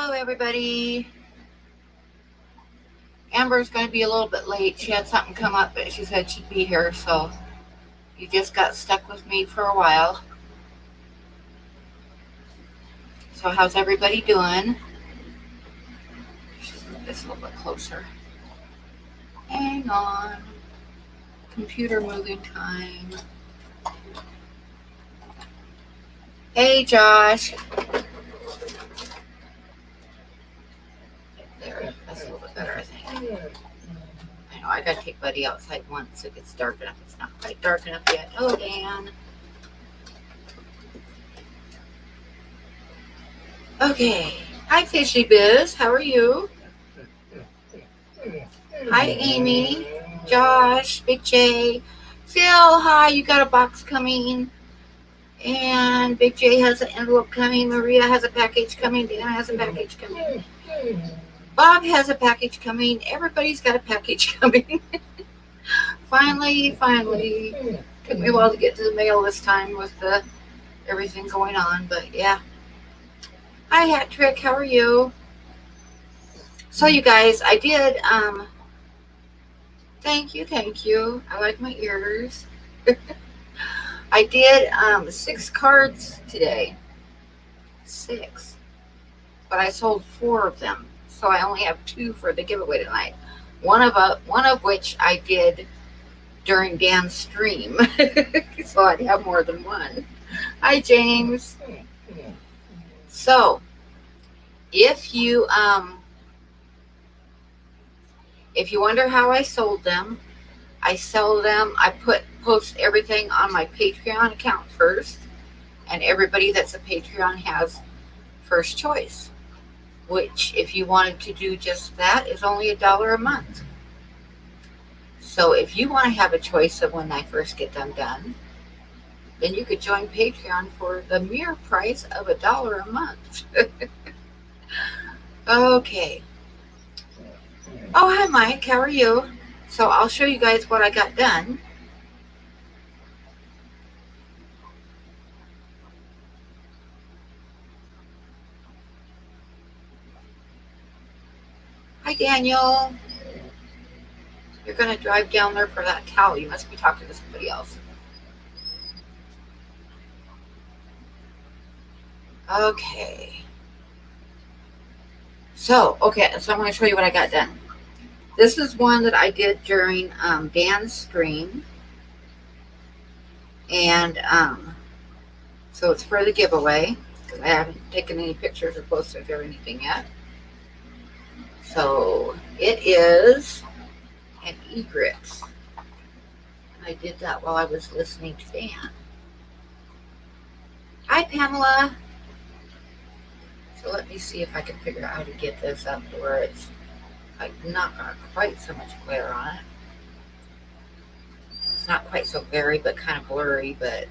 Hello, everybody. Amber's going to be a little bit late. She had something come up, but she said she'd be here, so you just got stuck with me for a while. So, how's everybody doing? Just move this a little bit closer. Hang on. Computer moving time. Hey, Josh. There, that's a little bit better, I think. I know I gotta take Buddy outside once it gets dark enough. It's not quite dark enough yet. Oh, Dan. Okay. Hi, Fishy Biz. How are you? Hi, Amy. Josh. Big J. Phil, hi. You got a box coming. And Big J has an envelope coming. Maria has a package coming. Dana has a package coming. Bob has a package coming. Everybody's got a package coming. Finally. Took me a while to get to the mail this time with everything going on, but yeah. Hi, Hat Trick. How are you? So, you guys, I did. Thank you. I like my ears. I did 6 cards today. 6. But I sold 4 of them. So I only have 2 for the giveaway tonight. One of which I did during Dan's stream. So I'd have more than one. Hi, James. So if you wonder how I sold them, I post everything on my Patreon account first, and everybody that's a Patreon has first choice, which if you wanted to do just that is only $1 a month. So if you want to have a choice of when I first get them done, then you could join Patreon for the mere price of $1 a month. Okay. Oh, hi, Mike. How are you? So I'll show you guys what I got done. Hi, Daniel. You're going to drive down there for that towel. You must be talking to somebody else. Okay. So I'm going to show you what I got done. This is one that I did during Dan's stream. And so it's for the giveaway, because I haven't taken any pictures or posted or anything yet. So it is an egret. I did that while I was listening to Dan. Hi, Pamela. So let me see if I can figure out how to get this up to where it's like not got quite so much glare on it. It's not quite so very, but kind of blurry, but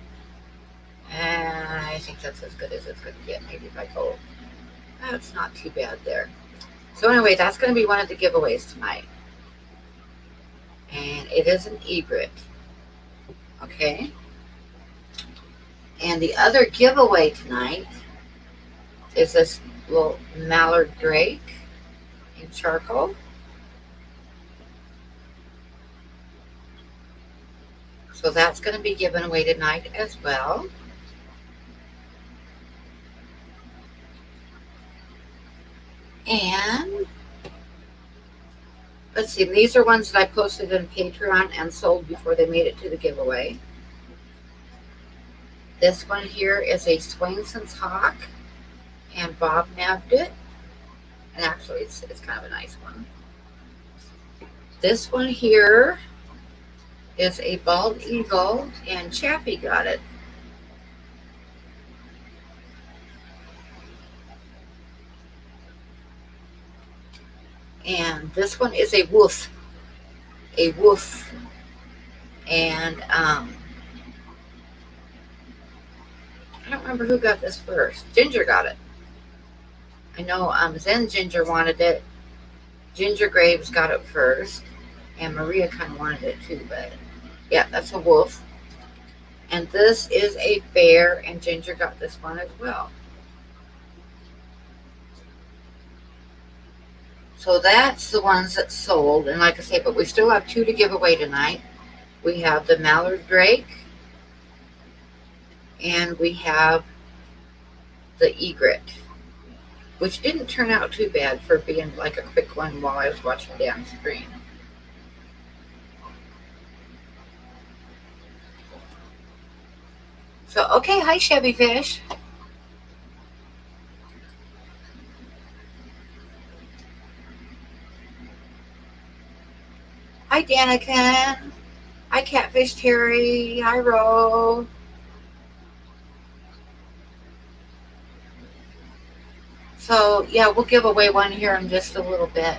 I think that's as good as it's going to get. Maybe if I go, that's not too bad there. So anyway, that's going to be one of the giveaways tonight. And it is an egret. Okay. And the other giveaway tonight is this little Mallard Drake in charcoal. So that's going to be given away tonight as well. And let's see, these are ones that I posted in Patreon and sold before they made it to the giveaway. This one here is a Swainson's Hawk, and Bob nabbed it. And actually, it's kind of a nice one. This one here is a bald eagle, and Chappie got it. And this one is a wolf. And I don't remember who got this first. Ginger got it. I know Zen Ginger wanted it. Ginger Graves got it first. And Maria kind of wanted it too, but yeah, that's a wolf. And this is a bear, and Ginger got this one as well. So that's the ones that sold. And like I say, but we still have 2 to give away tonight. We have the Mallard Drake and we have the egret, which didn't turn out too bad for being like a quick one while I was watching down screen. So, okay, hi Chevy Fish. Hi Daniken. Hi Catfish Terry. Hi Ro. So, yeah, we'll give away one here in just a little bit.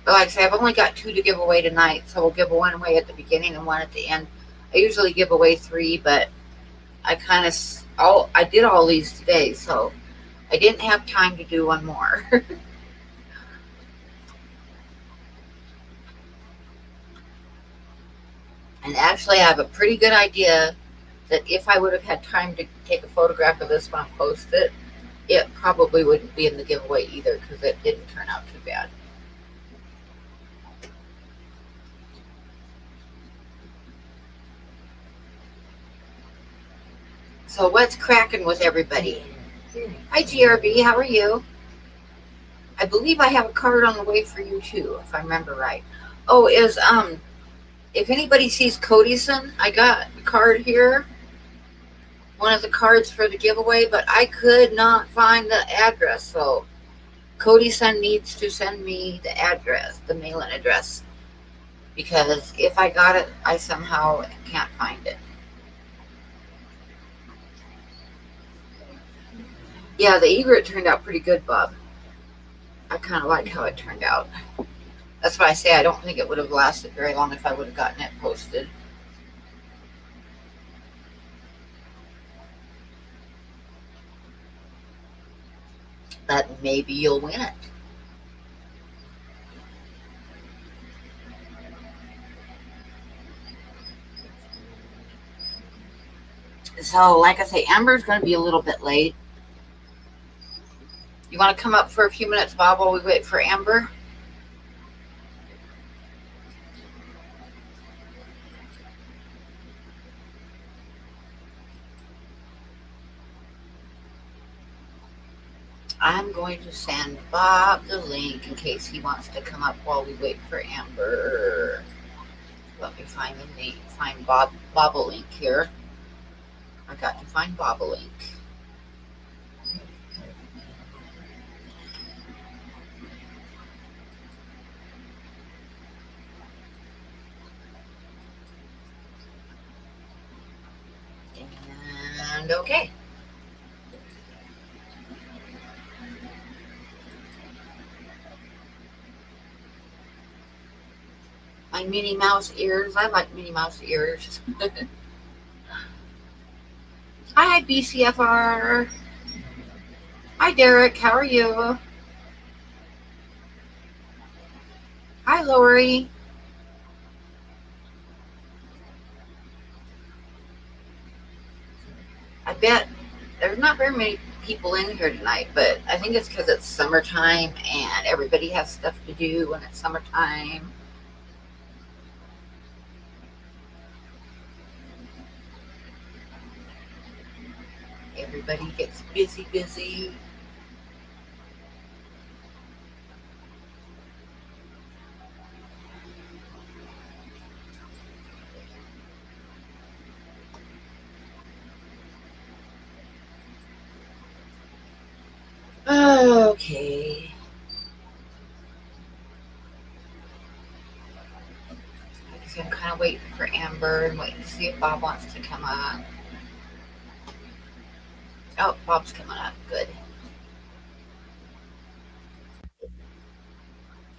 But like I say, I've only got 2 to give away tonight, so we'll give one away at the beginning and one at the end. I usually give away 3, but I did all these today, so I didn't have time to do one more. And actually, I have a pretty good idea that if I would have had time to take a photograph of this one and post it, it probably wouldn't be in the giveaway either because it didn't turn out too bad. So what's cracking with everybody? Hi GRB, how are you? I believe I have a card on the way for you too, if I remember right. Oh, if anybody sees Codyson, I got a card here. One of the cards for the giveaway, but I could not find the address, so Codyson needs to send me the address, the mailing address, because if I got it, I somehow can't find it. Yeah, the egret turned out pretty good, Bob. I kind of like how it turned out. That's why I say I don't think it would have lasted very long if I would have gotten it posted. But maybe you'll win it. So, like I say, Amber's going to be a little bit late. You want to come up for a few minutes, Bob, while we wait for Amber? I'm going to send Bob the link in case he wants to come up while we wait for Amber. Let me find the name. Find Bob a link here. I got to find Bob a link. And okay. My Minnie Mouse ears. I like Minnie Mouse ears. Hi, BCFR. Hi, Derek. How are you? Hi, Lori. I bet there's not very many people in here tonight, but I think it's because it's summertime and everybody has stuff to do when it's summertime. Everybody gets busy. Okay. Like I said, I'm kind of waiting for Amber and waiting to see if Bob wants to come on. Oh, Bob's coming up. Good.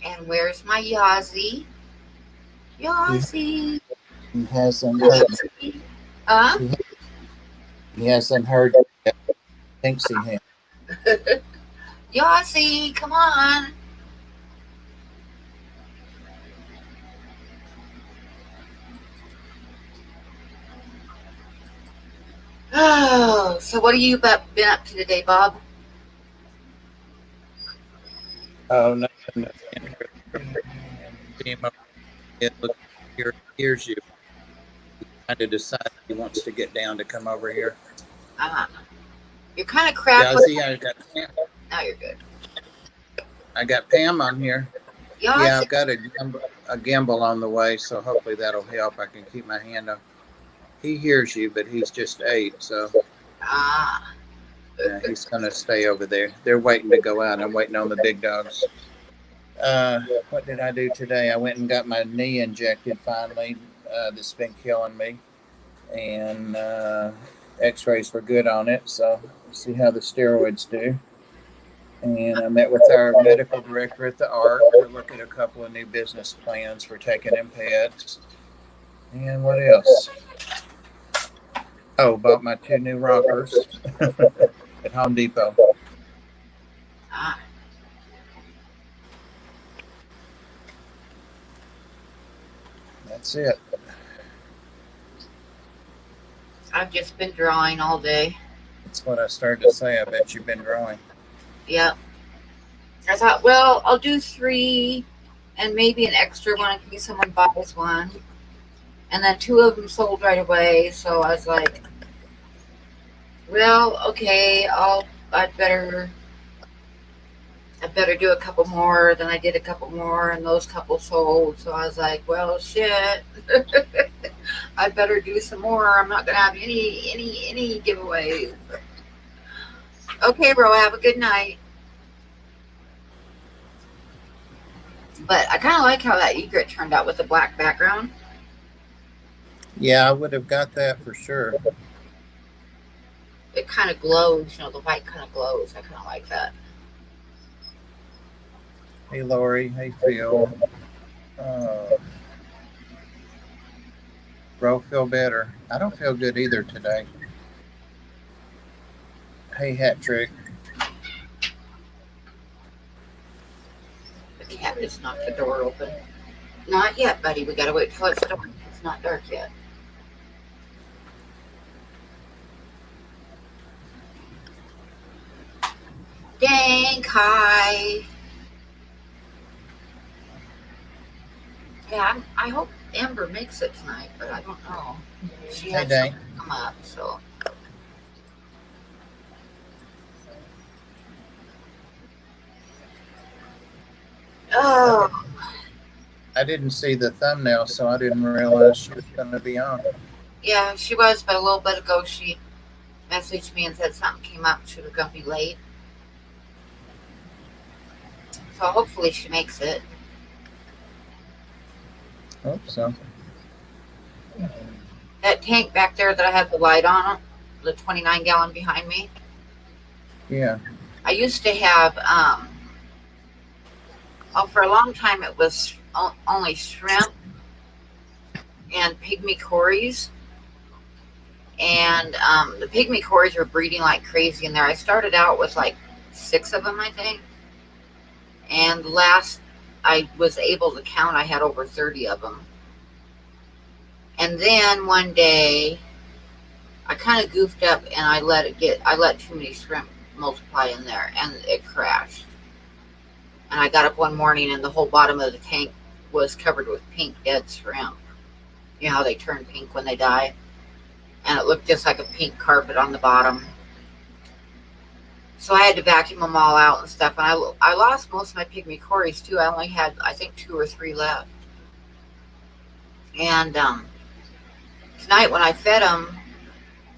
And where's my Yazzie? Yazzie. He hasn't heard. Huh? He hasn't heard. Thinks he has. Yazzie, come on. Oh, so what have you been up to today, Bob? Oh, nothing. And see him over there. Look, here, here's you. He kind of decides he wants to get down to come over here. Uh, you're kind of Yeah, crackling. see, I got Pam. Now you're good. I got Pam on here. Yeah, I Yeah, see. I've got a gimbal on the way, so hopefully that'll help. I can keep my hand on. He hears you, but he's just 8, so Ah, he's gonna stay over there. They're waiting to go out. I'm waiting on the big dogs. What did I do today? I went and got my knee injected finally. That's been killing me, and X-rays were good on it. So we'll see how the steroids do. And I met with our medical director at the ARC to look at a couple of new business plans for taking in pets. And what else? Oh, bought my 2 new rockers at Home Depot. ah. That's it. I've just been drawing all day. That's what I started to say. I bet you've been drawing. Yep. I thought, well, I'll do 3 and maybe an extra one in case someone buys one. And then 2 of them sold right away. So I was like, well, okay, I'd better do a couple more. Then I did a couple more, and those couple sold. So I was like, well, shit, I better do some more. I'm not gonna have any giveaways. Okay, bro, have a good night. But I kind of like how that egret turned out with the black background. Yeah, I would have got that for sure. It kind of glows, the white kind of glows. I kind of like that. Hey, Lori. Hey, Phil. Bro, feel better. I don't feel good either today. Hey, Hat Trick. The cat just knocked the door open. Not yet, buddy. We gotta wait till it's dark. It's not dark yet. Dang, Kai. Yeah, I hope Amber makes it tonight, but I don't know. She had Dang. something come up, so. Oh, I didn't see the thumbnail, so I didn't realize she was going to be on. yeah, she was, but a little bit ago she messaged me and said something came up. She was gonna be late. So hopefully she makes it. Hope so. That tank back there that I have the light on, the 29-gallon behind me, Yeah. I used to have, for a long time it was only shrimp and pygmy cories. And the pygmy cories were breeding like crazy in there. I started out with like 6 of them, I think. And last I was able to count, I had over 30 of them. And then one day I kind of goofed up and I let too many shrimp multiply in there and it crashed. And I got up one morning and the whole bottom of the tank was covered with pink dead shrimp. You know how they turn pink when they die? And it looked just like a pink carpet on the bottom. So I had to vacuum them all out and stuff. And I lost most of my pygmy cories too. I only had, I think, 2 or 3 left. And tonight when I fed them,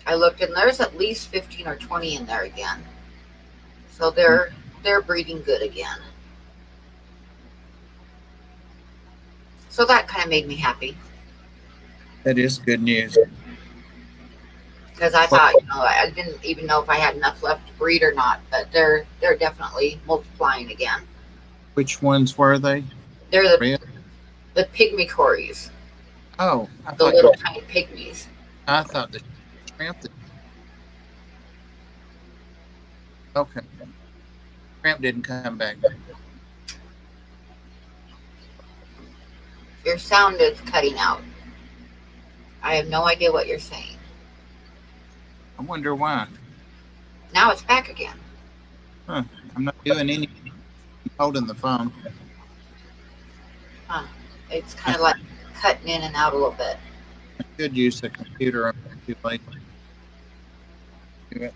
I looked and there's at least 15 or 20 in there again. So they're breeding good again. So that kind of made me happy. That is good news. Because I thought, I didn't even know if I had enough left to breed or not, but they're definitely multiplying again. Which ones were they? They're Red? the pygmy cories, Oh, the little tiny pygmies. I thought the shrimp. Okay. Shrimp didn't come back. Your sound is cutting out. I have no idea what you're saying. I wonder why. Now it's back again. Huh. I'm not doing any holding the phone. Huh. It's kind of like cutting in and out a little bit. I could use the computer. I'm too late. Yeah,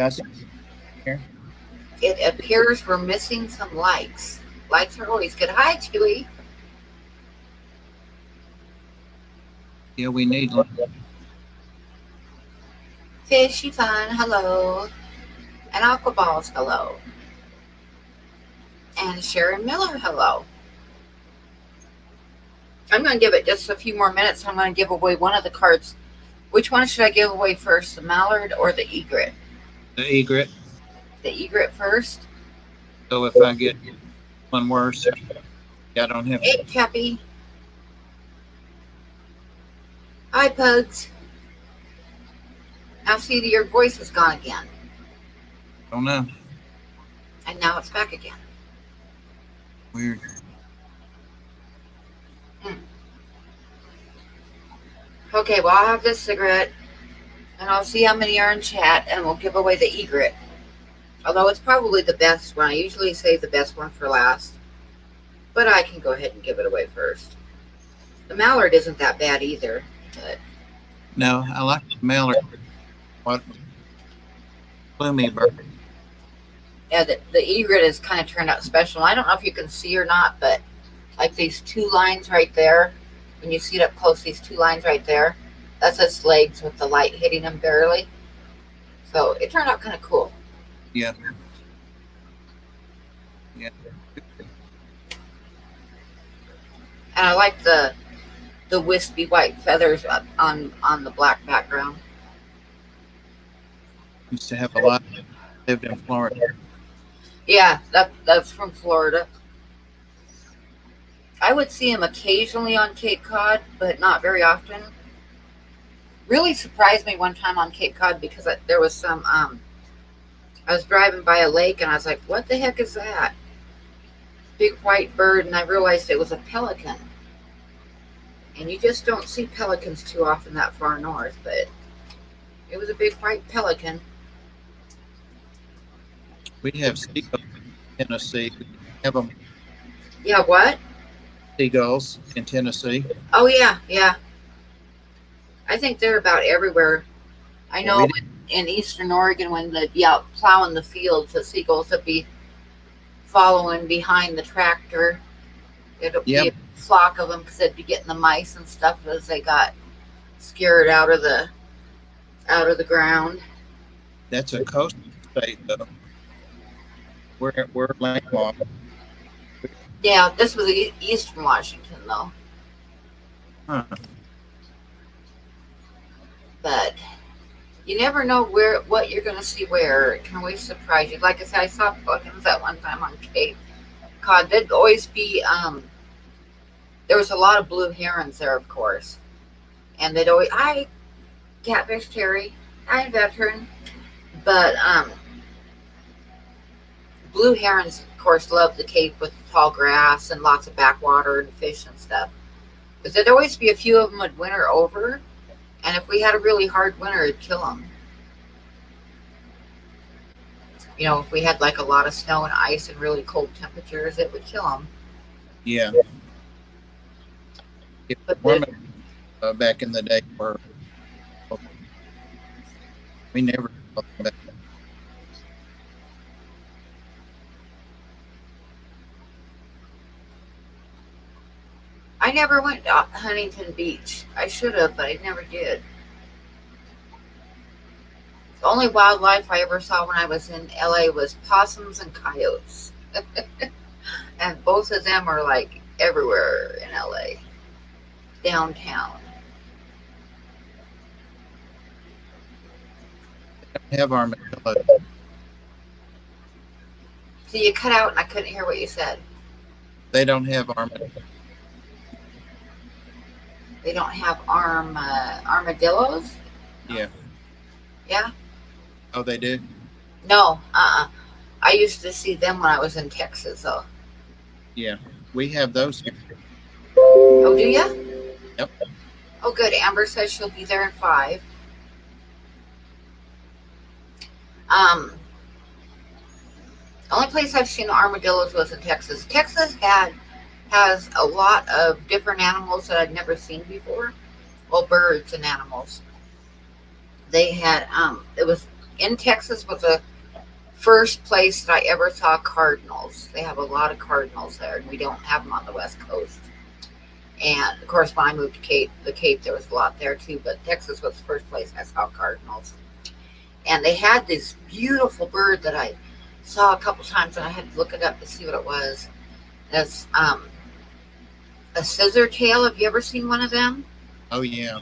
I see here. It appears we're missing some likes. Likes are always good. Hi, Chewy. Yeah, we need. Fishy Fun, hello. And Aquaballs, hello. And Sharon Miller, hello. I'm going to give it just a few more minutes. I'm going to give away one of the cards. Which one should I give away first, the Mallard or the Egret? The egret. The Egret first. So if I get one worse, I don't have. Hey, Chappy. Hi, Pugs. Now see that your voice is gone again. I don't know. And now it's back again. Weird. Okay, well, I'll have this cigarette, and I'll see how many are in chat, and we'll give away the egret. Although it's probably the best one. I usually save the best one for last. But I can go ahead and give it away first. The Mallard isn't that bad either. But No, I like the Mallard. What? Bloomy bird. yeah, the egret is kind of turned out special. I don't know if you can see or not, but like these two lines right there, when you see it up close, these two lines right there, that's its legs with the light hitting them barely. So it turned out kind of cool. Yeah. Yeah. And I like the wispy white feathers on the black background. Used to have a lot. Lived in Florida. Yeah, that's from Florida. I would see him occasionally on Cape Cod, but not very often. Really surprised me one time on Cape Cod because there was some, I was driving by a lake and I was like, what the heck is that? Big white bird, and I realized it was a pelican. And you just don't see pelicans too often that far north, but it was a big white pelican. We have seagulls in Tennessee. We have them Yeah, what? seagulls in Tennessee. Oh, yeah. I think they're about everywhere. I know in eastern Oregon when they'd be out plowing the fields, the seagulls would be following behind the tractor. It'll be a flock of them because they'd be getting the mice and stuff as they got scared out of the ground. That's a coastal state, though. We're landlocked. Yeah, this was eastern Washington, though. Huh. But you never know what you're going to see where. It can always surprise you. Like I said, I saw pelicans that one time on Cape Cod. There'd always be, there was a lot of blue herons there, of course. And they'd always, hi, Catfish Terry, hi, veteran. But blue herons, of course, love the Cape with tall grass and lots of backwater and fish and stuff. But there'd always be a few of them would winter over. And if we had a really hard winter, it'd kill them. You know, if we had like a lot of snow and ice and really cold temperatures, it would kill them. Yeah. But Back in the day, we never. I never went to Huntington Beach. I should have, but I never did. The only wildlife I ever saw when I was in LA was possums and coyotes. And both of them are like everywhere in LA. Downtown. Have armadillos. So you cut out and I couldn't hear what you said. They don't have armadillos. They don't have armadillos? Yeah. Yeah? Oh, they do? No, I used to see them when I was in Texas, though. Yeah. We have those here. Oh, do ya? Yep. Oh, good. Amber says she'll be there in 5. Um, the only place I've seen armadillos was in Texas. Texas has a lot of different animals that I'd never seen before. Well, birds and animals. They had it was in Texas was the first place that I ever saw cardinals. They have a lot of cardinals there, and we don't have them on the West Coast. And of course, when I moved to the Cape, there was a lot there too. But Texas was the first place I saw cardinals. And they had this beautiful bird that I saw a couple times, and I had to look it up to see what it was. It's a scissor tail. Have you ever seen one of them? Oh yeah.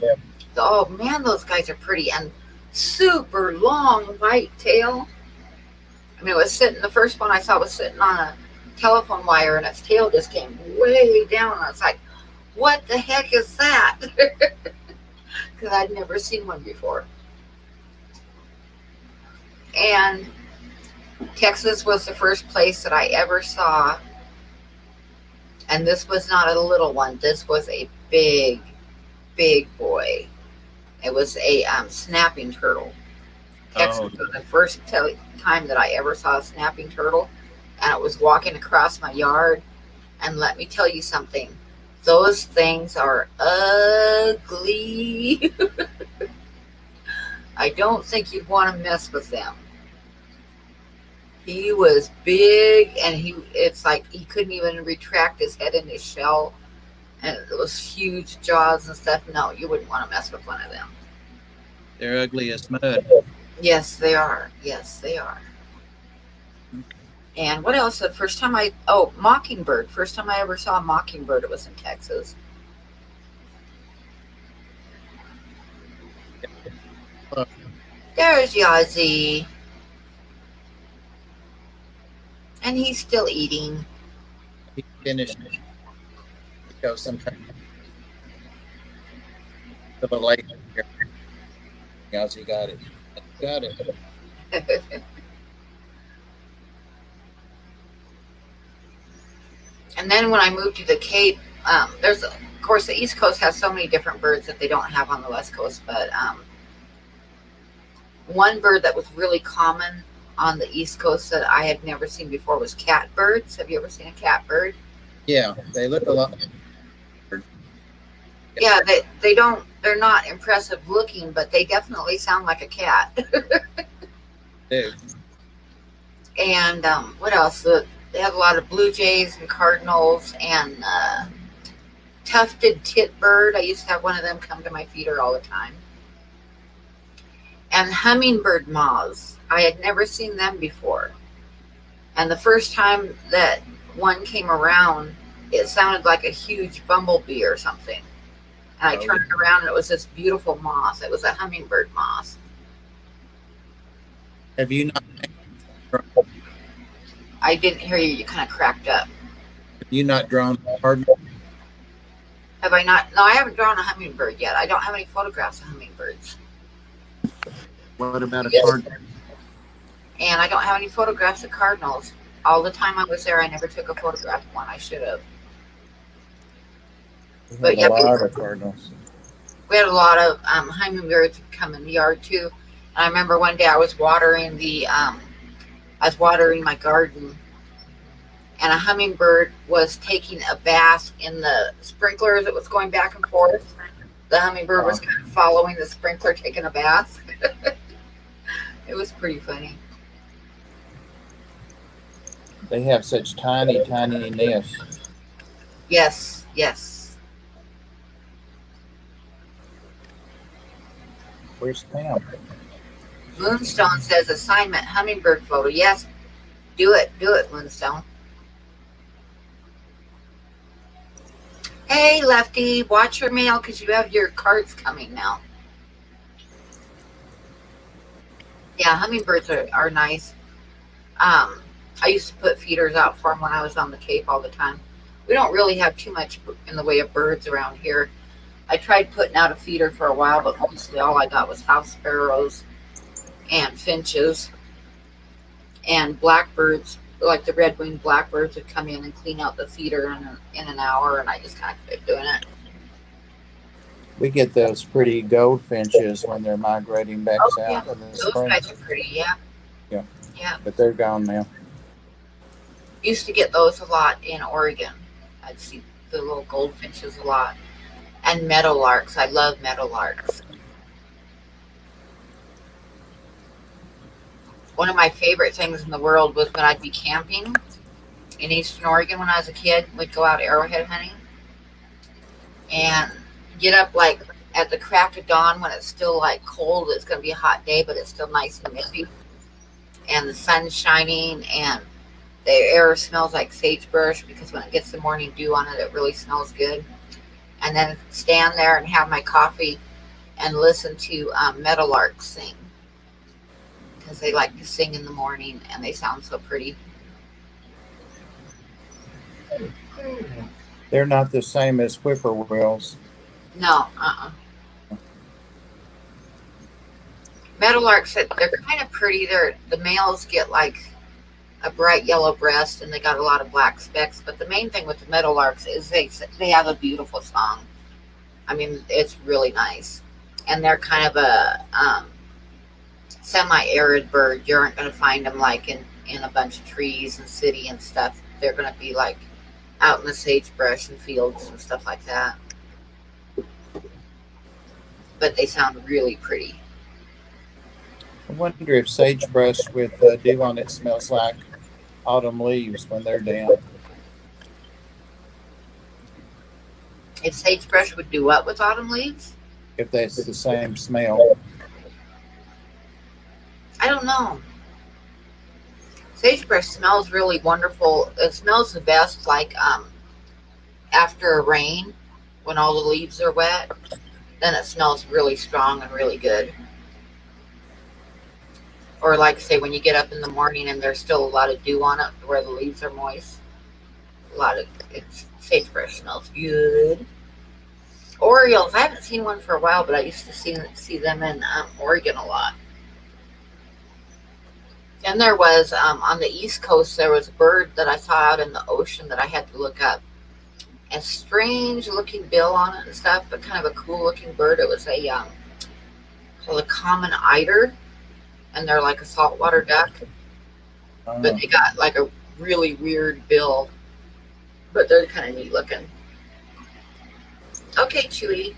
Oh man, those guys are pretty, and super long white tail. I mean, it was sitting. The first one I saw was sitting on a telephone wire, and its tail just came way down. And I was like, "What the heck is that?" Because I'd never seen one before. And Texas was the first place that I ever saw, and this was not a little one. This was a big, big boy. It was a snapping turtle. Texas was the first time that I ever saw a snapping turtle, and it was walking across my yard. And let me tell you something, those things are ugly. I don't think you'd want to mess with them. He was big, and it's like he couldn't even retract his head in his shell, and those huge jaws and stuff. No, you wouldn't want to mess with one of them. They're ugly as mud. Yes, they are. Yes, they are. And what else? The first time mockingbird. First time I ever saw a mockingbird, it was in Texas. There's Yazzie. And he's still eating. He finished. Go sometime. A little late here. Yes, he got it. Got it. And then when I moved to the Cape, of course, the East Coast has so many different birds that they don't have on the West Coast. But one bird that was really common on the East Coast that I had never seen before was catbirds. Have you ever seen a catbird? Yeah, they look a lot. Yeah, they're not impressive looking, but they definitely sound like a cat. Dude. And what else? They have a lot of blue jays and cardinals and tufted titbird. I used to have one of them come to my feeder all the time. And hummingbird moths. I had never seen them before. And the first time that one came around, it sounded like a huge bumblebee or something. And I turned around, and it was this beautiful moth. It was a hummingbird moth. Have you not? I didn't hear you. You kind of cracked up. Have you not drawn cardinal? Have I not? No, I haven't drawn a hummingbird yet. I don't have any photographs of hummingbirds. What about a cardinal? And I don't have any photographs of cardinals. All the time I was there, I never took a photograph of one. I should have. But yeah, a lot of cardinals. We had a lot of hummingbirds come in the yard too. And I remember one day I was watering my garden, and a hummingbird was taking a bath in the sprinklers. It was going back and forth. The hummingbird was kind of following the sprinkler, taking a bath. It was pretty funny. They have such tiny, tiny nests. Yes, yes. Where's Pam? Moonstone says assignment hummingbird photo. Yes, do it, Moonstone. Hey, Lefty, watch your mail because you have your cards coming now. Yeah, hummingbirds are nice. I used to put feeders out for them when I was on the Cape all the time. We don't really have too much in the way of birds around here. I tried putting out a feeder for a while, but mostly all I got was house sparrows and finches and blackbirds. Like the red-winged blackbirds would come in and clean out the feeder in an hour, and I just kind of quit doing it. We get those pretty goldfinches when they're migrating back south in the Those spring. guys are pretty, yeah. Yeah. Yeah. But they're gone now. Used to get those a lot in Oregon. I'd see the little goldfinches a lot. And meadowlarks. I love meadowlarks. One of my favorite things in the world was when I'd be camping in Eastern Oregon when I was a kid. We'd go out arrowhead hunting and get up like at the crack of dawn when it's still like cold. It's going to be a hot day, but it's still nice and nippy. And the sun's shining and the air smells like sagebrush because when it gets the morning dew on it, it really smells good. And then stand there and have my coffee and listen to meadowlarks sing because they like to sing in the morning and they sound so pretty. They're not the same as whippoorwills. No, Meadowlarks, they're kind of pretty. The males get like a bright yellow breast and they got a lot of black specks. But the main thing with the meadowlarks is they have a beautiful song. I mean, it's really nice, and they're kind of a semi-arid bird. You aren't going to find them like in a bunch of trees and city and stuff. They're going to be like out in the sagebrush and fields and stuff like that. But they sound really pretty. I wonder if sagebrush with dew on it smells like autumn leaves when they're down. If sagebrush would do what with autumn leaves? If that's the same smell. I don't know. Sagebrush smells really wonderful. It smells the best like after a rain when all the leaves are wet. Then it smells really strong and really good. Or like say when you get up in the morning and there's still a lot of dew on it where the leaves are moist. Sagebrush smells good. Orioles, I haven't seen one for a while, but I used to see them in Oregon a lot. And there was on the East Coast, there was a bird that I saw out in the ocean that I had to look up. A strange looking bill on it and stuff, but kind of a cool looking bird. It was called a common eider, and they're like a saltwater duck, but they got like a really weird bill, but they're kind of neat looking. Okay, Chewy.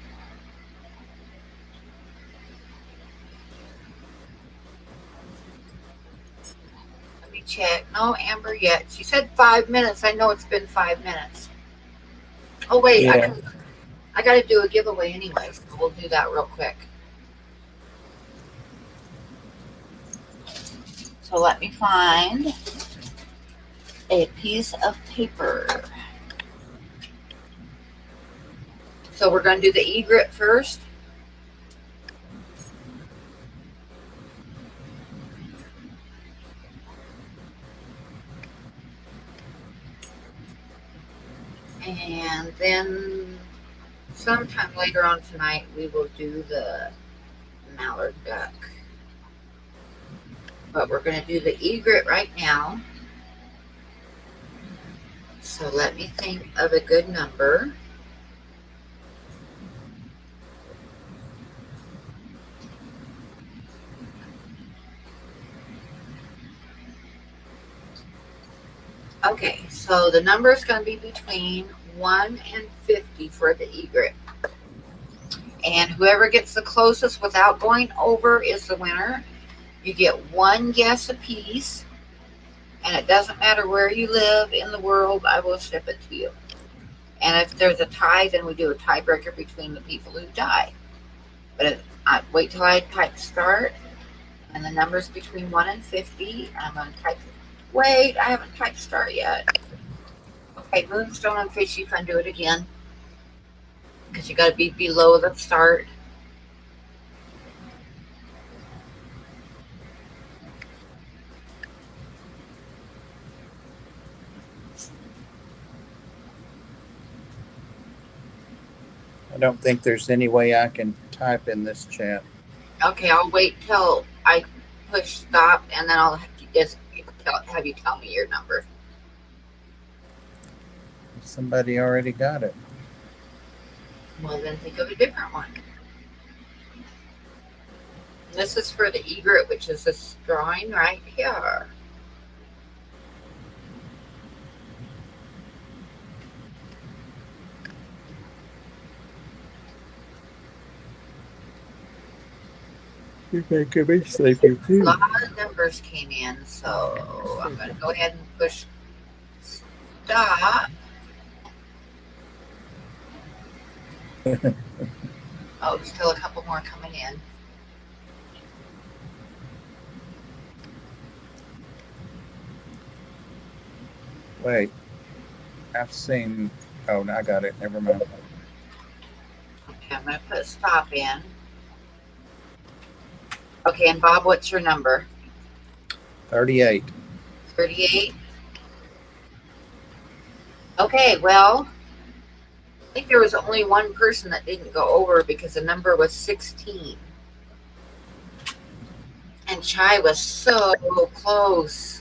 Let me check. No Amber yet. She said 5 minutes. I know it's been 5 minutes. Oh wait, Yeah. I got to do a giveaway anyway, so we'll do that real quick. So let me find a piece of paper. So we're going to do the egret first. And then sometime later on tonight, we will do the mallard duck. But we're going to do the egret right now. So let me think of a good number. Okay, so the number is going to be between 1 and 50 for the egret. And whoever gets the closest without going over is the winner. You get one guess apiece, and it doesn't matter where you live in the world, I will ship it to you. And if there's a tie, then we do a tiebreaker between the people who die. But wait till I type start, and the number's between 1 and 50. I'm going to type. Wait, I haven't typed start yet. Okay, Moonstone and Fishy Fun, do it again. Because you got to be below the start. I don't think there's any way I can type in this chat. Okay, I'll wait till I push stop, and then I'll just have you tell me your number. Somebody already got it. Well, then think of a different one. This is for the egret, which is this drawing right here. You're making me sleepy A too. lot of numbers came in, so I'm going to go ahead and push stop. Oh, still a couple more coming in. Wait, I've seen. Oh, I got it. Never mind. Okay, I'm going to put stop in. Okay, and Bob, what's your number? 38. 38. Okay, well, I think there was only one person that didn't go over because the number was 16. And Chai was so close.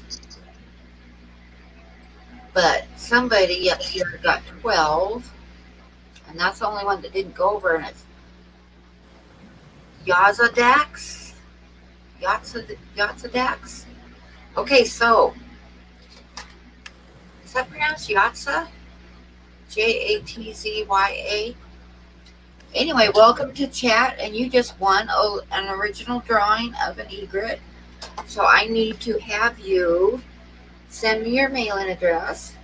But somebody up here got 12. And that's the only one that didn't go over. And it's Yazadax. Yatzadax. Okay, so is that pronounced Yatza? Jatzya? Anyway, welcome to chat, and you just won an original drawing of an egret. So I need to have you send me your mailing address.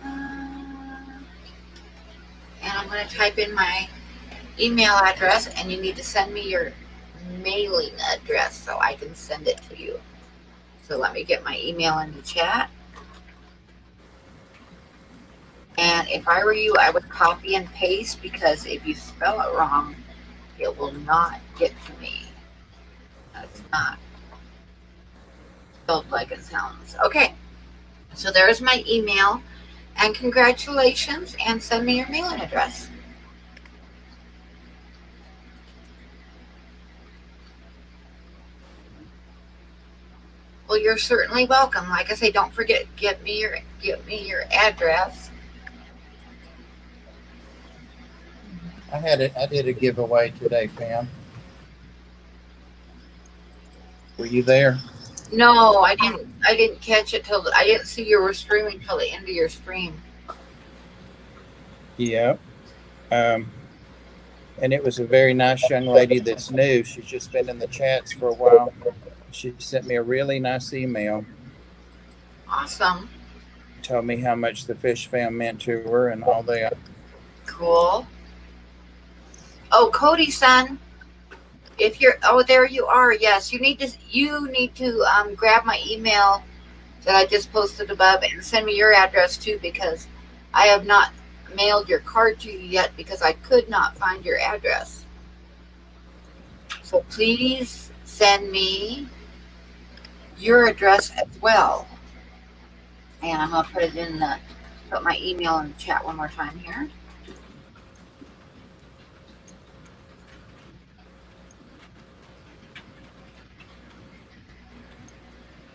And I'm going to type in my email address, and you need to send me your mailing address so I can send it to you. So let me get my email in the chat. And if I were you, I would copy and paste, because if you spell it wrong, it will not get to me. That's not spelled like it sounds. Okay, so there's my email, and congratulations, and send me your mailing address. Well, you're certainly welcome. Like I say, don't forget, get me your address. I did a giveaway today, Pam. Were you there? No, I didn't catch it till I didn't see you were streaming till the end of your stream. Yeah. And it was a very nice young lady that's new. She's just been in the chats for a while. She sent me a really nice email. Awesome. Told me how much the fish fam meant to her and all that. Cool. Oh, Cody, son, if you're there you are. Yes, you need to grab my email that I just posted above and send me your address too, because I have not mailed your card to you yet because I could not find your address. So please send me your address as well. And I'm gonna put my email in the chat one more time here.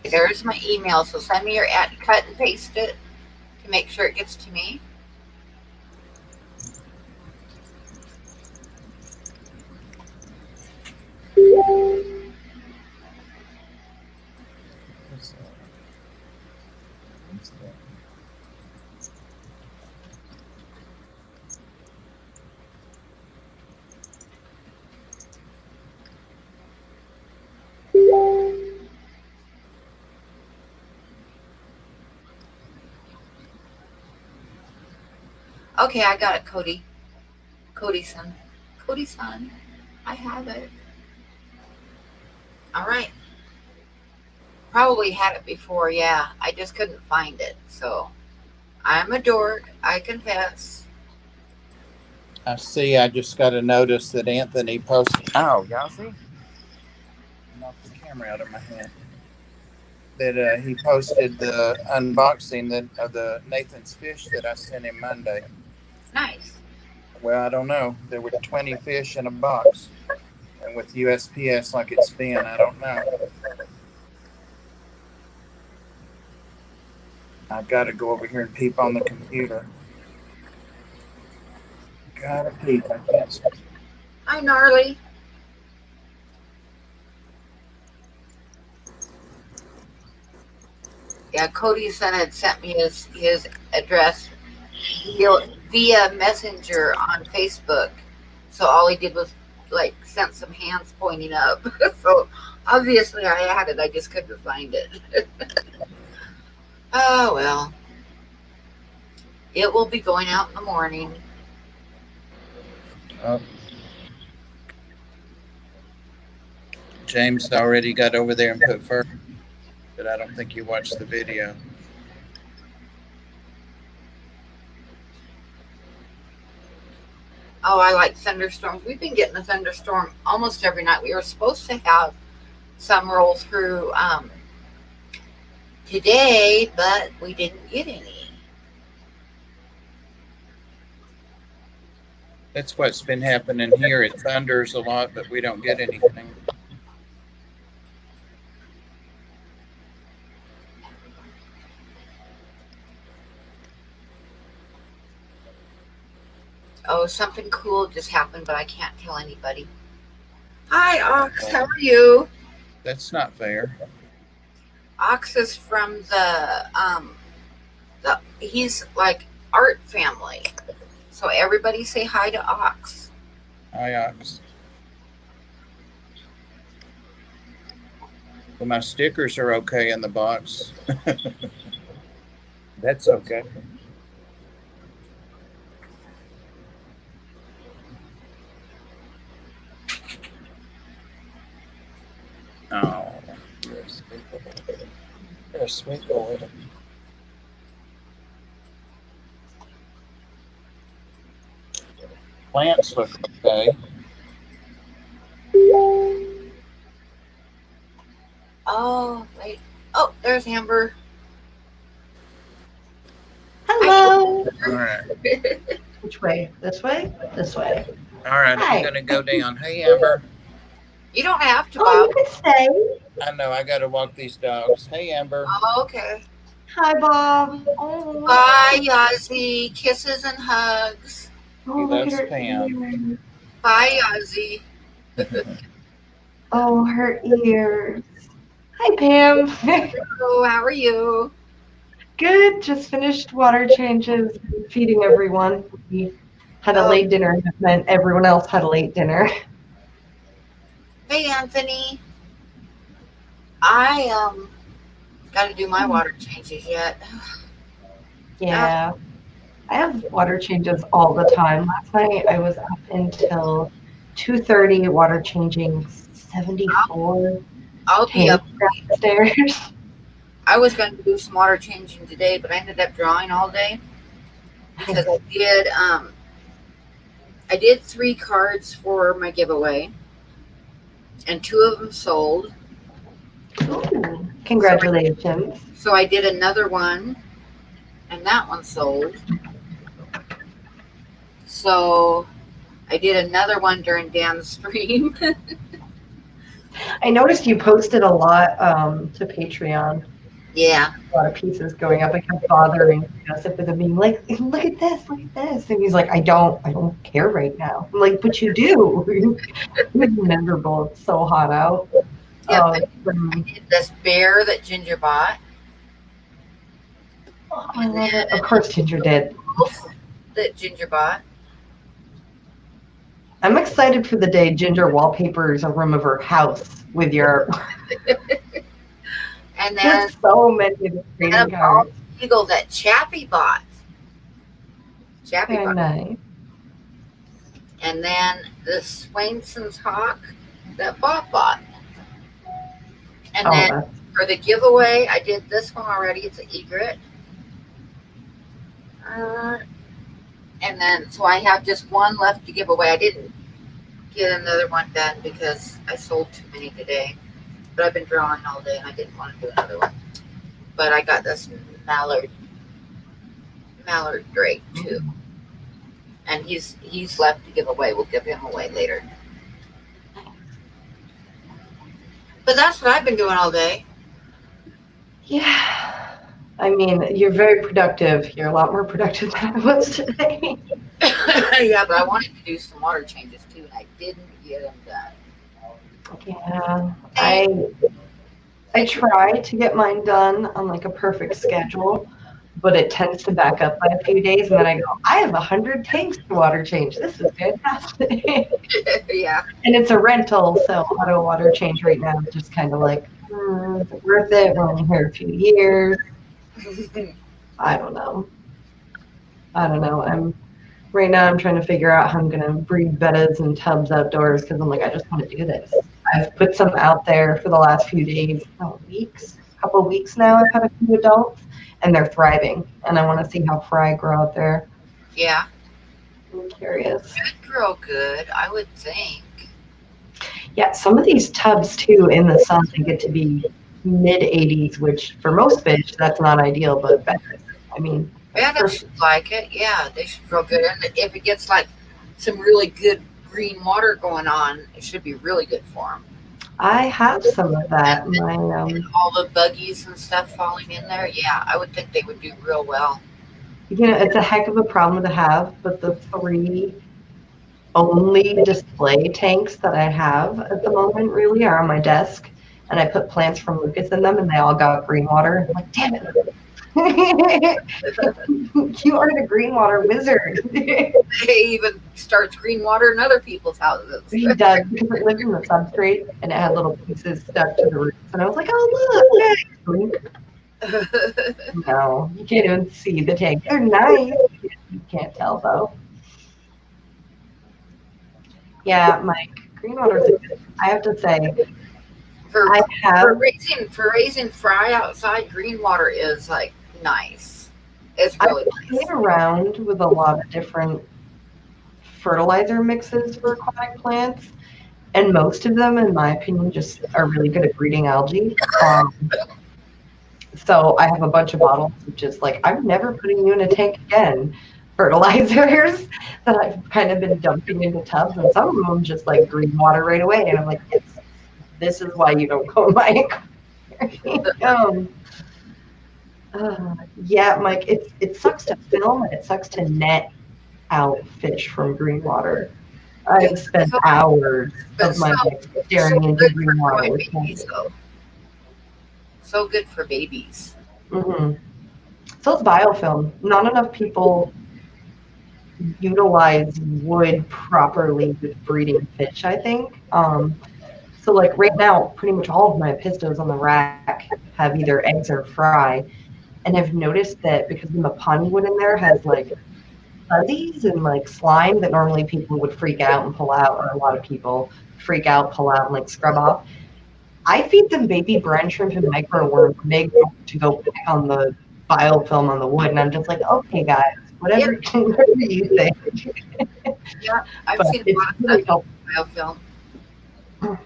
There's my email. So send me your cut and paste it to make sure it gets to me. Okay, I got it, Cody. Cody-san, I have it. All right. Probably had it before, yeah. I just couldn't find it. So I'm a dork, I confess. I see. I just got a notice that Anthony posted. Oh, y'all see? Knocked the camera out of my hand. That he posted the unboxing of the Nathan's fish that I sent him Monday. Nice. Well, I don't know. There were 20 fish in a box, and with USPS like it's been, I don't know. I've got to go over here and peep on the computer. Gotta peep. I can't. Hi, Gnarly. Yeah, Cody's son had sent me his address via Messenger on Facebook. So all he did was like sent some hands pointing up. So obviously I had it. I just couldn't find it. Oh well. It will be going out in the morning. Oh. James already got over there and put fur, but I don't think you watched the video. Oh, I like thunderstorms. We've been getting a thunderstorm almost every night. We were supposed to have some roll through today, but we didn't get any. That's what's been happening here. It thunders a lot, but we don't get anything. Oh, something cool just happened, but I can't tell anybody. Hi, Ox. How are you? That's not fair. Ox is from he's like art family. So everybody say hi to Ox. Hi, Ox. Well, my stickers are okay in the box. That's okay. Oh, you're a sweet boy. You're a sweet boy. Plants look okay. Oh, wait. Oh, there's Amber. Hello. All right. Which way? This way? This way. All right. Hi. I'm going to go down. Hey, Amber. You don't have to, Oh, Bob. you can stay. I know. I got to walk these dogs. Hey, Amber. Oh, okay. Hi, Bob. Oh, Bye, Yazzie. Kisses and hugs. oh, He look loves at her Pam. ears. Bye, Yazzie. Oh, her ears. Hi, Pam. Hello, how are you? Good. Just finished water changes, feeding everyone. We had a late dinner. That meant everyone else had a late dinner. Hey, Anthony. I got to do my water changes yet. Yeah. I have water changes all the time. Last night I was up until 2:30 water changing 74 I'll be up. downstairs. I was going to do some water changing today, but I ended up drawing all day because I did 3 cards for my giveaway, and 2 of them sold. Ooh, congratulations. So I did another one, and that one sold. So I did another one during Dan's stream. I noticed you posted a lot to Patreon. Yeah. A lot of pieces going up. I kept bothering Joseph with him being like, look at this. And he's like, I don't care right now. I'm like, but you do. It's miserable. It's so hot out. Yep. I did this bear that Ginger bought. Oh, I love it. Of course Ginger did. That Ginger bought. I'm excited for the day Ginger wallpapers a room of her house with your And then there's so many trading cards. Eagle that Chappie bought. Chappie Very bought. nice. And then the Swainson's Hawk that Bob bought. And then for the giveaway, I did this one already. It's an egret. And then, so I have just one left to give away. I didn't get another one done because I sold too many today. But I've been drawing all day and I didn't want to do another one. But I got this Mallard Drake too. And he's left to give away. We'll give him away later. But that's what I've been doing all day. Yeah. I mean, you're very productive. You're a lot more productive than I was today. Yeah, but I wanted to do some water changes too, and I didn't get them done. Yeah, Thank, I thank you. try to get mine done on like a perfect schedule, but it tends to back up by a few days, and then I go, I have 100 tanks to water change. This is fantastic. Yeah. And it's a rental, so auto water change right now is just kind of like, is it worth it? We're only here a few years. I don't know. I don't know. Right now I'm trying to figure out how I'm gonna breed bettas and tubs outdoors because I'm like, I just want to do this. I've put some out there for the last few days, couple of weeks now. I've had a few adults and they're thriving, and I want to see how fry grow out there. Yeah. I'm curious. Should grow good, I would think. Yeah, some of these tubs too in the sun they get to be mid 80s, which for most fish that's not ideal, but bettas, I mean, that's Yeah, they perfect. should like it. Yeah, they should grow good. And if it gets like some really good green water going on, it should be really good for them. I have some of that. My And all the buggies and stuff falling in there, yeah, I would think they would do real well. it's a heck of a problem to have, but the three only display tanks that I have at the moment really are on my desk. And I put plants from Lucas in them and they all got green water. I'm like, damn it. You are the green water wizard. They even starts green water in other people's houses. He does because it lived in the substrate and it had little pieces stuck to the roots. And I was like, oh, look. No, you can't even see the tank. They're nice. You can't tell though. Yeah, Mike, green water's a good. I have to say, for I have. for raising fry outside, green water is like nice. It's I've really played nice. around with a lot of different fertilizer mixes for aquatic plants, and most of them, in my opinion, just are really good at breeding algae. So I have a bunch of bottles of just like, I'm never putting you in a tank again fertilizers that I've kind of been dumping into tubs, and some of them just like green water right away. And I'm like, this is why you don't go in my aquarium. Yeah, Mike, it sucks to film and it sucks to net out fish from green water. I've spent So, hours but of my so, life so staring into good for green water growing with babies, though. So good for babies. mm-hmm. So it's biofilm. Not enough people utilize wood properly with breeding fish, I think. So like right now, pretty much all of my pistos on the rack have either eggs or fry. And I've noticed that because the Mapani wood in there has like fuzzies and like slime that normally people would freak out and pull out, or a lot of people freak out, pull out, and like scrub off. I feed them baby brine shrimp and microworms, and they go to go pick on the biofilm on the wood, and I'm just like, okay, guys, whatever, Yep. whatever you think. Yeah, I've But seen a it's lot of really stuff helpful. in biofilm.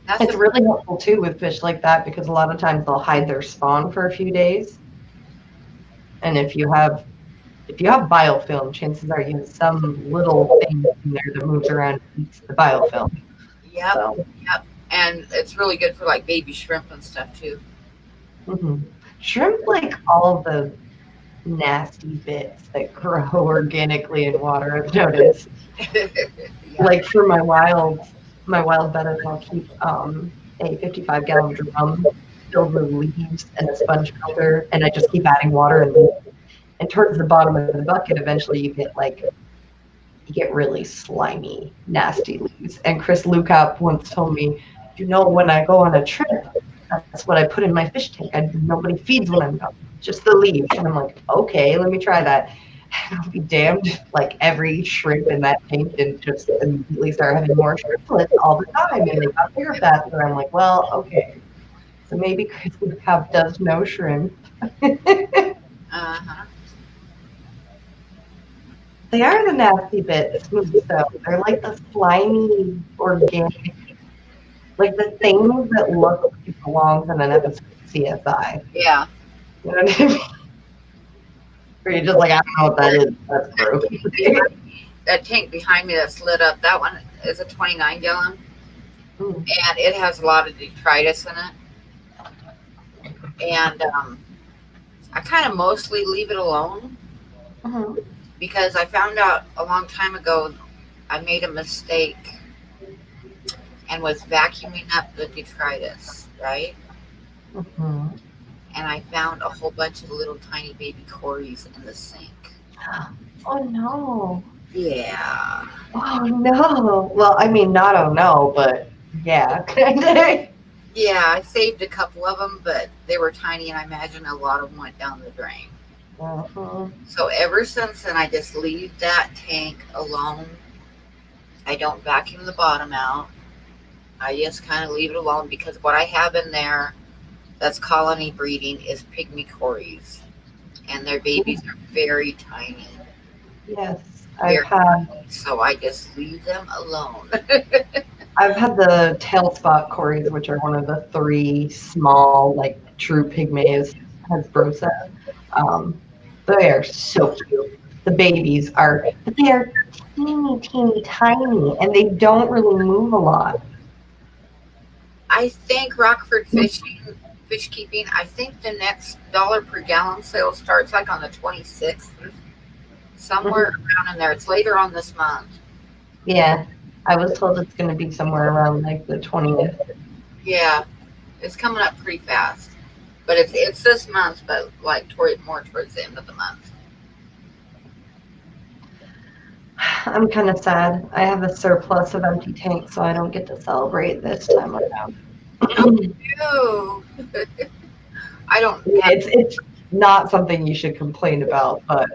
That's It's really helpful too with fish like that because a lot of times they'll hide their spawn for a few days, and if you have biofilm, chances are you have some little thing in there that moves around and eats the biofilm. yep, So, yep. And it's really good for like baby shrimp and stuff too. Shrimp like all the nasty bits that grow organically in water. I've noticed. Yeah. Like for my wild bettas, I'll keep a 55-gallon drum filled with leaves and a sponge filter, and I just keep adding water and leaves. And towards the bottom of the bucket, eventually you get really slimy, nasty leaves. And Chris Lukop once told me, when I go on a trip, that's what I put in my fish tank. Nobody feeds when I'm gone, just the leaves. And I'm like, okay, let me try that. And I'll be damned, like every shrimp in that tank and just immediately start having more shrimplets all the time. And they got bigger faster. I'm like, well, okay. So maybe Chris Lukop does know shrimp. Uh-huh. They are the nasty bits, though. They're like the slimy, organic, like the things that look like it belongs in an episode of CSI. Yeah. You know what I mean? Where you're just like, I don't know what that is. That's gross. That tank behind me that's lit up, that one is a 29 gallon. Mm. And it has a lot of detritus in it. And I kind of mostly leave it alone Mhm. because I found out a long time ago I made a mistake and was vacuuming up the detritus, right? Hmm. And I found a whole bunch of little tiny baby Corys in the sink. Oh no. Yeah. Oh no. Well, I mean, not oh no, but yeah. Yeah, I saved a couple of them, but they were tiny, and I imagine a lot of them went down the drain. Mhm. So ever since then, I just leave that tank alone. I don't vacuum the bottom out. I just kind of leave it alone because what I have in there that's colony breeding is pygmy cories, and their babies are very tiny. Yes, Very tiny. So I just leave them alone. I've had the tail spot cories, which are one of the three small, like true pygmies, Hasbrosa. Um, they are so cute. The babies are, but they are teeny, teeny, tiny, and they don't really move a lot. I think Rockford fish keeping, I think the next dollar per gallon sale starts like on the 26th, somewhere around in there. It's later on this month. Yeah, I was told it's going to be somewhere around like the 20th. Yeah, it's coming up pretty fast. But it's this month, but like more towards the end of the month. I'm kind of sad. I have a surplus of empty tanks, so I don't get to celebrate this time around. No, I don't. It's not something you should complain about, but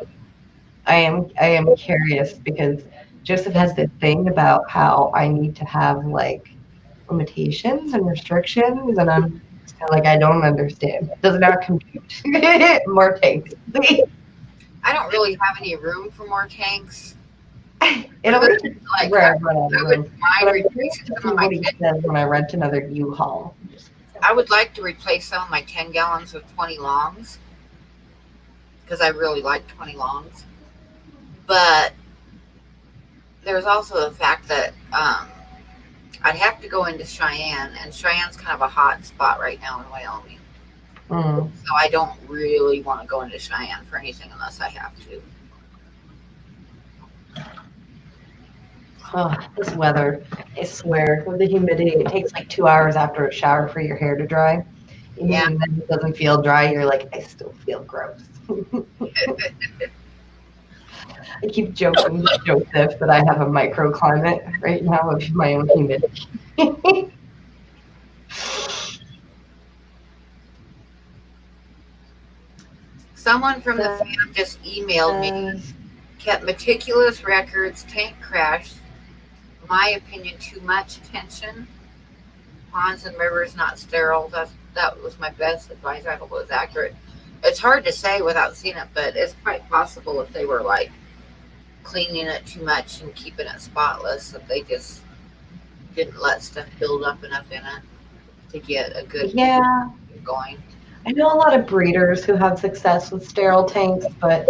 I am curious because Joseph has this thing about how I need to have like limitations and restrictions, and I'm just kind of like I don't understand. Does not compute. More tanks. I don't really have any room for more tanks. It'll reach Like where I, I run out of I room. would But mind I'm curious replacing to some see of my what he says when I rent another U-Haul. I would like to replace some of my 10 gallons with 20 longs because I really like 20 longs. But there's also the fact that I'd have to go into Cheyenne, and Cheyenne's kind of a hot spot right now in Wyoming. Mm. So I don't really want to go into Cheyenne for anything unless I have to. Oh, this weather, I swear, with the humidity, it takes like 2 hours after a shower for your hair to dry. Even Yeah. when it doesn't feel dry, you're like, I still feel gross. I keep joking with Joseph that I have a microclimate right now of my own humidity. Someone from the fam just emailed me, kept meticulous records, tank crashed. My opinion, too much attention. Ponds and rivers not sterile. That was my best advice. I hope it was accurate. It's hard to say without seeing it, but it's quite possible if they were like cleaning it too much and keeping it spotless, that they just didn't let stuff build up enough in it to get a good going. I know a lot of breeders who have success with sterile tanks, but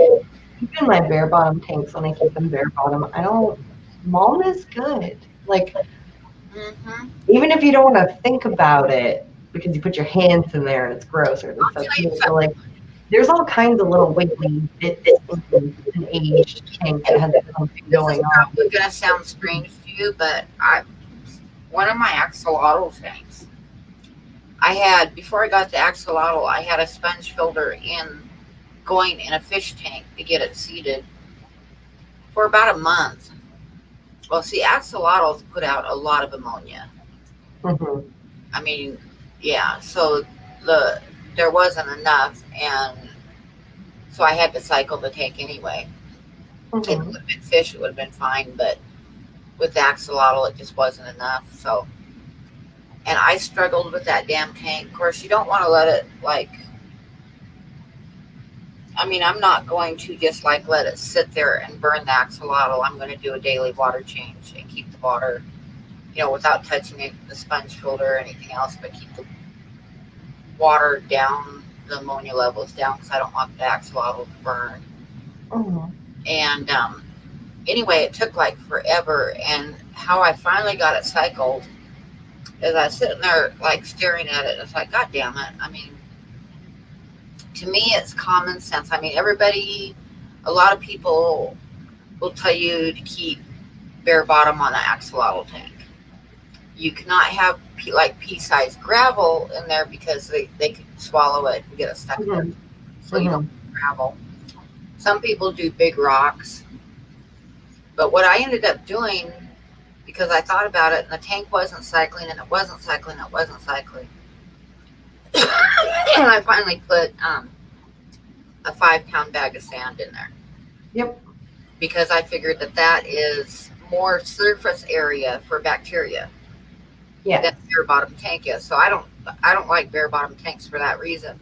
even my bare bottom tanks, when I keep them bare bottom, I don't. Mulm is good. Like, even if you don't want to think about it because you put your hands in there and it's gross or it's so like, there's all kinds of little wiggly bits in an aged tank that has something going on. This is probably gonna sound strange to you, but one of my axolotl tanks, I had, before I got the axolotl, I had a sponge filter going in a fish tank to get it seated for about a month. Well, see, axolotls put out a lot of ammonia. Mm-hmm. I mean, yeah, so there wasn't enough, and so I had to cycle the tank anyway. If it would have been fish, it would have been fine, but with the axolotl, it just wasn't enough. So, and I struggled with that damn tank. Of course, you don't want to let it I mean, I'm not going to just let it sit there and burn the axolotl. I'm going to do a daily water change and keep the water, without touching it, the sponge filter or anything else, but keep the water down, the ammonia levels down, because I don't want the axolotl to burn. And anyway, it took forever. And how I finally got it cycled is I was sitting there staring at it. And it's like, God damn it. I mean, to me, it's common sense. I mean, a lot of people will tell you to keep bare bottom on the axolotl tank. You cannot have pea-sized gravel in there because they could swallow it and get it stuck there. So you don't gravel. Some people do big rocks. But what I ended up doing, because I thought about it and the tank wasn't cycling and it wasn't cycling, and I finally put a 5-pound bag of sand in there. Yep. Because I figured that is more surface area for bacteria. Yeah. Than bare bottom tank is. So I don't like bare bottom tanks for that reason.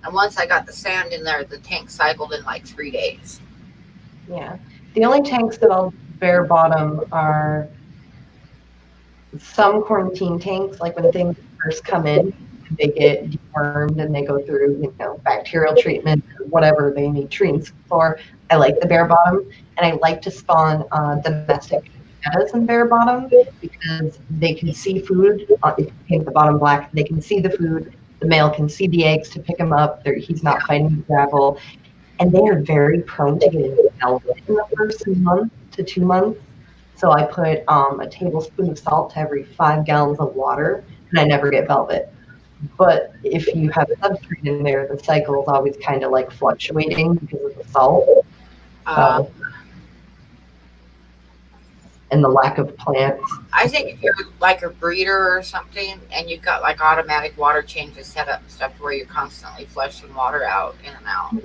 And once I got the sand in there, the tank cycled in like 3 days. Yeah. The only tanks that I'll bare bottom are some quarantine tanks, like when things first come in, they get dewormed and they go through, bacterial treatment, whatever they need treatments for. I like the bare bottom, and I like to spawn domestic pettas in bare bottom because they can see food. If you paint the bottom black, they can see the food. The male can see the eggs to pick them up. He's not fighting the gravel. And they are very prone to getting velvet in the first month to 2 months. So I put a tablespoon of salt to every 5 gallons of water, and I never get velvet. But if you have substrate in there, the cycle is always kind of like fluctuating because of the salt. And the lack of plants. I think if you're like a breeder or something and you've got like automatic water changes set up and stuff where you're constantly flushing water out in and out,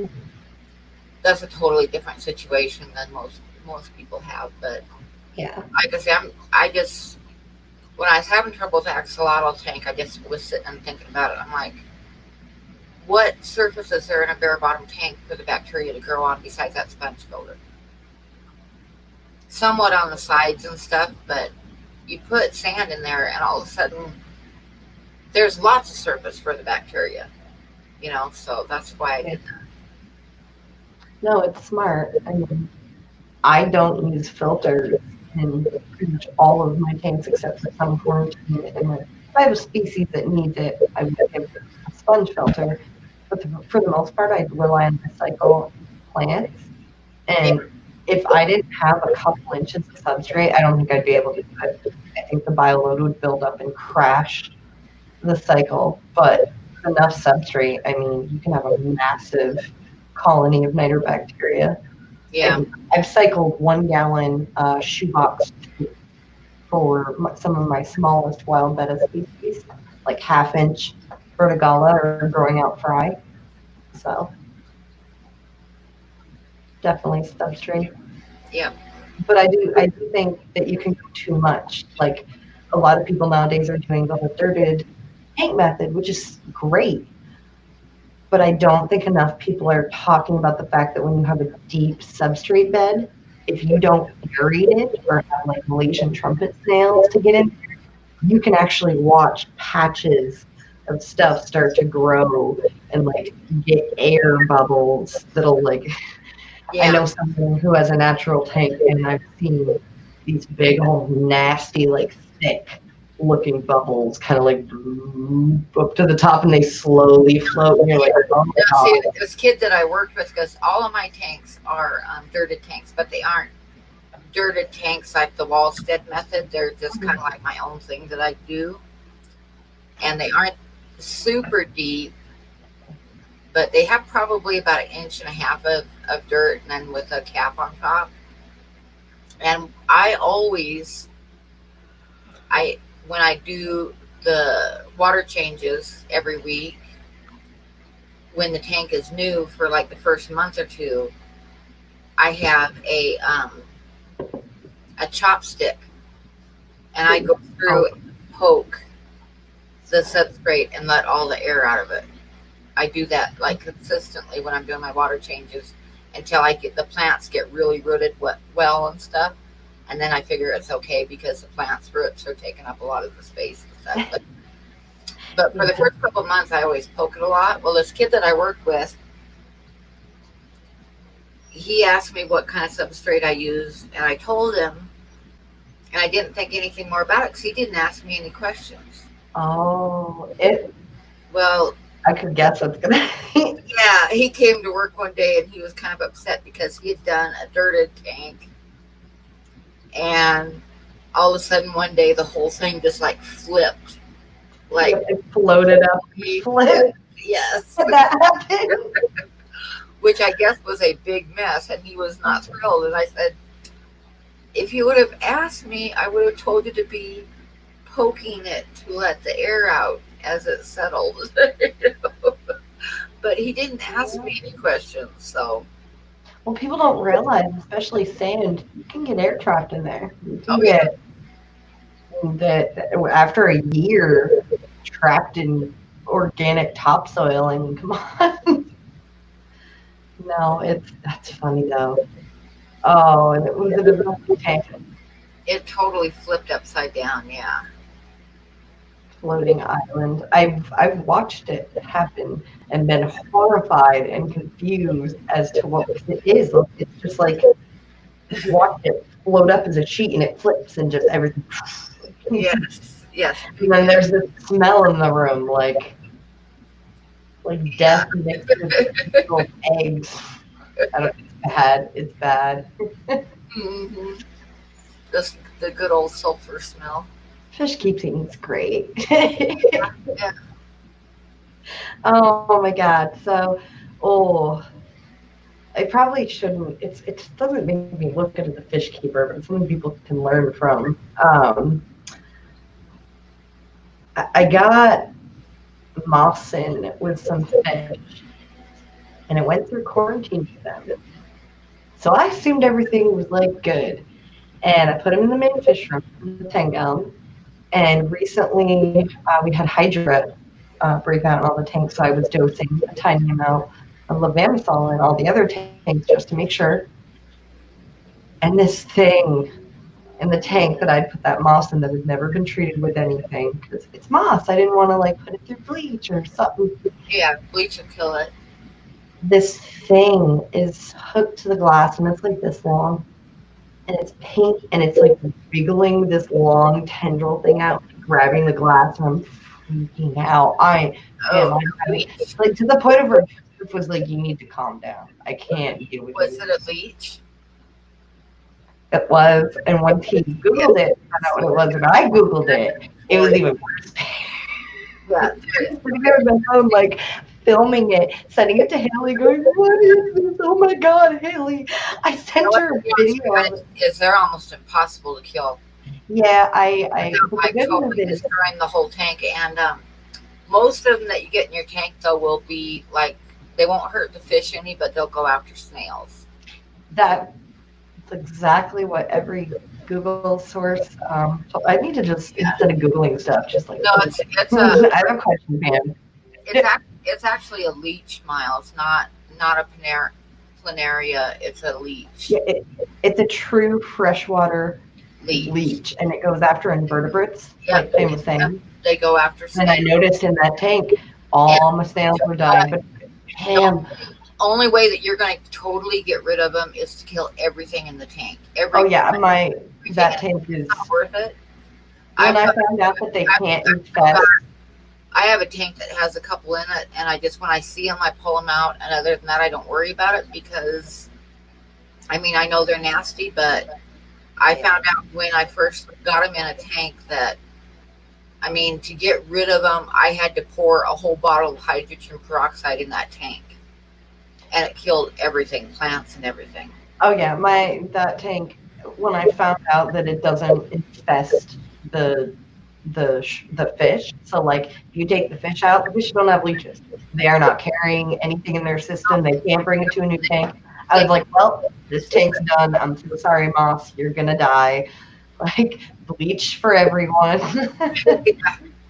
that's a totally different situation than most people have. But yeah, like I say, when I was having trouble with the axolotl tank, I just was sitting and thinking about it. I'm like, what surfaces are in a bare bottom tank for the bacteria to grow on besides that sponge filter? Somewhat on the sides and stuff, but you put sand in there and all of a sudden there's lots of surface for the bacteria, so that's why I did that. No, it's smart. I mean, I don't use filters in pretty much all of my tanks except for some quarantine. And if I have a species that needs it, I would give a sponge filter. But for the most part, I rely on recycle plants. And if I didn't have a couple inches of substrate, I don't think I'd be able to do it. I think the bioload would build up and crash the cycle. But enough substrate, I mean, you can have a massive colony of nitrobacteria. Yeah. I've cycled 1 gallon shoebox for some of my smallest wild betta species, like 1/2 inch vertigala or growing out fry. So definitely substrate. Yeah. But I do think that you can go too much. Like a lot of people nowadays are doing the whole dirted tank method, which is great. But I don't think enough people are talking about the fact that when you have a deep substrate bed, if you don't aerate it or have like Malaysian trumpet snails to get in, you can actually watch patches of stuff start to grow and like get air bubbles that'll like. Yeah. I know someone who has a natural tank, and I've seen these big, old, nasty, like thick looking bubbles kind of like up to the top, and they slowly float. And you're like, oh my God. See, this kid that I worked with, because all of my tanks are dirted tanks, but they aren't dirted tanks like the Wallstead method. They're just kind of like my own thing that I do. And they aren't super deep, but they have probably about 1.5 inches of dirt and then with a cap on top. And when I do the water changes every week, when the tank is new for like the first month or two, I have a chopstick and I go through and poke the substrate and let all the air out of it. I do that like consistently when I'm doing my water changes until the plants get really rooted well and stuff. And then I figure it's okay because the plant's roots are taking up a lot of the space and stuff. But for the first couple of months, I always poke it a lot. Well, this kid that I worked with, he asked me what kind of substrate I used, and I told him, and I didn't think anything more about it because he didn't ask me any questions. Oh, well, I could guess what's gonna. Yeah, he came to work one day and he was kind of upset because he had done a dirted tank and all of a sudden one day the whole thing just like flipped. Like It floated up. Flip. yes. Did that happen? Which I guess was a big mess, and he was not thrilled. And I said, if you would have asked me, I would have told you to be poking it to let the air out as it settled. But he didn't ask me any questions, so. Well, people don't realize, especially sand, you can get air trapped in there. You can Oh, get that after a year trapped in organic topsoil. I mean, come on. No, that's funny though. Oh, and it was a developing tank It totally flipped upside down, yeah. floating island. I've watched it happen and been horrified and confused as to what it is. It's just like watch it float up as a sheet and it flips and just everything. Yes, yes. And then there's this smell in the room, like death mixed with little eggs. It's bad. Mm-hmm. Just the good old sulfur smell. Fish keeps eating. It's great. Yeah. Oh my God. So, I probably shouldn't. It doesn't make me look good as a fish keeper, but it's something people can learn from. I got moss in with some fish, and it went through quarantine for them. So I assumed everything was like good, and I put them in the main fish room, the 10 gallon. And recently we had Hydra break out in all the tanks, so I was dosing a tiny amount of levamisole in all the other tanks just to make sure. And this thing in the tank that I'd put that moss in that had never been treated with anything, because it's moss. I didn't want to like put it through bleach or something. Yeah, bleach will kill it. This thing is hooked to the glass, and it's like this long, and it's pink, and it's like wiggling this long tendril thing out, grabbing the glass, and I'm freaking out. Like to the point of where it was like, you need to calm down. I can't deal with Was it. it a leech? It was, and once he Googled it, I don't know what it was, but I Googled it. It was even worse. Yeah. Sitting there on my phone, like filming it, sending it to Haley, going, "What is this? Oh my God, Haley!" I sent her a video. They're almost impossible to kill. Yeah, I totally destroying the whole tank, and most of them that you get in your tank though will be like, they won't hurt the fish any, but they'll go after snails. That's exactly what every Google source. So I need to just instead of Googling stuff, just like no, it's I have a question, man. It's actually a leech, Miles, not a planaria. It's a leech. Yeah, it's a true freshwater leech, and it goes after invertebrates. Yeah, like they were saying. They go after snails. And I noticed in that tank, all my snails were dying, but him. Only way that you're going to totally get rid of them is to kill everything in the tank. That tank is not worth it. When I found out that they can't infest. I have a tank that has a couple in it, and when I see them, I pull them out. And other than that, I don't worry about it because, I mean, I know they're nasty, but I found out when I first got them in a tank that, I mean, to get rid of them, I had to pour a whole bottle of hydrogen peroxide in that tank. And it killed everything, plants and everything. Oh yeah, that tank. When I found out that it doesn't infest the fish, so like if you take the fish out, the fish don't have leeches. They are not carrying anything in their system. They can't bring it to a new tank. I was like, well, this tank's done. I'm so sorry, Moss. You're gonna die. Like bleach for everyone.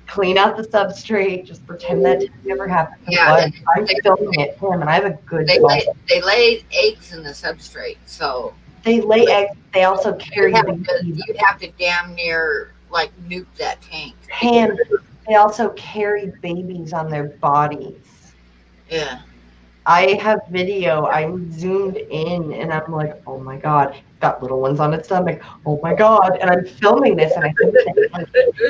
Clean out the substrate. Just pretend that never happened. Yeah, I'm filming it for him, and I have a good. They lay eggs in the substrate, so they lay eggs. They also carry. You'd have to damn near like nuke that tank. And they also carry babies on their bodies. Yeah. I have video. I'm zoomed in, and I'm like, oh my God. Got little ones on its stomach. Oh my God. And I'm filming this, and I think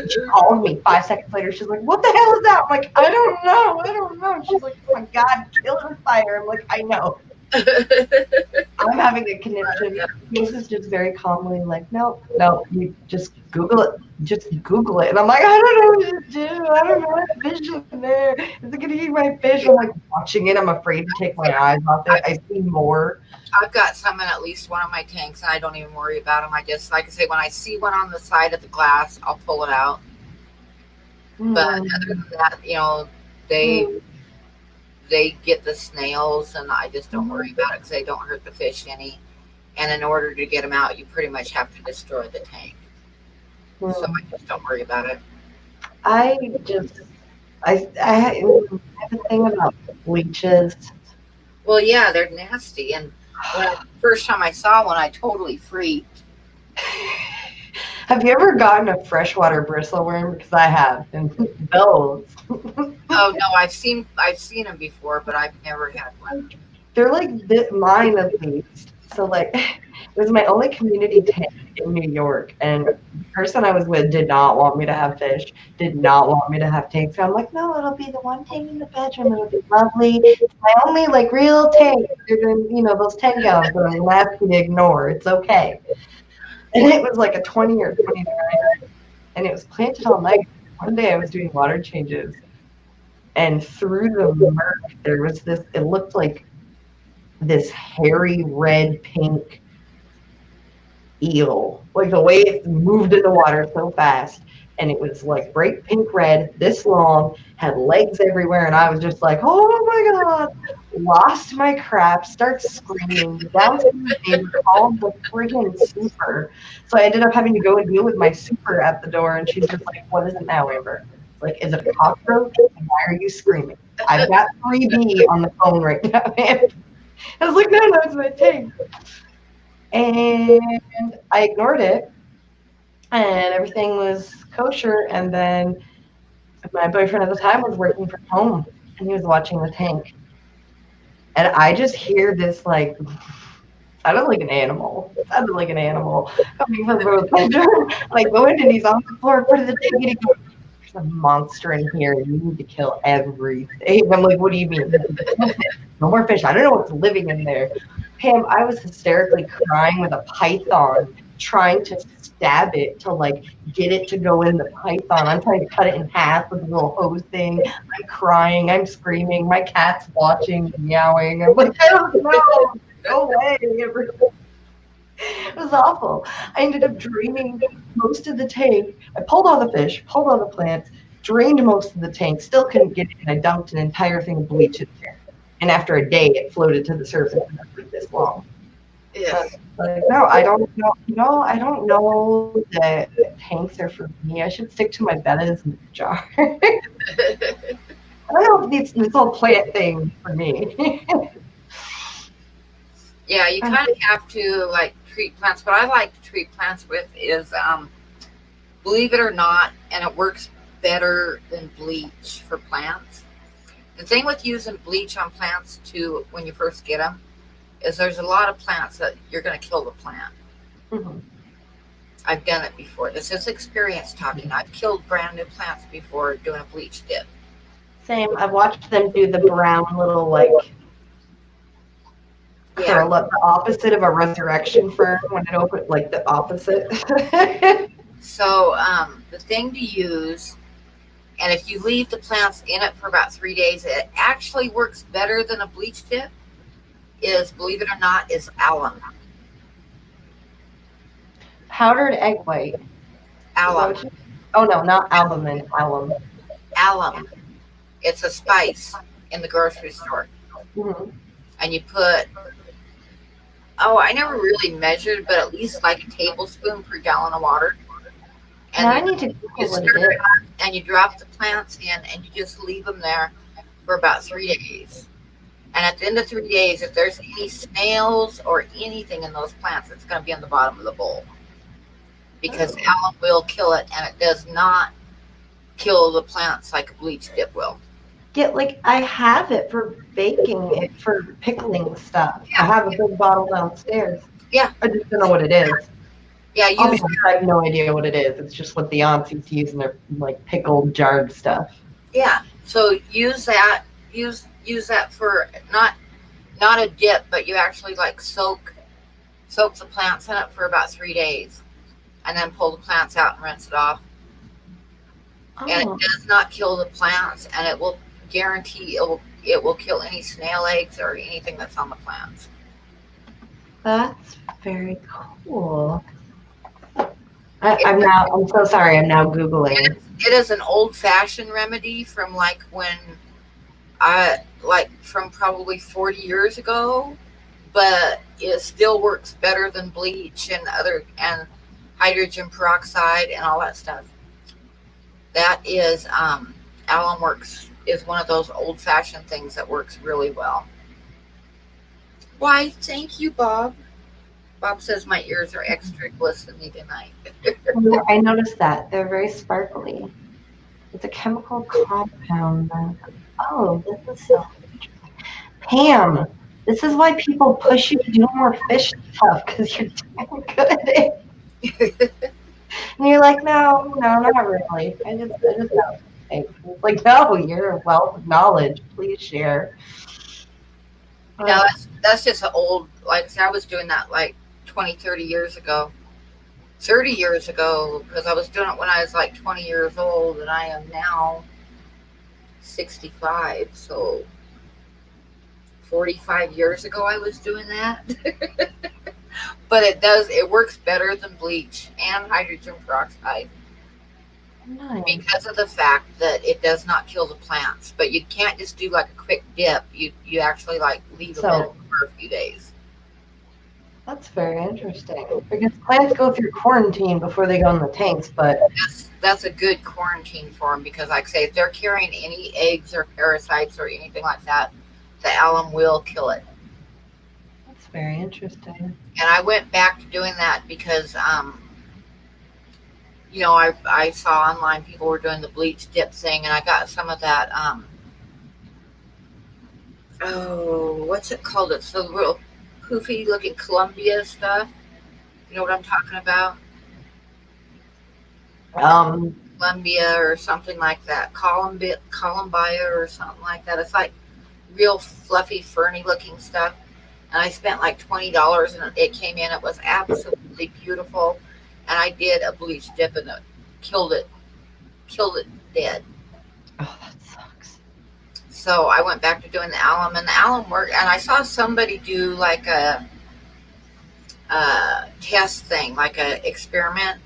she called me 5 seconds later. She's like, what the hell is that? I'm like, I don't know. And she's like, oh my God, kill her fire. I'm like, I know. I'm having a conniption. This is just very calmly like, no, you just Google it. Just Google it. And I'm like, I don't know what to do. I don't know what fish in there. Is it going to eat my fish? I'm like watching it. I'm afraid to take my eyes off it. I see more. I've got some in at least one of my tanks, and I don't even worry about them. I just, like I say, when I see one on the side of the glass, I'll pull it out. But other than that, they get the snails, and I just don't worry about it because they don't hurt the fish any. And in order to get them out, you pretty much have to destroy the tank. So I just don't worry about it. I have a thing about leeches. Well, yeah, they're nasty. And the first time I saw one, I totally freaked. Have you ever gotten a freshwater bristleworm? Because I have, and those. Oh no, I've seen them before, but I've never had one. They're like mine at least. So like, it was my only community tank in New York, and the person I was with did not want me to have fish, did not want me to have tanks. So I'm like, no, it'll be the one tank in the bedroom. It'll be lovely. It's my only like real tank. Other than those 10 gallons that I'm gonna ask you to ignore. It's okay. And it was like a 20 or 29, and it was planted all night. One day I was doing water changes, and through the murk there was this. It looked like this hairy red pink eel, like the way it moved in the water so fast, and it was like bright pink red, this long, had legs everywhere, and I was just like, oh my god, lost my crap, start screaming, down to the neighbor, called the friggin' super. So I ended up having to go and deal with my super at the door, and she's just like, what is it now, Amber? Like, is it a cockroach? Why are you screaming? I've got 3B on the phone right now, man. I was like, no, it's my tank. And I ignored it, and everything was kosher. And then my boyfriend at the time was working from home, and he was watching the tank. And I just hear this, like, sounded like an animal. Coming from both bedroom. Like, go in, and he's on the floor, part of the tank, and he goes, there's a monster in here. You need to kill everything. I'm like, what do you mean? No more fish. I don't know what's living in there. Pam, I was hysterically crying with a python, trying to stab it to like get it to go in the python. I'm trying to cut it in half with a little hose thing. I'm crying. I'm screaming. My cat's watching, meowing. I'm like, I don't know. Go away. It was awful. I ended up draining most of the tank. I pulled all the fish, pulled all the plants, drained most of the tank, still couldn't get it, and I dumped an entire thing of bleach in there. And after a day, it floated to the surface and it was this long. Yeah. No, I don't know. I don't know that tanks are for me. I should stick to my bettas in the jar. I don't know if this whole plant thing for me. Yeah, you kind of have to like treat plants. What I like to treat plants with is, believe it or not, and it works better than bleach for plants. The thing with using bleach on plants too, when you first get them, is there's a lot of plants that you're going to kill the plant. Mm-hmm. I've done it before. This is experience talking. I've killed brand new plants before doing a bleach dip. Same. I've watched them do the brown little like curl up, the opposite of a resurrection fern when it opened, like the opposite. So the thing to use, and if you leave the plants in it for about 3 days, it actually works better than a bleach dip, is, believe it or not, is alum. Powdered egg white. Alum. Oh no, not albumin, alum. Alum. It's a spice in the grocery store. Mm-hmm. And you put, I never really measured, but at least like a tablespoon per gallon of water. And I need to Google what it is. And you drop the plants in, and you just leave them there for about 3 days. And at the end of 3 days, if there's any snails or anything in those plants, it's going to be on the bottom of the bowl. Because alum will kill it, and it does not kill the plants like a bleach dip will. Yeah, like I have it for baking it, for pickling stuff. Yeah. I have a big bottle downstairs. Yeah. I just don't know what it is. Yeah, I have no idea what it is. It's just what the aunts used to use in their like pickled jarred stuff. Yeah. So use that. Use that for not not a dip, but you actually like soak the plants in it for about 3 days, and then pull the plants out and rinse it off. And Oh, it does not kill the plants, and it will guarantee it will kill any snail eggs or anything that's on the plants. that's very cool. It, I'm so sorry. I'm now Googling. it is an old fashioned remedy from like when I like from probably 40 years ago, but it still works better than bleach and hydrogen peroxide and all that stuff. That is alum works is one of those old fashioned things that works really well. Why, thank you, Bob. Bob says my ears are extra glistening tonight. I noticed that. They're very sparkly. It's a chemical compound. Oh, this is so interesting. Pam, this is why people push you to do more fish stuff because you're damn good at it. And you're like, no, not really. I just know. It's like, no, you're a wealth of knowledge. Please share. No, that's just an old, like I said, I was doing that like 20, 30 years ago. 30 years ago, because I was doing it when I was like 20 years old, and I am now 65. So 45 years ago, I was doing that. But it works better than bleach and hydrogen peroxide Nice. because of the fact that it does not kill the plants. But you can't just do like a quick dip. You actually like leave them in for a few days. That's very interesting because plants go through quarantine before they go in the tanks, but That's a good quarantine for them because, like I say, if they're carrying any eggs or parasites or anything like that, the alum will kill it. that's very interesting. And I went back to doing that because, I saw online people were doing the bleach dip thing, and I got some of that. What's it called? It's the real poofy looking Columbia stuff. You know what I'm talking about? Columbia or something like that. Columbia or something like that. It's like real fluffy, ferny looking stuff. And I spent like $20 and it came in. It was absolutely beautiful. And I did a bleach dip and it killed it dead. Oh, that sucks. So I went back to doing the alum, and the alum worked. And I saw somebody do like a test thing, like a experiment,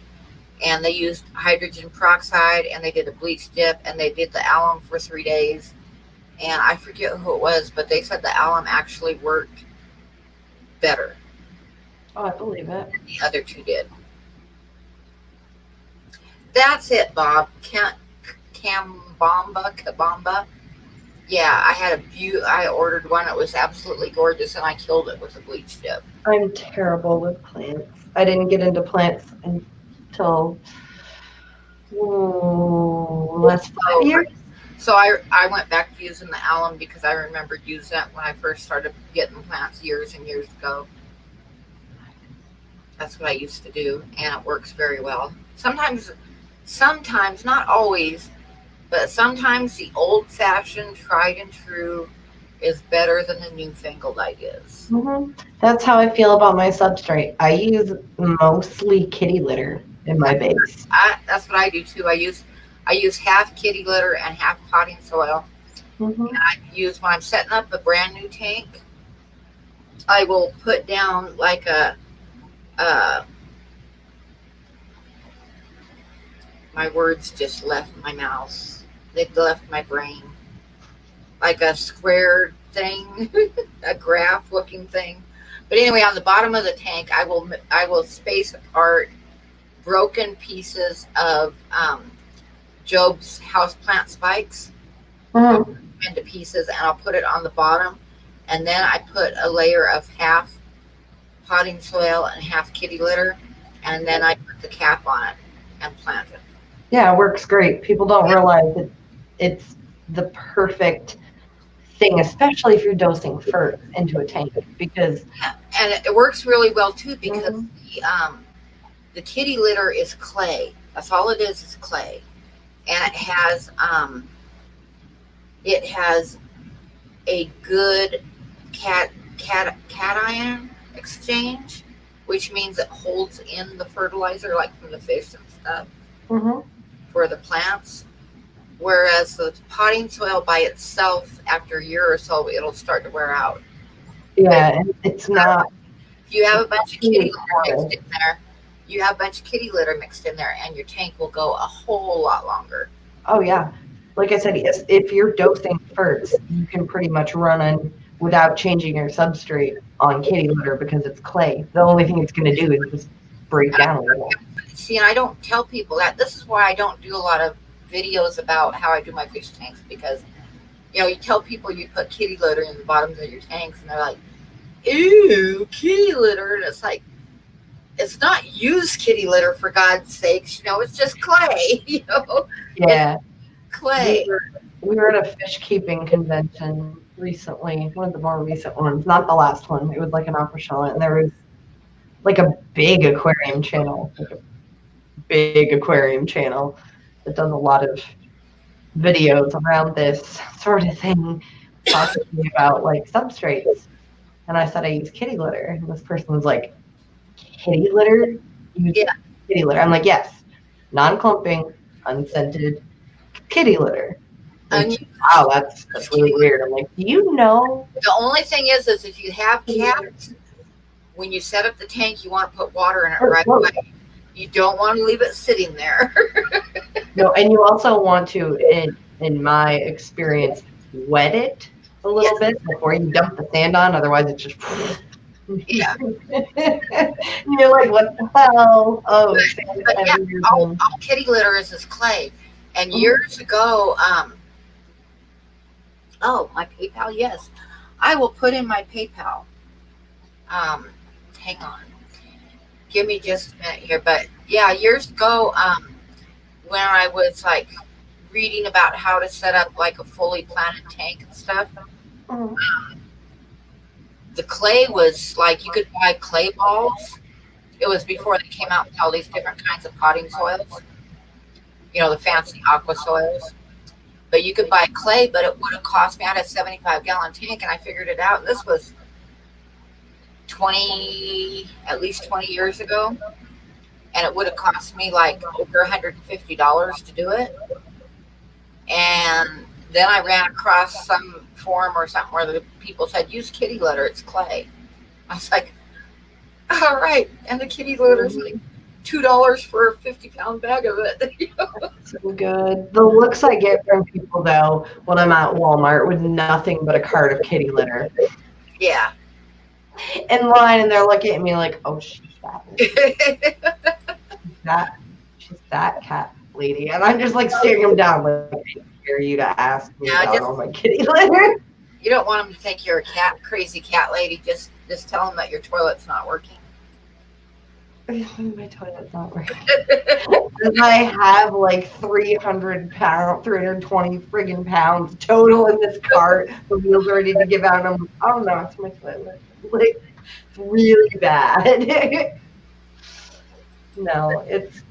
and they used hydrogen peroxide and they did a bleach dip and they did the alum for 3 days. And I forget who it was, but they said the alum actually worked better. Oh, I believe it. Than the other two did. That's it, Bob. Kabamba. Yeah, I ordered one. It was absolutely gorgeous, and I killed it with a bleach dip. I'm terrible with plants. I didn't get into plants until last 5 years. So I went back to using the alum because I remembered using it when I first started getting plants years and years ago. That's what I used to do, and it works very well. Sometimes, not always, but sometimes the old-fashioned, tried and true is better than the newfangled ideas. Mm-hmm. That's how I feel about my substrate. I use mostly kitty litter in my base. That's what I do too. I use half kitty litter and half potting soil. Mm-hmm. And I use, when I'm setting up a brand new tank, I will put down like my words just left my mouth. They left my brain. Like a square thing, a graph looking thing. But anyway, on the bottom of the tank, I will space apart broken pieces of Job's houseplant spikes into pieces, and I'll put it on the bottom. And then I put a layer of half potting soil and half kitty litter, and then I put the cap on it and plant it. Yeah, it works great. People don't realize that it's the perfect thing, especially if you're dosing ferns into a tank, because and it works really well too because the kitty litter is clay. That's all it is clay, and it has a good cation exchange, which means it holds in the fertilizer, like from the fish and stuff, Mm-hmm. for the plants. Whereas the potting soil by itself, after a year or so, it'll start to wear out. Yeah, and it's not. If you have a bunch of kitty litter Horrid. mixed in there, and your tank will go a whole lot longer. Oh yeah, like I said, yes, if you're dosing ferts, you can pretty much run on without changing your substrate on kitty litter because it's clay. The only thing it's going to do is just break down a little. See, and I don't tell people that. This is why I don't do a lot of videos about how I do my fish tanks, because you tell people you put kitty litter in the bottoms of your tanks, and they're like, "Ew, kitty litter," and it's like, it's not used kitty litter, for God's sakes. It's just clay. Yeah, Clay. we were at a fish keeping convention recently, one of the more recent ones, not the last one. It was like an aqua show, and there was like a big aquarium channel, that does a lot of videos around this sort of thing, talking about like substrates. And I said I use kitty litter, and this person was like, "Kitty litter? Yeah. Kitty litter?" I'm like, "Yes, non-clumping, unscented kitty litter." Like, wow, that's really weird. I'm like, "Do you know?" The only thing is if you have cats, when you set up the tank, you want to put water in it right away. You don't want to leave it sitting there. No, and you also want to, in my experience, wet it a little bit before you dump the sand on. Otherwise, it's just. Yeah. You're like, what the hell? Oh, sand But yeah, everywhere. all kitty litter is clay. And years ago, my PayPal, yes. I will put in my PayPal. Hang on. Give me just a minute here. But yeah, years ago, when I was like reading about how to set up like a fully planted tank and stuff, Mhm. the clay was like, you could buy clay balls. It was before they came out with all these different kinds of potting soils, the fancy aqua soils. But you could buy clay, but it would have cost me, I had a 75-gallon tank, and I figured it out. And this was at least 20 years ago. And it would have cost me like over $150 to do it. And then I ran across some forum or something where the people said, use kitty litter, it's clay. I was like, all right. And the kitty litter is like $2 for a 50-pound bag of it. So good. The looks I get from people, though, when I'm at Walmart with nothing but a cart of kitty litter Yeah. in line, and they're looking at me like, "Oh, she's she's that cat lady," and I'm just like staring them down, like, "I dare you to ask me about all my kitty litter." You don't want them to think you're a crazy cat lady. Just tell them that your toilet's not working. My toilet's not working. I have like 320 friggin' pounds total in this cart. The wheels are ready to give out, and I'm like, "Oh no, it's my toilet." Like, it's really bad. No, it's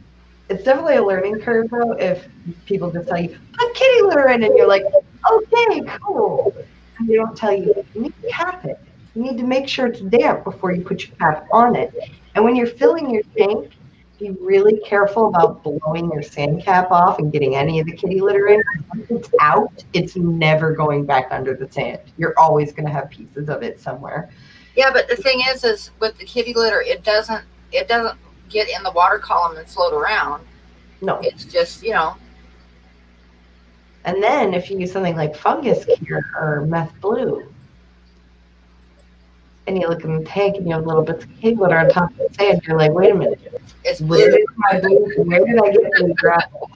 definitely a learning curve, though, if people just tell you, "Put kitty litter in," and you're like, "Okay, cool." And they don't tell you, you need to cap it. You need to make sure it's damp before you put your cap on it. And when you're filling your tank, be really careful about blowing your sand cap off and getting any of the kitty litter in. Once it's out, it's never going back under the sand. You're always going to have pieces of it somewhere. Yeah, but the thing is with the kitty litter, it doesn't get in the water column and float around. No. It's just, And then if you use something like fungus cure or meth blue, and you look in the tank and you have little bits of kitty litter on top of the sand, you're like, "Wait a minute. It's Where blue. did my blue? Where did I get blue gravel?"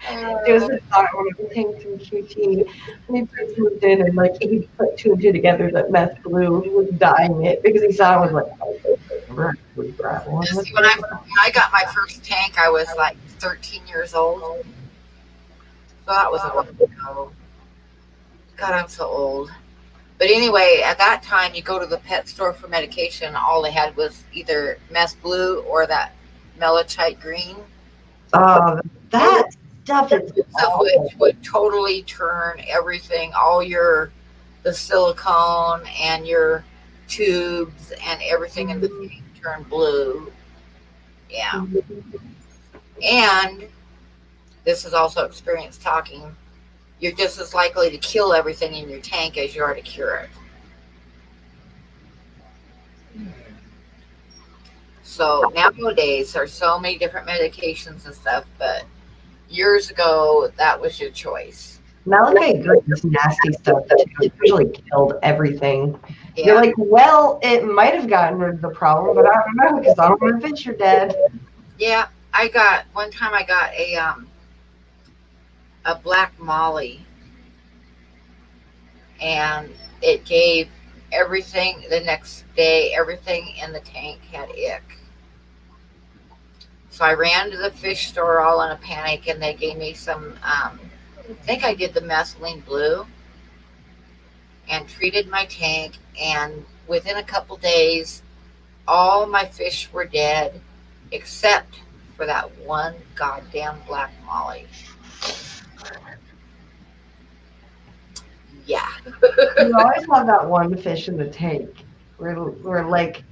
It was a thought when I came from QT. When he first moved in, and like he put 2 and 2 together that meth blue was dyeing it because he saw it was like, "Oh, blue gravel." See, when I got my first tank, I was like 13 years old. So that was a while ago. God, I'm so old. But anyway, at that time, you go to the pet store for medication. All they had was either meth blue or that melachite green. That stuff is Which would totally turn everything, the the silicone and your tubes and everything in the tank turn blue. Yeah. And this is also experience talking. You're just as likely to kill everything in your tank as you are to cure it. So nowadays there's so many different medications and stuff, but years ago that was your choice. Malachite green is nasty stuff too. It usually killed everything. Yeah. You're like, well, it might have gotten rid of the problem, but I don't know because I don't know if you're dead. Yeah. One time I got a black molly, and it gave everything the next day. Everything in the tank had ick. So I ran to the fish store all in a panic, and they gave me some. I think I did the methylene blue, and treated my tank. And within a couple days, all my fish were dead, except for that one goddamn black molly. Yeah. You always have that one fish in the tank where like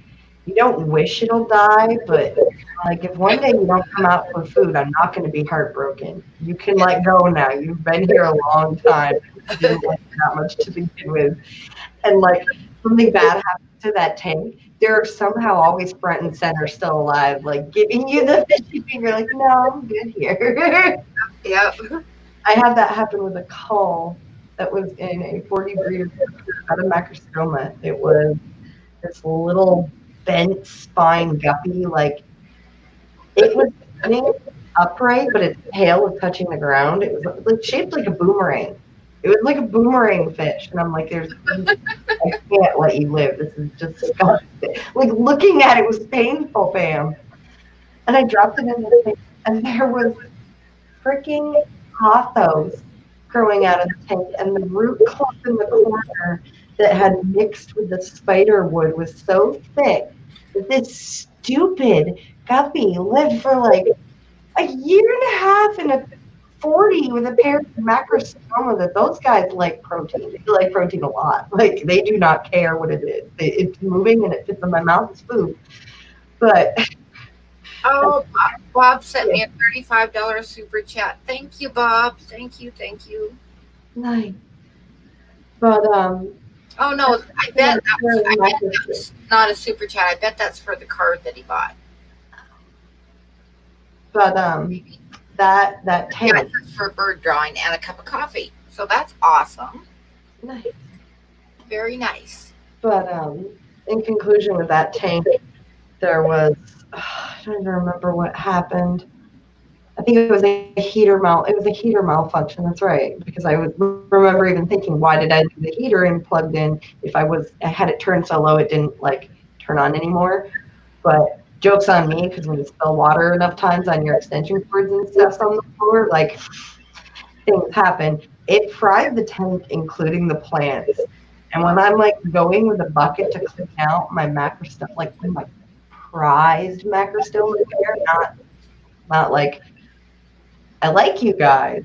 you don't wish it'll die, but like if one day you don't come out for food, I'm not going to be heartbroken. You can let go now. You've been here a long time. You didn't like that much to begin with, and like something bad happens to that tank, they're somehow always front and center, still alive, like giving you the fishy finger. Like, no, I'm good here. Yep. I had that happen with a cull that was in a 40 breeder out of Macrostoma. It was this little bent spine guppy. Like, it was sitting upright, but its tail was touching the ground. It was like shaped like a boomerang. It was like a boomerang fish. And I'm like, I can't let you live. This is just disgusting. Like, looking at it was painful, Pam. And I dropped it in the tank, and there was freaking pothos growing out of the tank, and the root clump in the corner that had mixed with the spider wood was so thick that this stupid guppy lived for like a year and a half in a 40 with a pair of macrostoma. That those guys like protein. They like protein a lot. Like, they do not care what it is. It's moving and it fits in my mouth. It's food. But Oh, Bob sent me a $35 super chat. Thank you, Bob. Thank you. nice. But Oh no, I bet that's not a super chat. I bet that's for the card that he bought. But that tank. Yeah, it's for bird drawing and a cup of coffee. So that's awesome. Nice. Very nice. But in conclusion with that tank, there was I don't even remember what happened. I think it was a heater malfunction. That's right, because I would remember even thinking, why did I leave the heater in plugged in? If I had it turned so low, it didn't like turn on anymore. But joke's on me, because when you spill water enough times on your extension cords and stuff on the floor, like, things happen. It fried the tank, including the plants. And when I'm like going with a bucket to clean out my macrostoma, like my prized macrostoma pair, not like, I like you guys,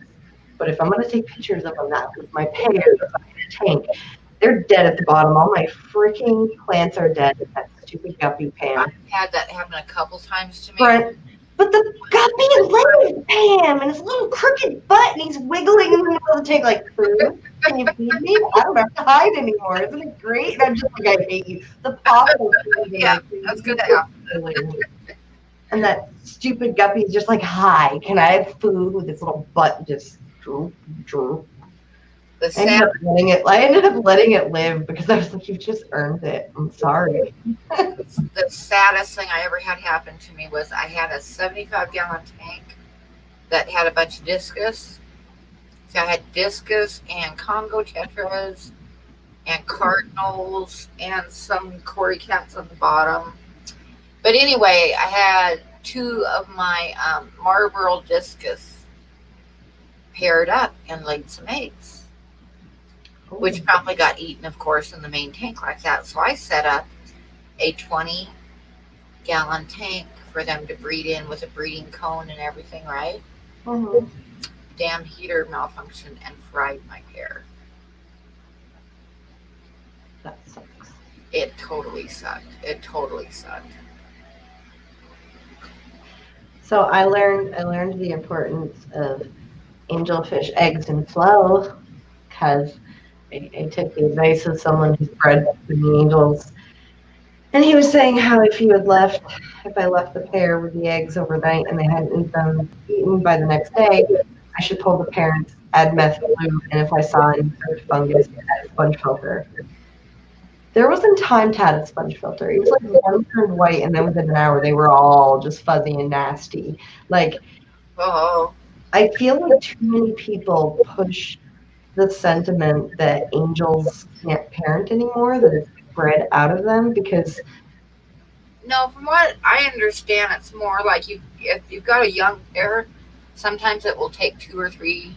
but if I'm going to take pictures of them, that with my pears in a tank, they're dead at the bottom. All my freaking plants are dead. That stupid guppy, Pam. I've had that happen a couple times to me. Brent, but the guppy lives, Pam, and his little crooked butt, and he's wiggling in the middle of the tank like, food? Can you feed me? I don't have to hide anymore. Isn't it great? And I'm just like, I hate you. The possible. Yeah, that's good to have. And that stupid guppy is just like, hi, can I have food, with its little butt just droop. The I ended up letting it live because I was like, you've just earned it. I'm sorry. The saddest thing I ever had happen to me was I had a 75-gallon tank that had a bunch of discus. So I had discus and Congo tetras and cardinals and some Cory cats on the bottom. But anyway, I had two of my Marlboro discus paired up and laid some eggs, which probably got eaten, of course, in the main tank like that. So I set up a 20-gallon tank for them to breed in with a breeding cone and everything, right? Mm-hmm. Damn heater malfunctioned and fried my pair. It totally sucked. It totally sucked. So I learned the importance of angelfish eggs and flow because I took the advice of someone who's bred with the angels. And he was saying how if I left the pair with the eggs overnight and they hadn't eaten by the next day, I should pull the parents, add meth glue, and if I saw any sort of fungus, add a sponge filter. There wasn't time to add a sponge filter. It was like one turned white, and then within an hour, they were all just fuzzy and nasty. Like, Oh, I feel like too many people push the sentiment that angels can't parent anymore, that it's bred out of them because no, from what I understand, it's more like if you've got a young pair, sometimes it will take 2 or 3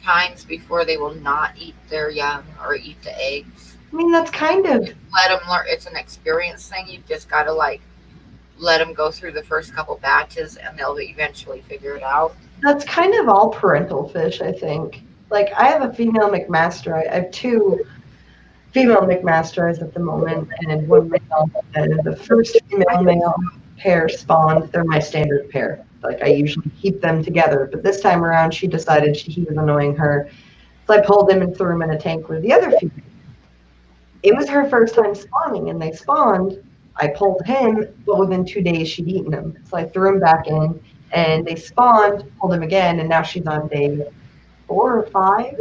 times before they will not eat their young or eat the eggs. I mean, that's kind of Let them learn. It's an experience thing. You've just got to like let them go through the first couple batches, and they'll eventually figure it out. that's kind of all parental fish, I think. Like I have a female McMaster. I have two female McMasters at the moment, and one male. And the first female male pair spawned. They're my standard pair. Like I usually keep them together, but this time around, she decided he was annoying her, so I pulled him and threw him in a tank with the other female. It was her first time spawning, and they spawned. I pulled him, but within 2 days she'd eaten him. So I threw him back in, and they spawned, pulled him again, and now she's on day 4 or 5.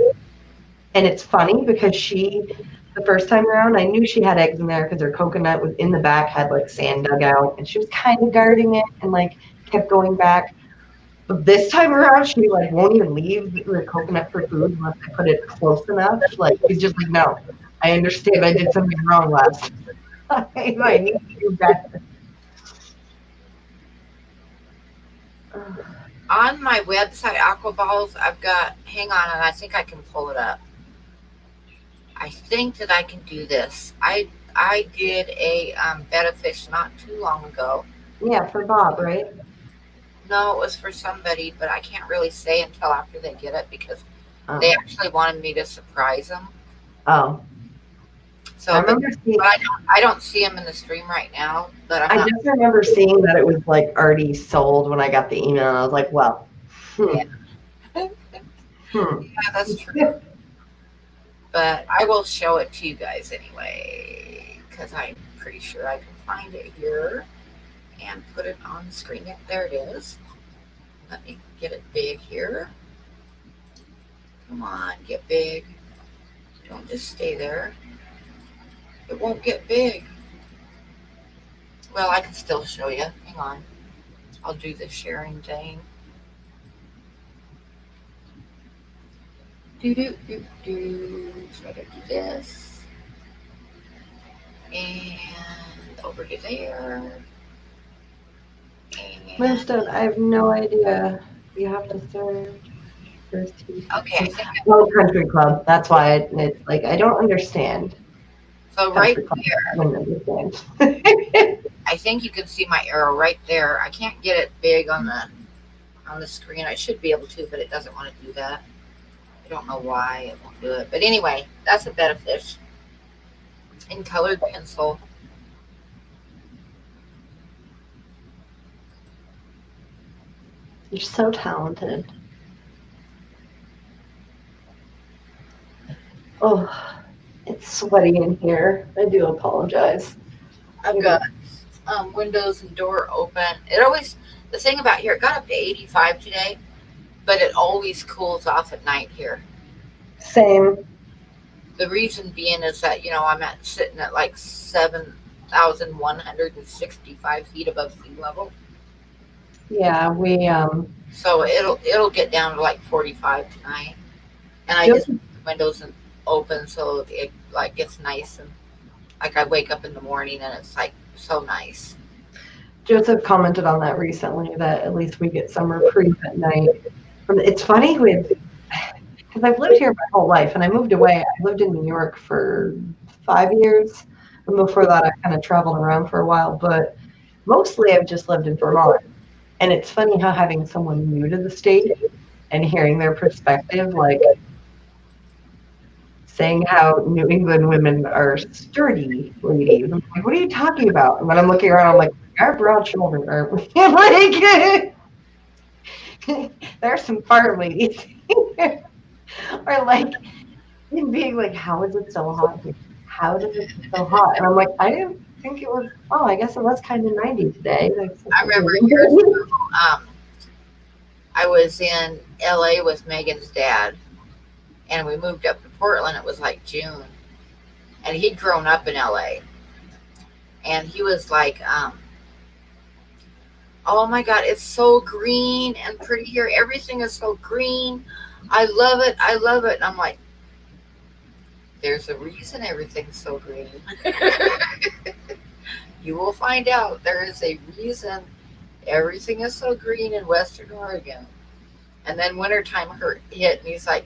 And it's funny because the first time around, I knew she had eggs in there because her coconut was in the back, had like sand dug out, and she was kind of guarding it and like kept going back. But this time around, she like won't even leave the coconut for food unless I put it close enough. Like she's just like, no, I understand I did something wrong last time. I need to do better. On my website, Aquaballs, I've got. Hang on, and I think I can pull it up. I think that I can do this. I did a bed of fish not too long ago. Yeah, for Bob, right? No, it was for somebody, but I can't really say until after they get it because Oh. they actually wanted me to surprise them. Oh. So, I remember seeing, but I don't see them in the stream right now. But I just remember seeing that it was like already sold when I got the email. And I was like, well, Yeah, hmm. that's true. But I will show it to you guys anyway because I'm pretty sure I can find it here and put it on the screen. Yep, there it is. Let me get it big here. Come on, get big. Don't just stay there. It won't get big. Well, I can still show you. Hang on. I'll do the sharing thing. So I gotta do this. And over to there. And Winston, I have no idea. You have to search first. okay, Well, Country Club. That's why it's like I don't understand. so right Country Club. there, I wouldn't understand. I think you can see my arrow right there. I can't get it big on the screen. I should be able to, but it doesn't want to do that. I don't know why it won't do it. But anyway, that's a bed of fish in colored pencil. You're so talented. Oh, it's sweaty in here. I do apologize. I've got windows and door open. The thing about here, it got up to 85 today, but it always cools off at night here. Same. The reason being is that, I'm sitting at like 7,165 feet above sea level. Yeah, we So it'll get down to like 45 tonight. And I just keep the windows open so it like gets nice, and like I wake up in the morning and it's like so nice. Joseph commented on that recently that at least we get some reprieve at night. It's funny because I've lived here my whole life and I moved away. I lived in New York for 5 years. And before that, I kind of traveled around for a while, but mostly I've just lived in Vermont. And it's funny how having someone new to the state and hearing their perspective, like saying how New England women are sturdy ladies. I'm like, what are you talking about? And when I'm looking around, I'm like, our broad shoulders are like, there's some farm ladies. Or like, and being like, how is it so hot here? How does it get so hot? And I'm like, I didn't think it was, oh, I guess it was kind of 90 today. Like, I remember years ago, I was in LA with Megan's dad, and we moved up to Portland. It was like June, and he'd grown up in LA, and he was like, oh my God, it's so green and pretty here. Everything is so green. I love it. I love it. And I'm like, there's a reason everything's so green. You will find out there is a reason everything is so green in Western Oregon. And then wintertime hit, and he's like,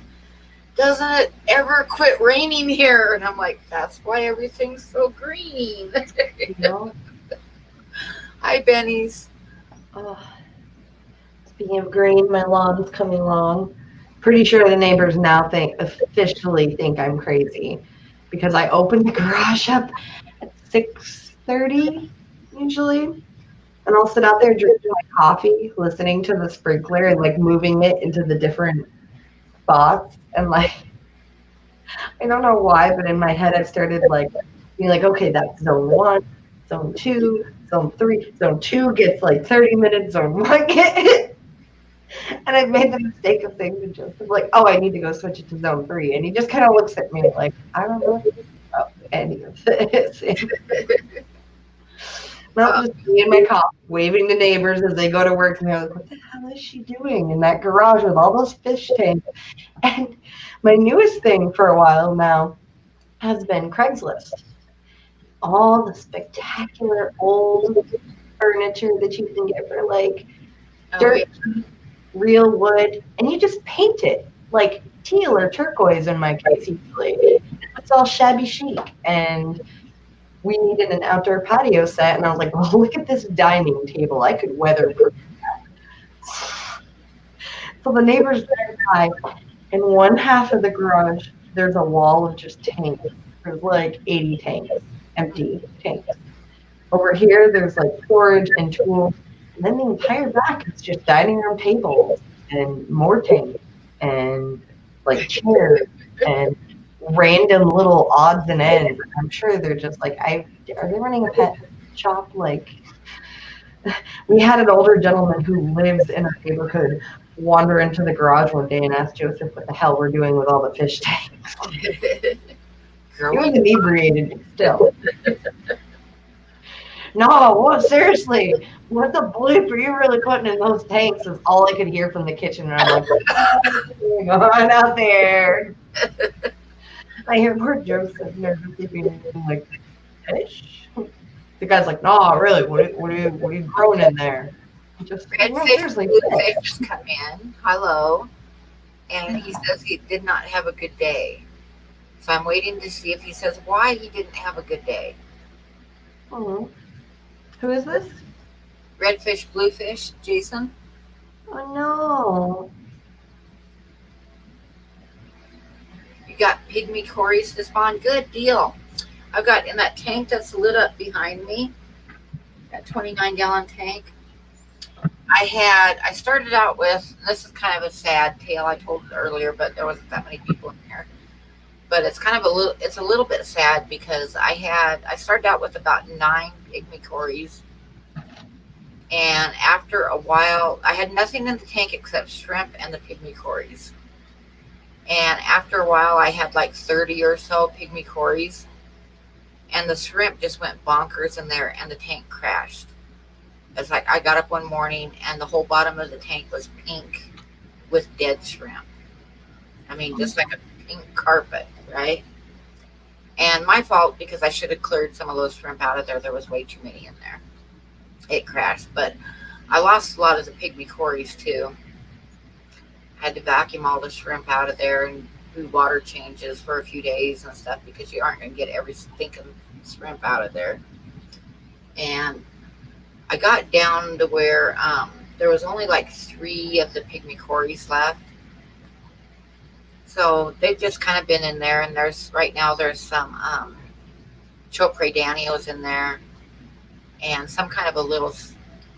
doesn't it ever quit raining here? And I'm like, that's why everything's so green. You know? Hi, Benny's. Oh, speaking of green, my lawn's coming along. Pretty sure the neighbors now officially think I'm crazy because I opened the garage up at 6:30 usually, and I'll sit out there drinking my coffee, listening to the sprinkler and like moving it into the different spots. And like, I don't know why, but in my head I started like being like, okay, that's zone 1, zone 2, zone 3, zone 2 gets like 30 minutes, zone 1 gets. And I made the mistake of thinking to Joseph, like, oh, I need to go switch it to zone 3. And he just kind of looks at me like, I don't know about any of this. Not just me and my cop waving to neighbors as they go to work. And they're like, what the hell is she doing in that garage with all those fish tanks? And my newest thing for a while now has been Craigslist. All the spectacular old furniture that you can get for like dirt, real wood, and you just paint it like teal or turquoise in my case usually. It's all shabby chic, and we needed an outdoor patio set, and I was like, well, look at this dining table. I could weatherproof that. So the neighbors drive by, in one half of the garage, there's a wall of just tanks. There's like 80 tanks, empty tanks. Over here, there's like storage and tools. And then the entire back is just dining room tables and more tanks and like chairs and random little odds and ends. I'm sure they're just like, are they running a pet shop? Like, we had an older gentleman who lives in our neighborhood wander into the garage one day and ask Joseph what the hell we're doing with all the fish tanks. He was inebriated still. No, what, seriously, what the bleep are you really putting in those tanks? Is all I could hear from the kitchen. And I'm like, what's going on out there? I hear poor Joseph nervously being like, fish? The guy's like, no, really, what are you growing in there? Just Redfish, bluefish just come in. Hello. And he says he did not have a good day. So I'm waiting to see if he says why he didn't have a good day. Mm-hmm. Who is this? Redfish, bluefish, Jason. Oh no. You got pygmy cories to spawn. Good deal. I've got in that tank that's lit up behind me, that 29-gallon tank. I started out with, this is kind of a sad tale, I told it earlier, but there wasn't that many people in there. But it's kind of a little bit sad because I started out with about 9 pygmy cories. And after a while, I had nothing in the tank except shrimp and the pygmy cories. And after a while, I had like 30 or so pygmy cories. And the shrimp just went bonkers in there and the tank crashed. It's like I got up one morning and the whole bottom of the tank was pink with dead shrimp. I mean, just like a pink carpet, right? And my fault because I should have cleared some of those shrimp out of there. There was way too many in there. It crashed, but I lost a lot of the pygmy cories too. Had to vacuum all the shrimp out of there and do water changes for a few days and stuff because you aren't going to get every stinking shrimp out of there. And I got down to where there was only like 3 of the pygmy cories left. So they've just kind of been in there, and there's some Chopre Danios in there, and some kind of a little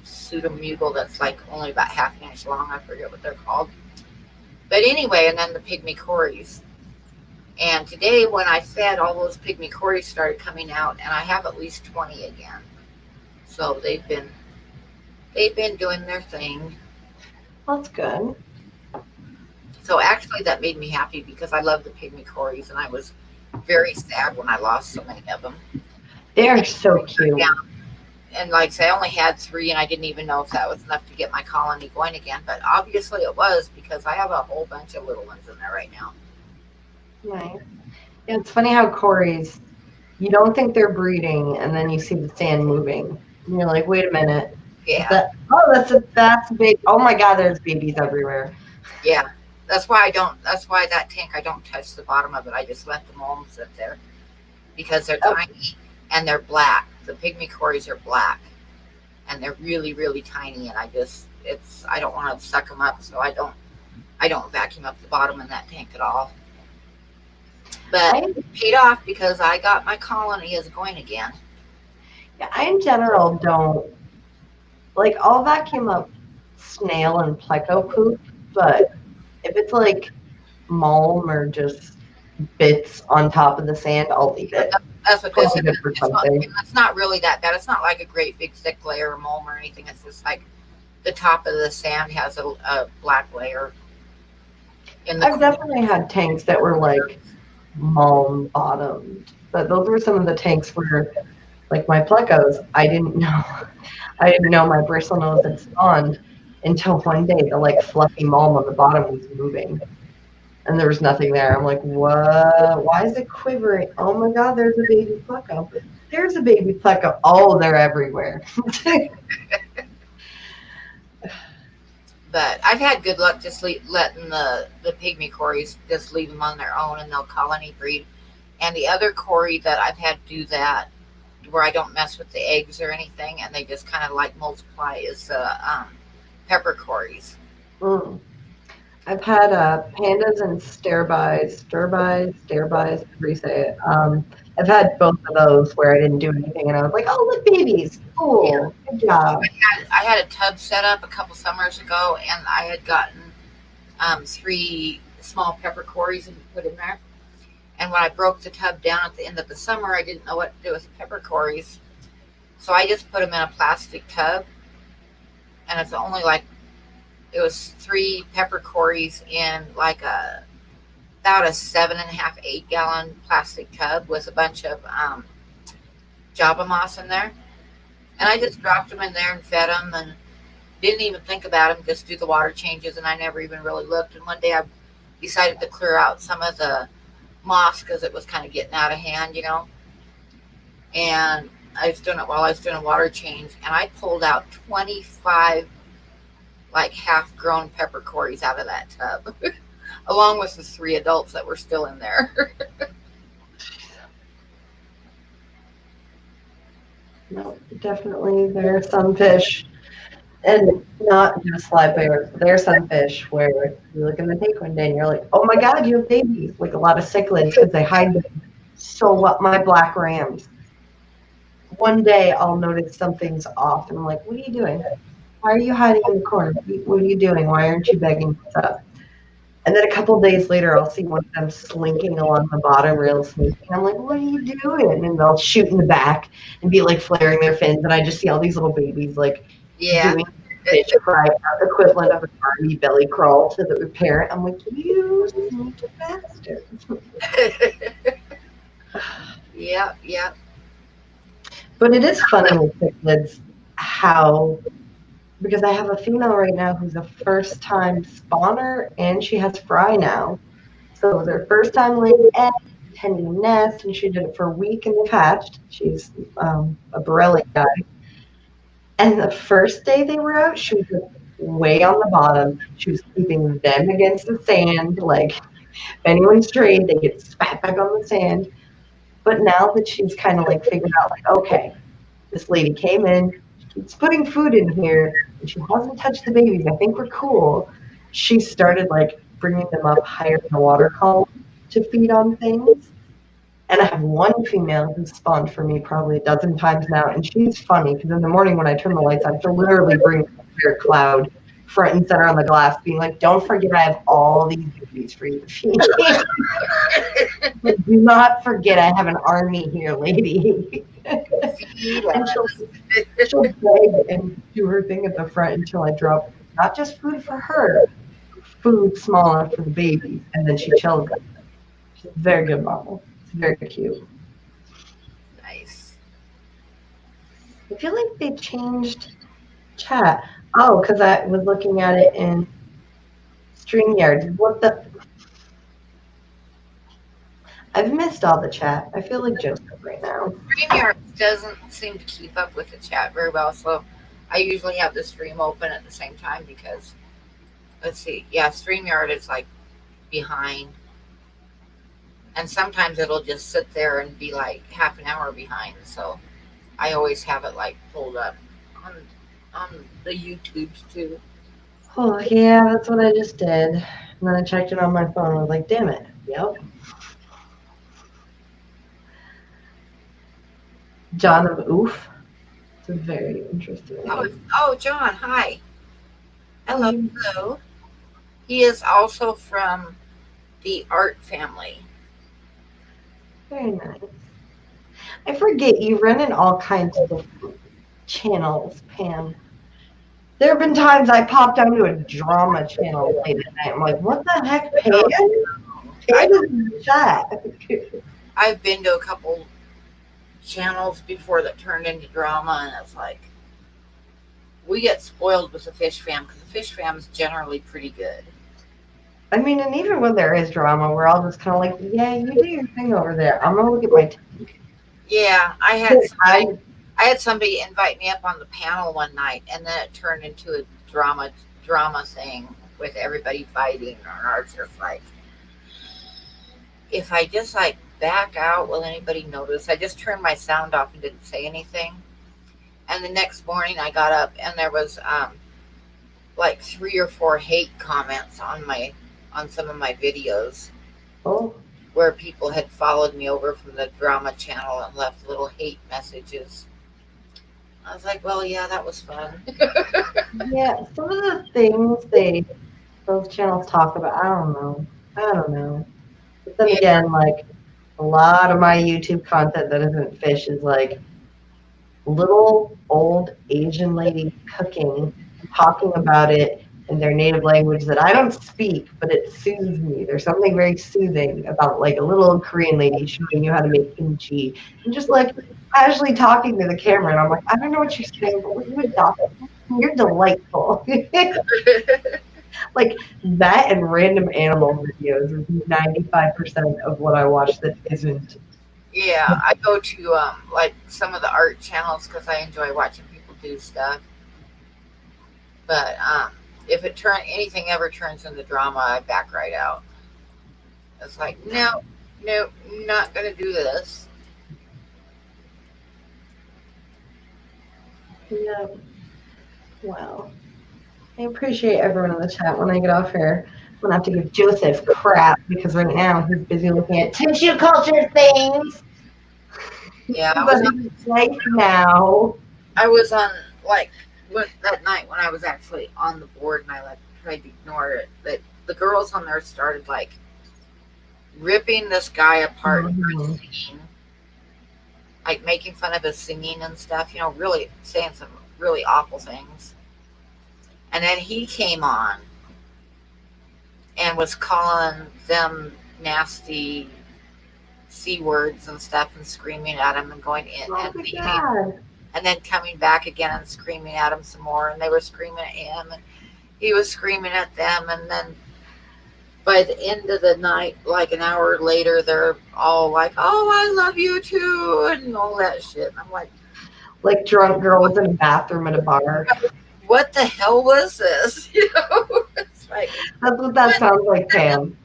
pseudomugal that's like only about half an inch long. I forget what they're called. But anyway, and then the pygmy cories. And today, when I fed, all those pygmy cories started coming out, and I have at least 20 again. So they've been doing their thing. That's good. So actually, that made me happy because I love the pygmy cories, and I was very sad when I lost so many of them. They are so cute. Yeah. And like I say, I only had 3, and I didn't even know if that was enough to get my colony going again. But obviously, it was because I have a whole bunch of little ones in there right now. Nice. Yeah, it's funny how cories, you don't think they're breeding, and then you see the sand moving, and you're like, wait a minute. Yeah. That's a big. Oh my God, there's babies everywhere. Yeah. That's why that tank, I don't touch the bottom of it. I just let the mulm sit there because they're tiny and they're black. The pygmy cories are black and they're really, really tiny. And I don't want to suck them up. So I don't vacuum up the bottom in that tank at all. But it paid off because I got my colony is going again. Yeah, I in general don't, like, I'll vacuum up snail and pleco poop, but if it's like mulm or just bits on top of the sand, I'll leave it. That's what this is. It's not really that bad. It's not like a great big thick layer of mulm or anything. It's just like the top of the sand has a black layer. I've definitely had tanks that were like mulm bottomed, but those were some of the tanks where, like my plecos, I didn't know my bristlenose had spawned until one day the like fluffy mulm on the bottom was moving and there was nothing there. I'm like, what? Why is it quivering? Oh my God, there's a baby pleco. There's a baby pleco. Oh, they're everywhere. But I've had good luck just letting the pygmy cories just leave them on their own and they'll colony breed. And the other cory that I've had do that, where I don't mess with the eggs or anything and they just kind of like multiply, is pepper cories. I've had pandas and stairbuys, whatever you say it. I've had both of those where I didn't do anything and I was like, oh, look, babies. Cool. Yeah. Good job. I had a tub set up a couple summers ago and I had gotten 3 small pepper cories and put in there. And when I broke the tub down at the end of the summer, I didn't know what to do with the pepper cories. So I just put them in a plastic tub. And it's only like, it was 3 pepper cories in like about a 7.5, 8 gallon plastic tub with a bunch of Java moss in there. And I just dropped them in there and fed them and didn't even think about them, just do the water changes. And I never even really looked. And one day I decided to clear out some of the moss because it was kind of getting out of hand, And I was doing it while I was doing a water change. And I pulled out 25 like half-grown pepper cories out of that tub, along with the 3 adults that were still in there. No, definitely there are some fish, and not just live bears. There are some fish where you look in the tank one day and you're like, oh my God, you have babies, like a lot of cichlids because they hide them. So what? My black rams. One day I'll notice something's off, and I'm like, what are you doing? Why are you hiding in the corner? What are you doing? Why aren't you begging what's up? And then a couple of days later, I'll see one of them slinking along the bottom real sneaky. And I'm like, what are you doing? And they'll shoot in the back and be like flaring their fins. And I just see all these little babies like doing fish fry equivalent of an army belly crawl to the parent. I'm like, you sneaky bastard. Yeah. But it is funny with cichlids how, because I have a female right now who's a first-time spawner, and she has fry now. So it was her first time laying eggs, tending nest, and she did it for a week and they've hatched. She's a Borelli guy. And the first day they were out, she was way on the bottom. She was keeping them against the sand. Like, if anyone strayed, they get spat back on the sand. But now that she's kind of like figured out, like, okay, this lady came in, she's putting food in here, and she hasn't touched the babies. I think we're cool. She started like bringing them up higher in the water column to feed on things. And I have one female who's spawned for me probably a dozen times now, and she's funny because in the morning when I turn the lights on, she'll literally bring a entire cloud front and center on the glass, being like, "Don't forget I have all these babies for you to feed." Do not forget I have an army here, lady. And she'll beg and do her thing at the front until I drop not just food for her, food small enough for the babies, and then she chills them. She's a very good mama. It's very cute. Nice. I feel like they changed chat. Oh, because I was looking at it in StreamYard. What the? I've missed all the chat. I feel like Joseph right now. StreamYard doesn't seem to keep up with the chat very well, so I usually have the stream open at the same time because, let's see, yeah, StreamYard is like behind. And sometimes it'll just sit there and be like half an hour behind. So I always have it like pulled up on the YouTubes too. Oh, yeah, that's what I just did. And then I checked it on my phone and was like, damn it. Yep. John of Oof. It's a very interesting name. Oh, John, hi. Hello. He is also from the art family. Very nice. I forget you run in all kinds of different channels, Pam. There have been times I popped onto a drama channel late at night. I'm like, what the heck, Pam? Pam is in the chat. I've been to a couple channels before that turned into drama, and it's like we get spoiled with the Fish Fam because the Fish Fam is generally pretty good. I mean, and even when there is drama, we're all just kind of like, yeah, you do your thing over there. I'm gonna look at my tank. Yeah, I had somebody invite me up on the panel one night, and then it turned into a drama thing with everybody fighting, or it's just like, if I just like back out, will anybody notice? I just turned my sound off and didn't say anything. And the next morning I got up and there was like 3 or 4 hate comments on some of my videos. Oh. Where people had followed me over from the drama channel and left little hate messages. I was like, well, yeah, that was fun. Yeah, some of the things those channels talk about, I don't know. But then again, like, a lot of my YouTube content that isn't fish is like little old Asian ladies cooking, talking about it in their native language that I don't speak, but it soothes me. There's something very soothing about like a little Korean lady showing you how to make kimchi and just like casually talking to the camera. And I'm like, I don't know what you're saying, but what you adopt, you're delightful. Like that and random animal videos is 95% of what I watch that isn't. Yeah, I go to like some of the art channels because I enjoy watching people do stuff. But if anything ever turns into drama, I back right out. It's like, no, not gonna do this. Yeah. Wow. I appreciate everyone in the chat. When I get off here, I'm gonna have to give Joseph crap because right now he's busy looking at tissue culture things. Yeah, I was on like that night when I was actually on the board and I like tried to ignore it. But the girls on there started like ripping this guy apart for singing, like making fun of his singing and stuff. You know, really saying some really awful things. And then he came on and was calling them nasty C words and stuff and screaming at him and going in and then coming back again and screaming at him some more. And they were screaming at him and he was screaming at them. And then by the end of the night, like an hour later, they're all like, oh, I love you too, and all that shit. And I'm like drunk girls in a bathroom at a bar. What the hell was this? You know, it's like that's what that sounds like, Pam.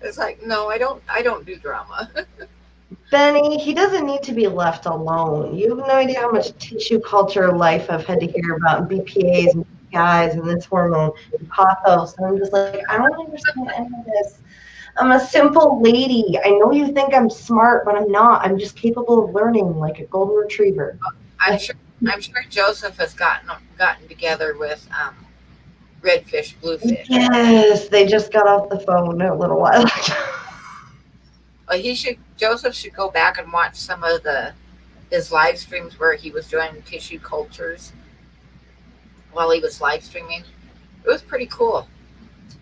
It's like, no, I don't do drama. Benny, he doesn't need to be left alone. You have no idea how much tissue culture life I've had to hear about and BPAs and guys and this hormone, and pathos. And I'm just like, I don't understand any of this. I'm a simple lady. I know you think I'm smart, but I'm not. I'm just capable of learning like a golden retriever. I'm Like, sure. I'm sure Joseph has gotten together with Redfish, Bluefish. yes, they just got off the phone a little while ago. Joseph should go back and watch some of his live streams where he was doing tissue cultures while he was live streaming. It was pretty cool.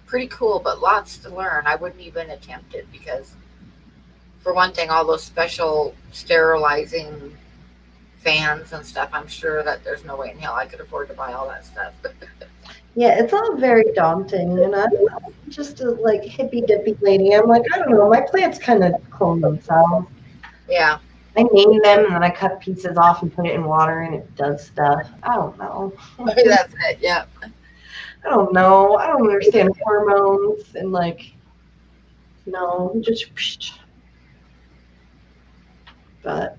Pretty cool, but lots to learn. I wouldn't even attempt it because, for one thing, all those special sterilizing fans and stuff, I'm sure that there's no way in hell I could afford to buy all that stuff. Yeah, it's all very daunting, and I'm just a like hippy dippy lady. I'm like, I don't know, my plants kind of clone themselves. Yeah. I name them and then I cut pieces off and put it in water and it does stuff. I don't know. That's it. Yeah. I don't know. I don't understand hormones and like, no, just. But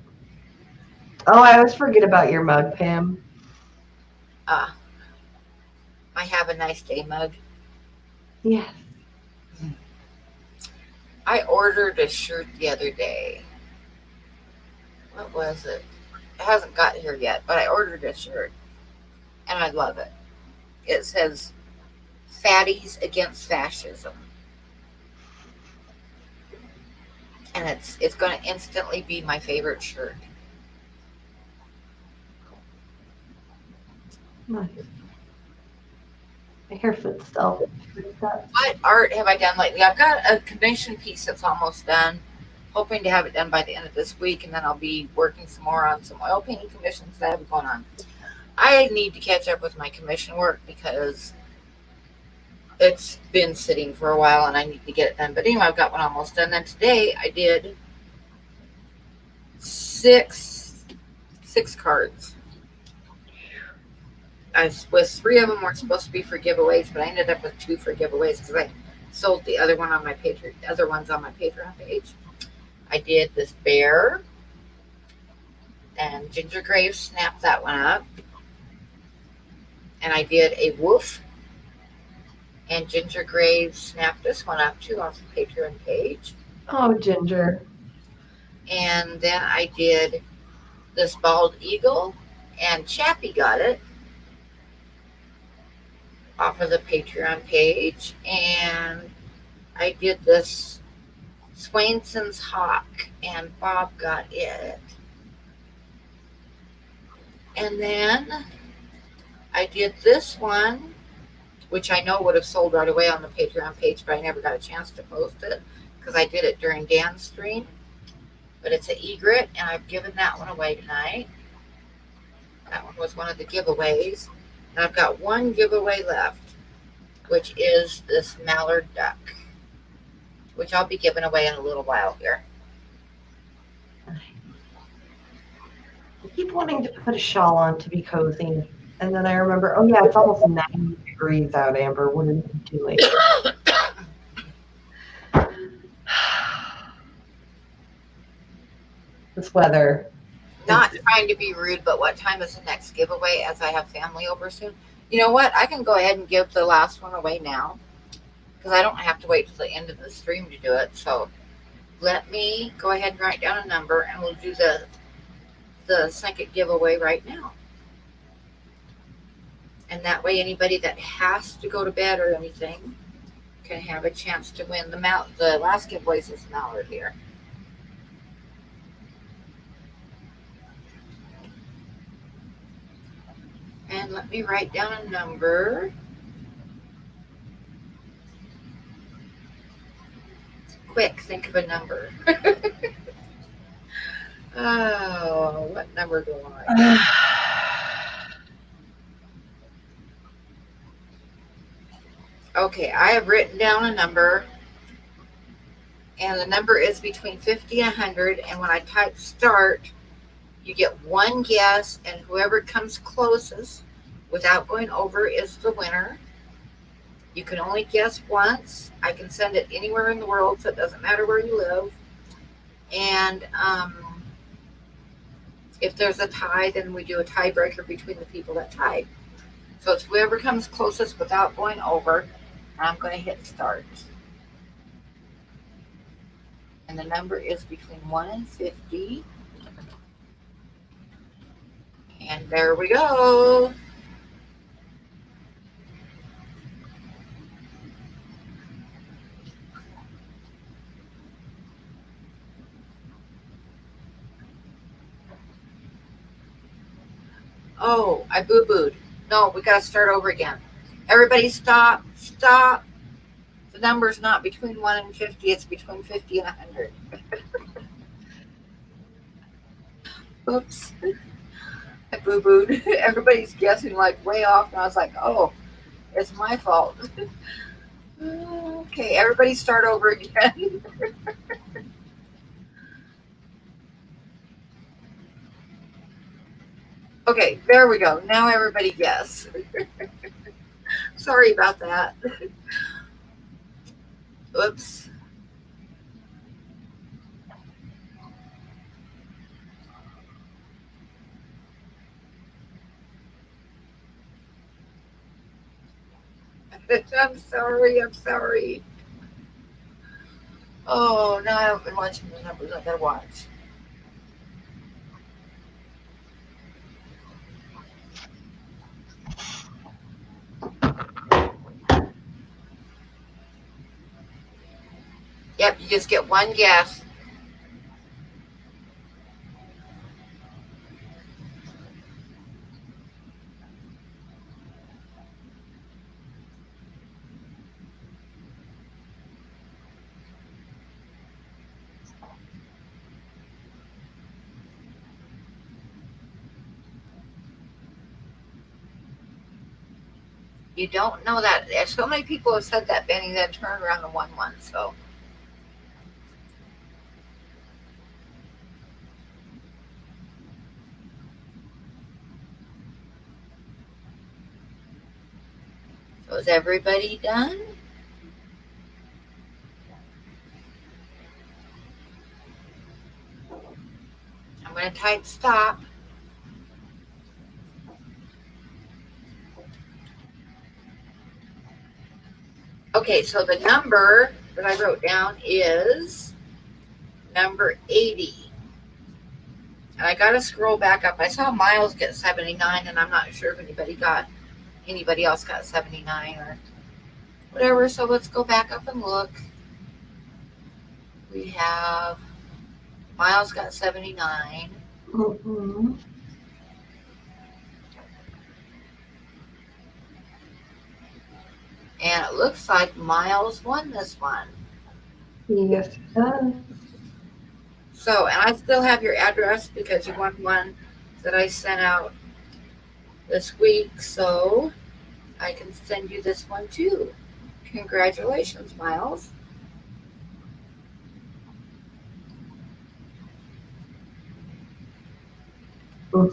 I always forget about your mug, Pam. I have a nice day mug. Yes. I ordered a shirt the other day. What was it? It hasn't got here yet, but I ordered a shirt and I love it. It says Fatties Against Fascism. And it's going to instantly be my favorite shirt. Nice. I hear footsteps. What art have I done lately? I've got a commission piece that's almost done. Hoping to have it done by the end of this week, and then I'll be working some more on some oil painting commissions that I have going on. I need to catch up with my commission work because it's been sitting for a while and I need to get it done. But anyway, I've got one almost done. Then today I did six cards. Three of them were supposed to be for giveaways, but I ended up with 2 for giveaways because I sold the other one on my other ones on my Patreon page. I did this bear, and Ginger Graves snapped that one up. And I did a wolf, and Ginger Graves snapped this one up too off the Patreon page. Oh, Ginger. And then I did this bald eagle, and Chappie got it off of the Patreon page. And I did this Swainson's hawk, and Bob got it. And then I did this one, which I know would have sold right away on the Patreon page, but I never got a chance to post it because I did it during Dan's stream. But it's an egret, and I've given that one away tonight. That one was one of the giveaways. And I've got one giveaway left, which is this mallard duck, which I'll be giving away in a little while here. I keep wanting to put a shawl on to be cozy. And then I remember, oh yeah, it's almost 90 degrees out, Amber. Wouldn't it be too late? This weather. Not trying to be rude, but what time is the next giveaway as I have family over soon? You know what? I can go ahead and give the last one away now because I don't have to wait till the end of the stream to do it. So let me go ahead and write down a number, and we'll do the second giveaway right now. And that way anybody that has to go to bed or anything can have a chance to win. The last giveaway is Mallard here. And let me write down a number. Quick, think of a number. Oh, what number do I? Okay, I have written down a number, and the number is between 50 and 100, and when I type start, you get one guess, and whoever comes closest without going over is the winner. You can only guess once. I can send it anywhere in the world, so it doesn't matter where you live. And if there's a tie, then we do a tiebreaker between the people that tied. So it's whoever comes closest without going over. I'm going to hit start. And the number is between 1 and 50. And there we go. Oh, I boo-booed. No, we got to start over again. Everybody stop. Stop. The number's not between 1 and 50. It's between 50 and 100. Oops. I boo-booed. Everybody's guessing like way off. And I was like, oh, it's my fault. Okay, everybody start over again. Okay, there we go. Now everybody guess. Sorry about that. Oops. I'm sorry. I'm sorry. Oh, now I haven't been watching the numbers. I gotta watch. Yep, you just get one guess. You don't know that. So many people have said that, Benny, then turn around and won one. So is everybody done? I'm going to type stop. Okay, so the number that I wrote down is number 80. And I got to scroll back up. I saw Miles get 79, and I'm not sure if anybody else got 79 or whatever. So let's go back up and look. We have Miles got 79. Mm-hmm. And it looks like Miles won this one. Yes, it does. So, and I still have your address because you won one that I sent out this week. So I can send you this one too. Congratulations, Miles. I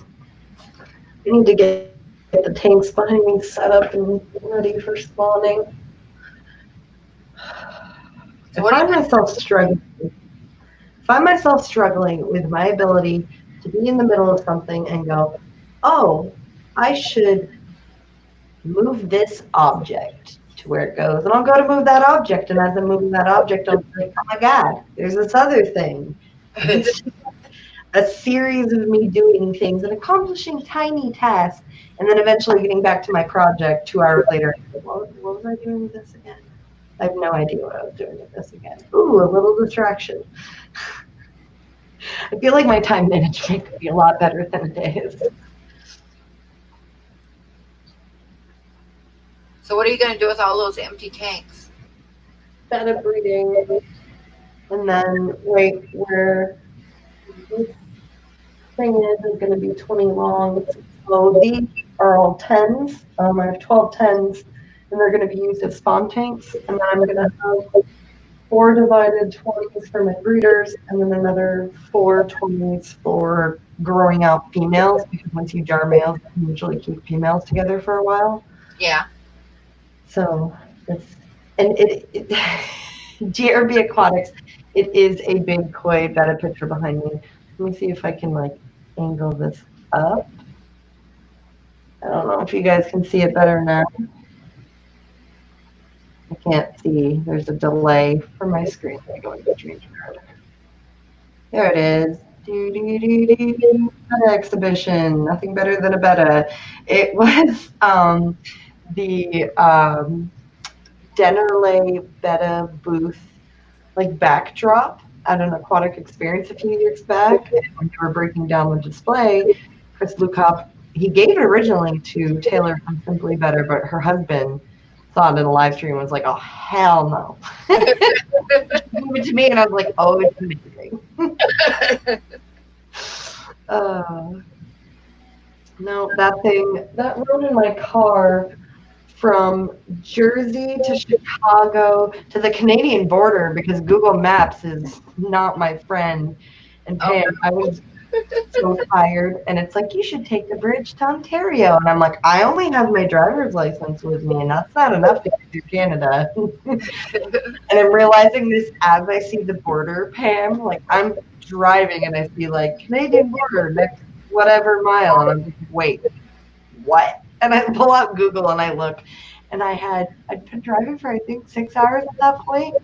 need to get the tanks behind me set up and ready for spawning. So I find myself struggling with my ability to be in the middle of something and go, oh, I should move this object to where it goes. And I'll go to move that object. And as I'm moving that object, I'll be like, oh my God, there's this other thing. It's a series of me doing things and accomplishing tiny tasks. And then eventually getting back to my project 2 hours later. What was I doing with this again? I have no idea what I was doing with this again. Ooh, a little distraction. I feel like my time management could be a lot better than it is. So what are you going to do with all those empty tanks? Better breeding. And then right where this thing is going to be 20 long. So these are all 10s. I have 12 10s, and they're going to be used as spawn tanks. And then I'm going to have 4 divided 20s for my breeders, and then another 4 20s for growing out females, because once you jar males, you can usually keep females together for a while. Yeah. So GRB Aquatics, it is a big koi. Got a picture behind me. Let me see if I can like angle this up. I don't know if you guys can see it better now. I can't see. There's a delay from my screen. Let me go into StreamYard. There it is. Betta exhibition. Nothing better than a betta. It was the Dennerley Betta booth like backdrop at an aquatic experience a few years back. And when they were breaking down the display, Chris Lukop, he gave it originally to Taylor from Simply Better, but her husband saw it in a live stream and was like, oh, hell no. Give it to me, and I was like, oh, it's amazing. No, that rode in my car from Jersey to Chicago to the Canadian border because Google Maps is not my friend. And Pam, I was so tired, and it's like, you should take the bridge to Ontario. And I'm like, I only have my driver's license with me, and that's not enough to get through Canada. And I'm realizing this as I see the border, Pam, like I'm driving and I see like Canadian border next whatever mile, and I'm like, wait, what? And I pull out Google and I look, and I'd been driving for I think 6 hours at that point.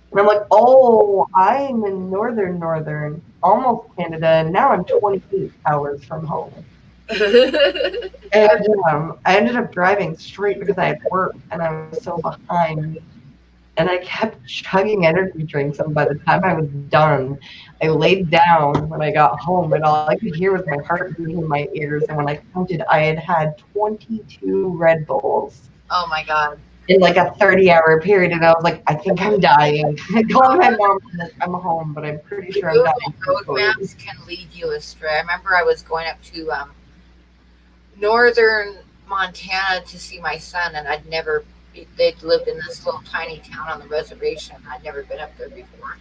And I'm like, oh, I'm in northern, almost Canada, and now I'm 28 hours from home. And I ended up driving straight because I had work and I was so behind. And I kept chugging energy drinks, and by the time I was done, I laid down when I got home, and all I could hear was my heart beating in my ears. And when I counted, I had 22 Red Bulls. Oh my God. In like a 30-hour period, and I was like, I think I'm dying. I called my mom, I'm home, but I'm pretty sure I'm dying. Road maps can lead you astray. I remember I was going up to northern Montana to see my son, and they'd lived in this little tiny town on the reservation. I'd never been up there before.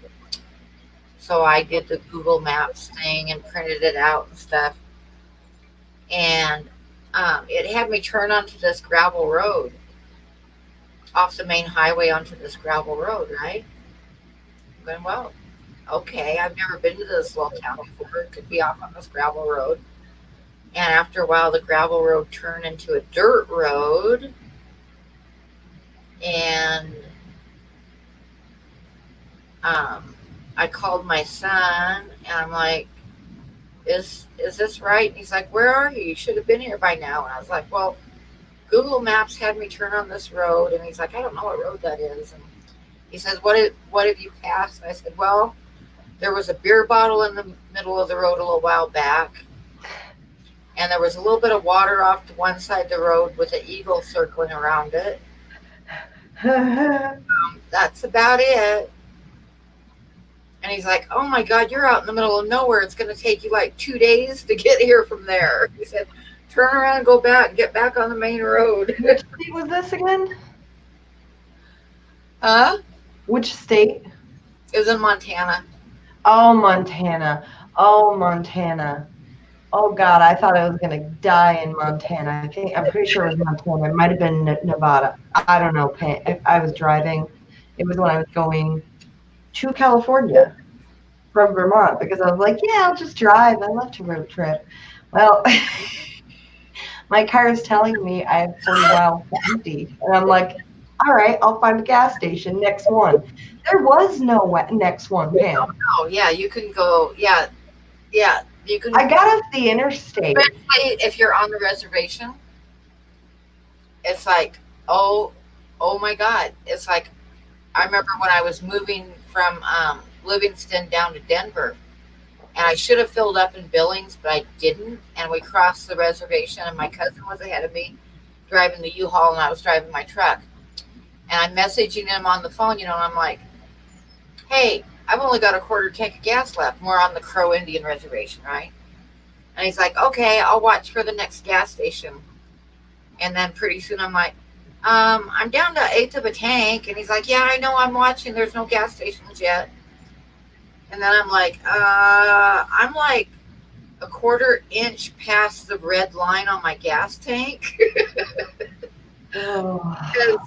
So I did the Google Maps thing and printed it out and stuff. And it had me turn onto this gravel road, off the main highway onto this gravel road, right? I'm going, well, okay, I've never been to this little town before. It could be off on this gravel road. And after a while, the gravel road turned into a dirt road. And I called my son, and I'm like, is this right? And he's like, where are you? You should have been here by now. And I was like, well, Google Maps had me turn on this road. And he's like, I don't know what road that is. And he says, what have you passed? And I said, well, there was a beer bottle in the middle of the road a little while back. And there was a little bit of water off to one side of the road with an eagle circling around it. That's about it. And he's like, oh my God, you're out in the middle of nowhere. It's going to take you like 2 days to get here from there. He said, turn around and go back and get back on the main road. Which state was this again? Which state? It was in Montana. Oh, Montana. Oh God, I thought I was gonna die in Montana. I'm pretty sure it was Montana. It might have been Nevada. I don't know. I was driving. It was when I was going to California from Vermont because I was like, yeah, I'll just drive. I love to road trip. Well, my car is telling me I have 40 miles to empty, and I'm like, all right, I'll find a gas station. Next one. There was no next one, Pam. Oh, yeah, you can go. Yeah. You can. I got off the interstate. If you're on the reservation, it's like, oh my God. It's like, I remember when I was moving from Livingston down to Denver, and I should have filled up in Billings, but I didn't. And we crossed the reservation, and my cousin was ahead of me driving the U-Haul, and I was driving my truck. And I'm messaging him on the phone, and I'm like, hey, I've only got a quarter tank of gas left. We're on the Crow Indian Reservation, right? And he's like, okay, I'll watch for the next gas station. And then pretty soon I'm like, I'm down to 1/8 of a tank. And he's like, yeah, I know, I'm watching. There's no gas stations yet. And then I'm like a 1/4 inch past the red line on my gas tank. Because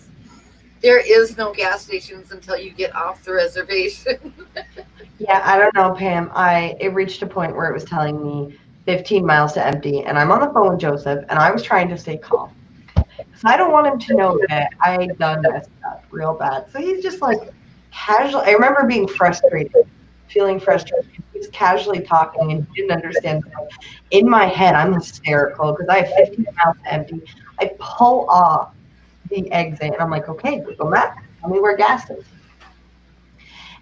there is no gas stations until you get off the reservation. Yeah, I don't know, Pam. It reached a point where it was telling me 15 miles to empty, and I'm on the phone with Joseph, and I was trying to stay calm. So I don't want him to know that I done messed up real bad. So he's just like casual. I remember being frustrated, feeling frustrated. He was casually talking and didn't understand. In my head, I'm hysterical because I have 15 miles to empty. I pull off the exit and I'm like, okay, Google Maps, tell me where gas is.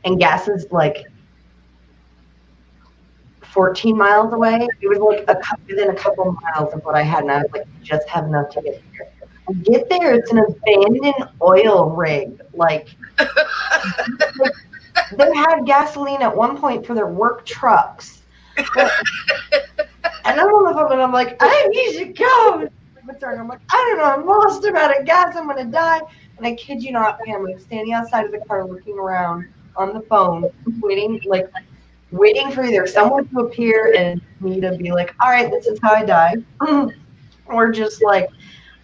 And gas is like 14 miles away. It was like within a couple miles of what I had, and I was like, I just have enough to get there. I get there, it's an abandoned oil rig. Like they had gasoline at one point for their work trucks. And I'm on the phone and I'm like, I need to go. I'm like, I don't know, I'm lost, I'm out of gas, I'm gonna die. And I kid you not, I'm like standing outside of the car looking around on the phone, waiting for either someone to appear and me to be like, all right, this is how I die. Or just like,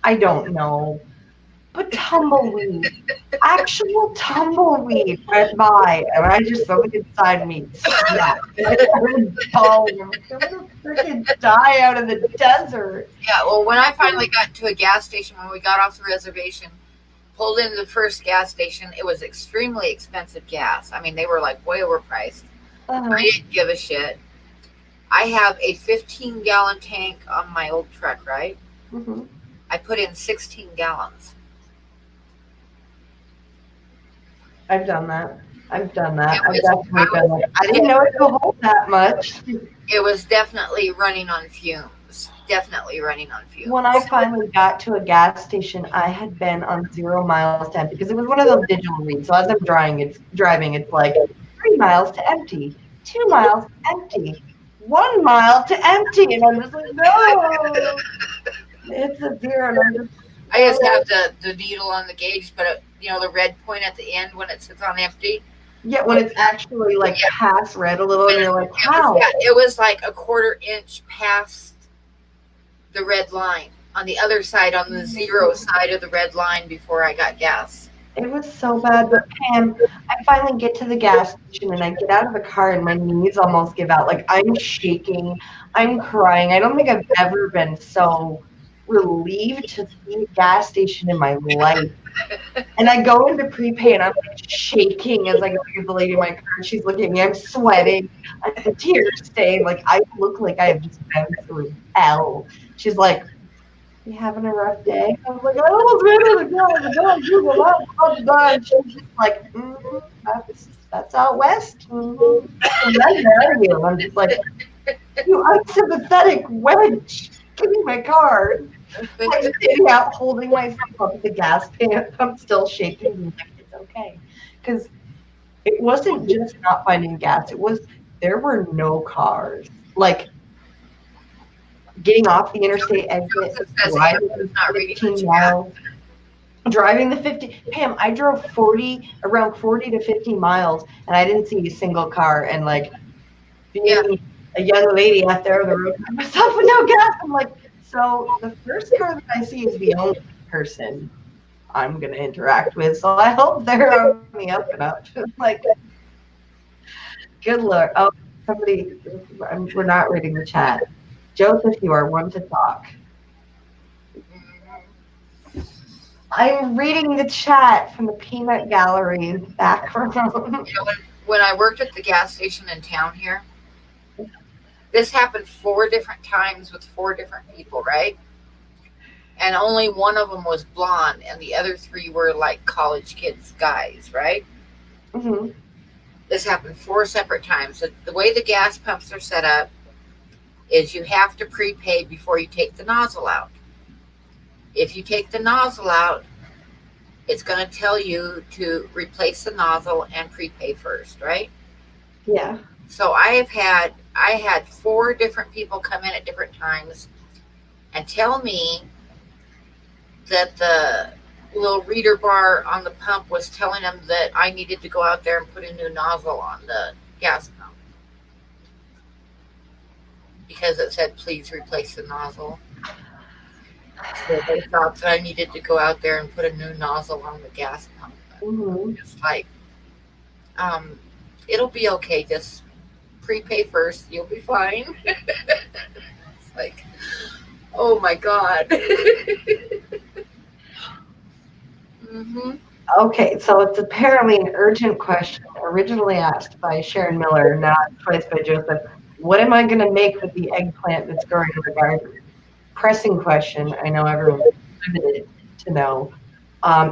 I don't know. But tumbleweed, actual tumbleweed went by, and I just felt inside me. Yeah, I'm gonna freaking die out of the desert. Yeah, well, when I finally got to a gas station, when we got off the reservation, pulled into the first gas station, it was extremely expensive gas. I mean, they were like way overpriced. I didn't give a shit. I have a 15-gallon tank on my old truck, right? Mm-hmm. I put in 16 gallons. I've done that. I've definitely I been like, I didn't know it could hold that much. It was definitely running on fumes. When I finally got to a gas station, I had been on 0 miles to empty because it was one of those digital reads. So as I'm driving, it's like 3 miles to empty, 2 miles to empty, 1 mile to empty, and I'm just like, no, it's a 0. And I'm just, I just have the needle on the gauge, but the red point at the end when it sits on empty. Yeah, when it's actually like past red a little, and you're like, how? It was like a 1/4 inch past the red line on the other side, on the 0 side of the red line before I got gas. It was so bad, but Pam, I finally get to the gas station and I get out of the car and my knees almost give out. Like I'm shaking, I'm crying. I don't think I've ever been so relieved to see a gas station in my life. And I go into prepay and I'm like shaking as I go to the lady in my car. And she's looking at me. I'm sweating. I'm tears stained. Like I look like I have just been through hell. She's like, "You having a rough day?" I was like, "I almost ran out of the She's just like, that's out west. Mm-hmm. And then there are you. I'm just like, you unsympathetic wench. Give me my card. I'm sitting out holding myself up at the gas pump. I'm still shaking. Like, it's okay. Because it wasn't just not finding gas. It was, there were no cars. Like, getting off the interstate exit, driving the 50. Pam, I drove around 40 to 50 miles, and I didn't see a single car. And like, being a young lady out there on the road by myself with no gas, I'm like, so the first car that I see is the only person I'm gonna interact with. So I hope they're on the up and up. Like, good luck. Oh, somebody, we're not reading the chat. Joseph, you are one to talk. I'm reading the chat from the Peanut Gallery in the background. When I worked at the gas station in town here, this happened 4 different times with 4 different people, right? And only one of them was blonde, and the other 3 were like college kids, guys, right? Mm-hmm. This happened 4 separate times. So the way the gas pumps are set up is you have to prepay before you take the nozzle out. If you take the nozzle out, it's going to tell you to replace the nozzle and prepay first, right? Yeah. So I had 4 different people come in at different times and tell me that the little reader bar on the pump was telling them that I needed to go out there and put a new nozzle on the gas pump, because it said, please replace the nozzle. So they thought that I needed to go out there and put a new nozzle on the gas pump. Mm-hmm. It's like, it'll be okay. Just prepay first. You'll be fine. It's like, oh my God. Mm-hmm. Okay, so it's apparently an urgent question, originally asked by Sharon Miller, now twice by Joseph. What am I going to make with the eggplant that's growing in the garden? Pressing question. I know everyone's riveted to know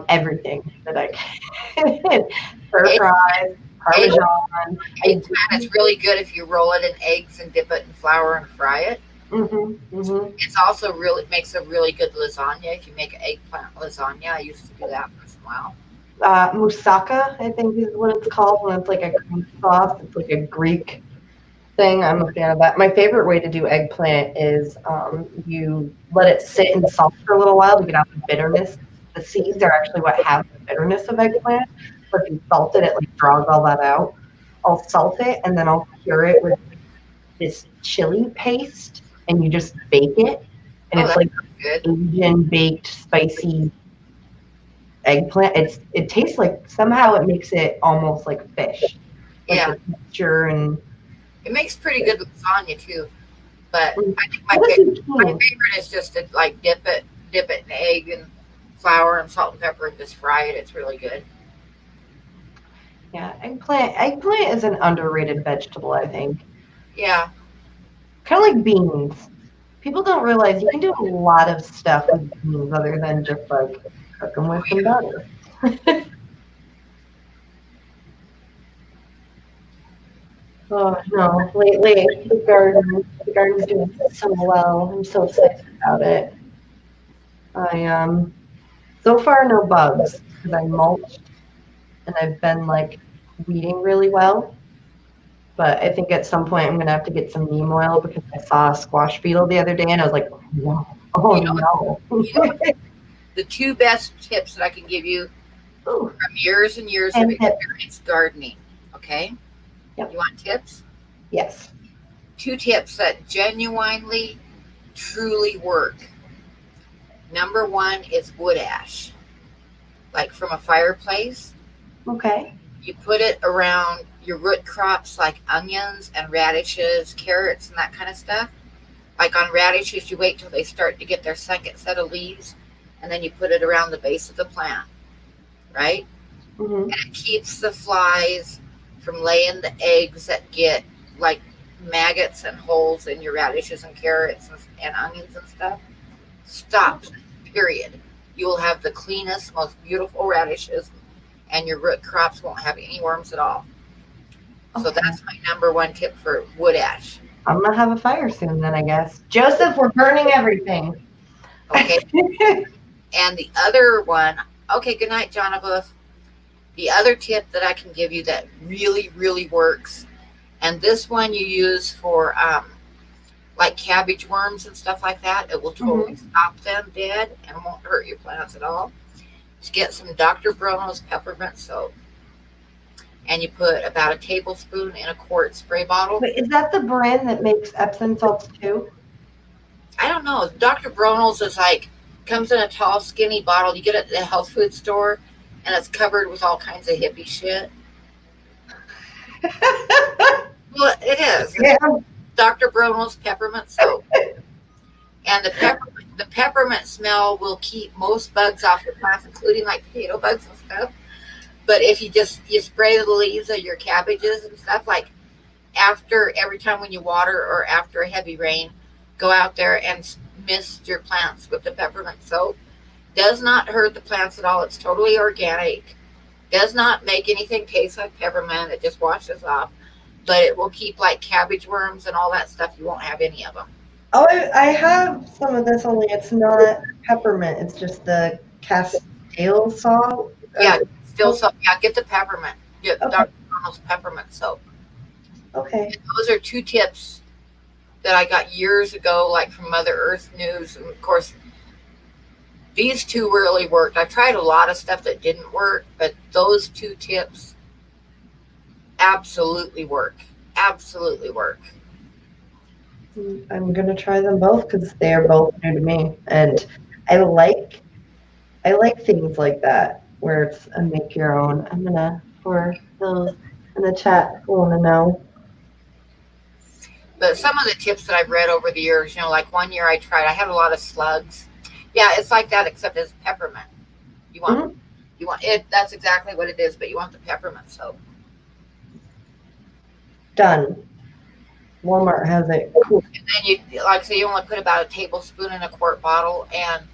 everything that I can. Stir fries, Parmesan. Eggplant is really good if you roll it in eggs and dip it in flour and fry it. It's also really makes a really good lasagna if you make an eggplant lasagna. I used to do that once in a while. Moussaka, I think is what it's called when it's like a cream sauce. It's like a Greek thing. I'm a fan of that. My favorite way to do eggplant is you let it sit in salt for a little while to get out the bitterness. The seeds are actually what have the bitterness of eggplant. But if you salt it, it like draws all that out. I'll salt it and then I'll cure it with this chili paste and you just bake it. And it's like good. Asian baked spicy eggplant. It tastes like somehow it makes it almost like fish. Like Yeah. the texture and it makes pretty good lasagna too. But I think my favorite is just to like dip it in egg and flour and salt and pepper and just fry it. It's really good. Yeah, eggplant is an underrated vegetable, I think. Yeah. Kind of like beans. People don't realize you can do a lot of stuff with beans other than just like cook them with some butter. Oh no! Lately, the garden's doing so well. I'm so excited about it. I so far no bugs because I mulched and I've been like weeding really well. But I think at some point I'm gonna have to get some neem oil because I saw a squash beetle the other day and I was like, no, oh no. The two best tips that I can give you from years and years of experience gardening. Okay. Yep. You want tips? Yes. 2 tips that genuinely, truly work. Number 1 is wood ash, like from a fireplace. Okay. You put it around your root crops like onions and radishes, carrots, and that kind of stuff. Like on radishes, you wait till they start to get their second set of leaves, and then you put it around the base of the plant, right? Mm-hmm. And it keeps the flies from laying the eggs that get like maggots and holes in your radishes and carrots and onions and stuff. Stops, period. You will have the cleanest, most beautiful radishes, and your root crops won't have any worms at all. So that's my number 1 tip for wood ash. I'm gonna have a fire soon then, I guess. Joseph, we're burning everything. Okay. And the other one, okay, good night, Jonathan. The other tip that I can give you that really, really works, and this one you use for like cabbage worms and stuff like that. It will totally stop them dead and won't hurt your plants at all. Just get some Dr. Bruno's peppermint soap, and you put about a tablespoon in a quart spray bottle. Wait, is that the brand that makes Epsom salts too? I don't know. Dr. Bruno's is like, comes in a tall, skinny bottle. You get it at the health food store, and it's covered with all kinds of hippie shit. Well, it is. Yeah. Dr. Bruno's peppermint soap. And the peppermint smell will keep most bugs off your plants, including like potato bugs and stuff. But if you spray the leaves of your cabbages and stuff, like after every time when you water or after a heavy rain, go out there and mist your plants with the peppermint soap. Does not hurt the plants at all. It's totally organic. Does not make anything taste like peppermint. It just washes off. But it will keep like cabbage worms and all that stuff. You won't have any of them. Oh, I have some of this, only it's not peppermint. It's just the castile salt. Yeah, still soap. Yeah, get the peppermint. Get Dr. Bruno's peppermint soap. Okay. And those are 2 tips that I got years ago, like from Mother Earth News. And of course, these 2 really worked. I tried a lot of stuff that didn't work, but those 2 tips absolutely work. Absolutely work. I'm gonna try them both because they are both new to me, and I like things like that where it's a make your own. I'm gonna, for those in the chat who want to know. But some of the tips that I've read over the years, like one year I had a lot of slugs. Yeah, it's like that except it's peppermint. You want Mhm. you want it. That's exactly what it is, but you want the peppermint soap. Done. Walmart has it. Cool. And then you only put about a tablespoon in a quart bottle, and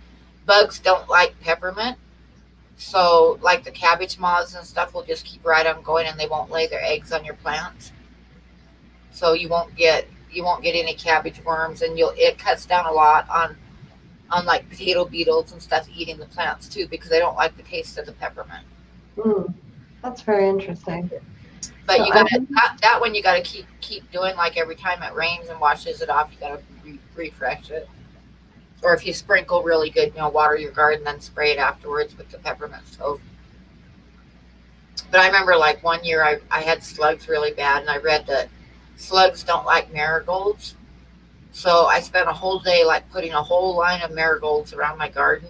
bugs don't like peppermint. So like the cabbage moths and stuff will just keep right on going, and they won't lay their eggs on your plants. So you won't get any cabbage worms, and it cuts down a lot on like potato beetles and stuff eating the plants too, because they don't like the taste of the peppermint. That's very interesting. But So you gotta that one you gotta keep doing, like every time it rains and washes it off, you gotta refresh it. Or if you sprinkle really good, water your garden, then spray it afterwards with the peppermint soap. But I remember like one year I had slugs really bad, and I read that slugs don't like marigolds. So I spent a whole day like putting a whole line of marigolds around my garden.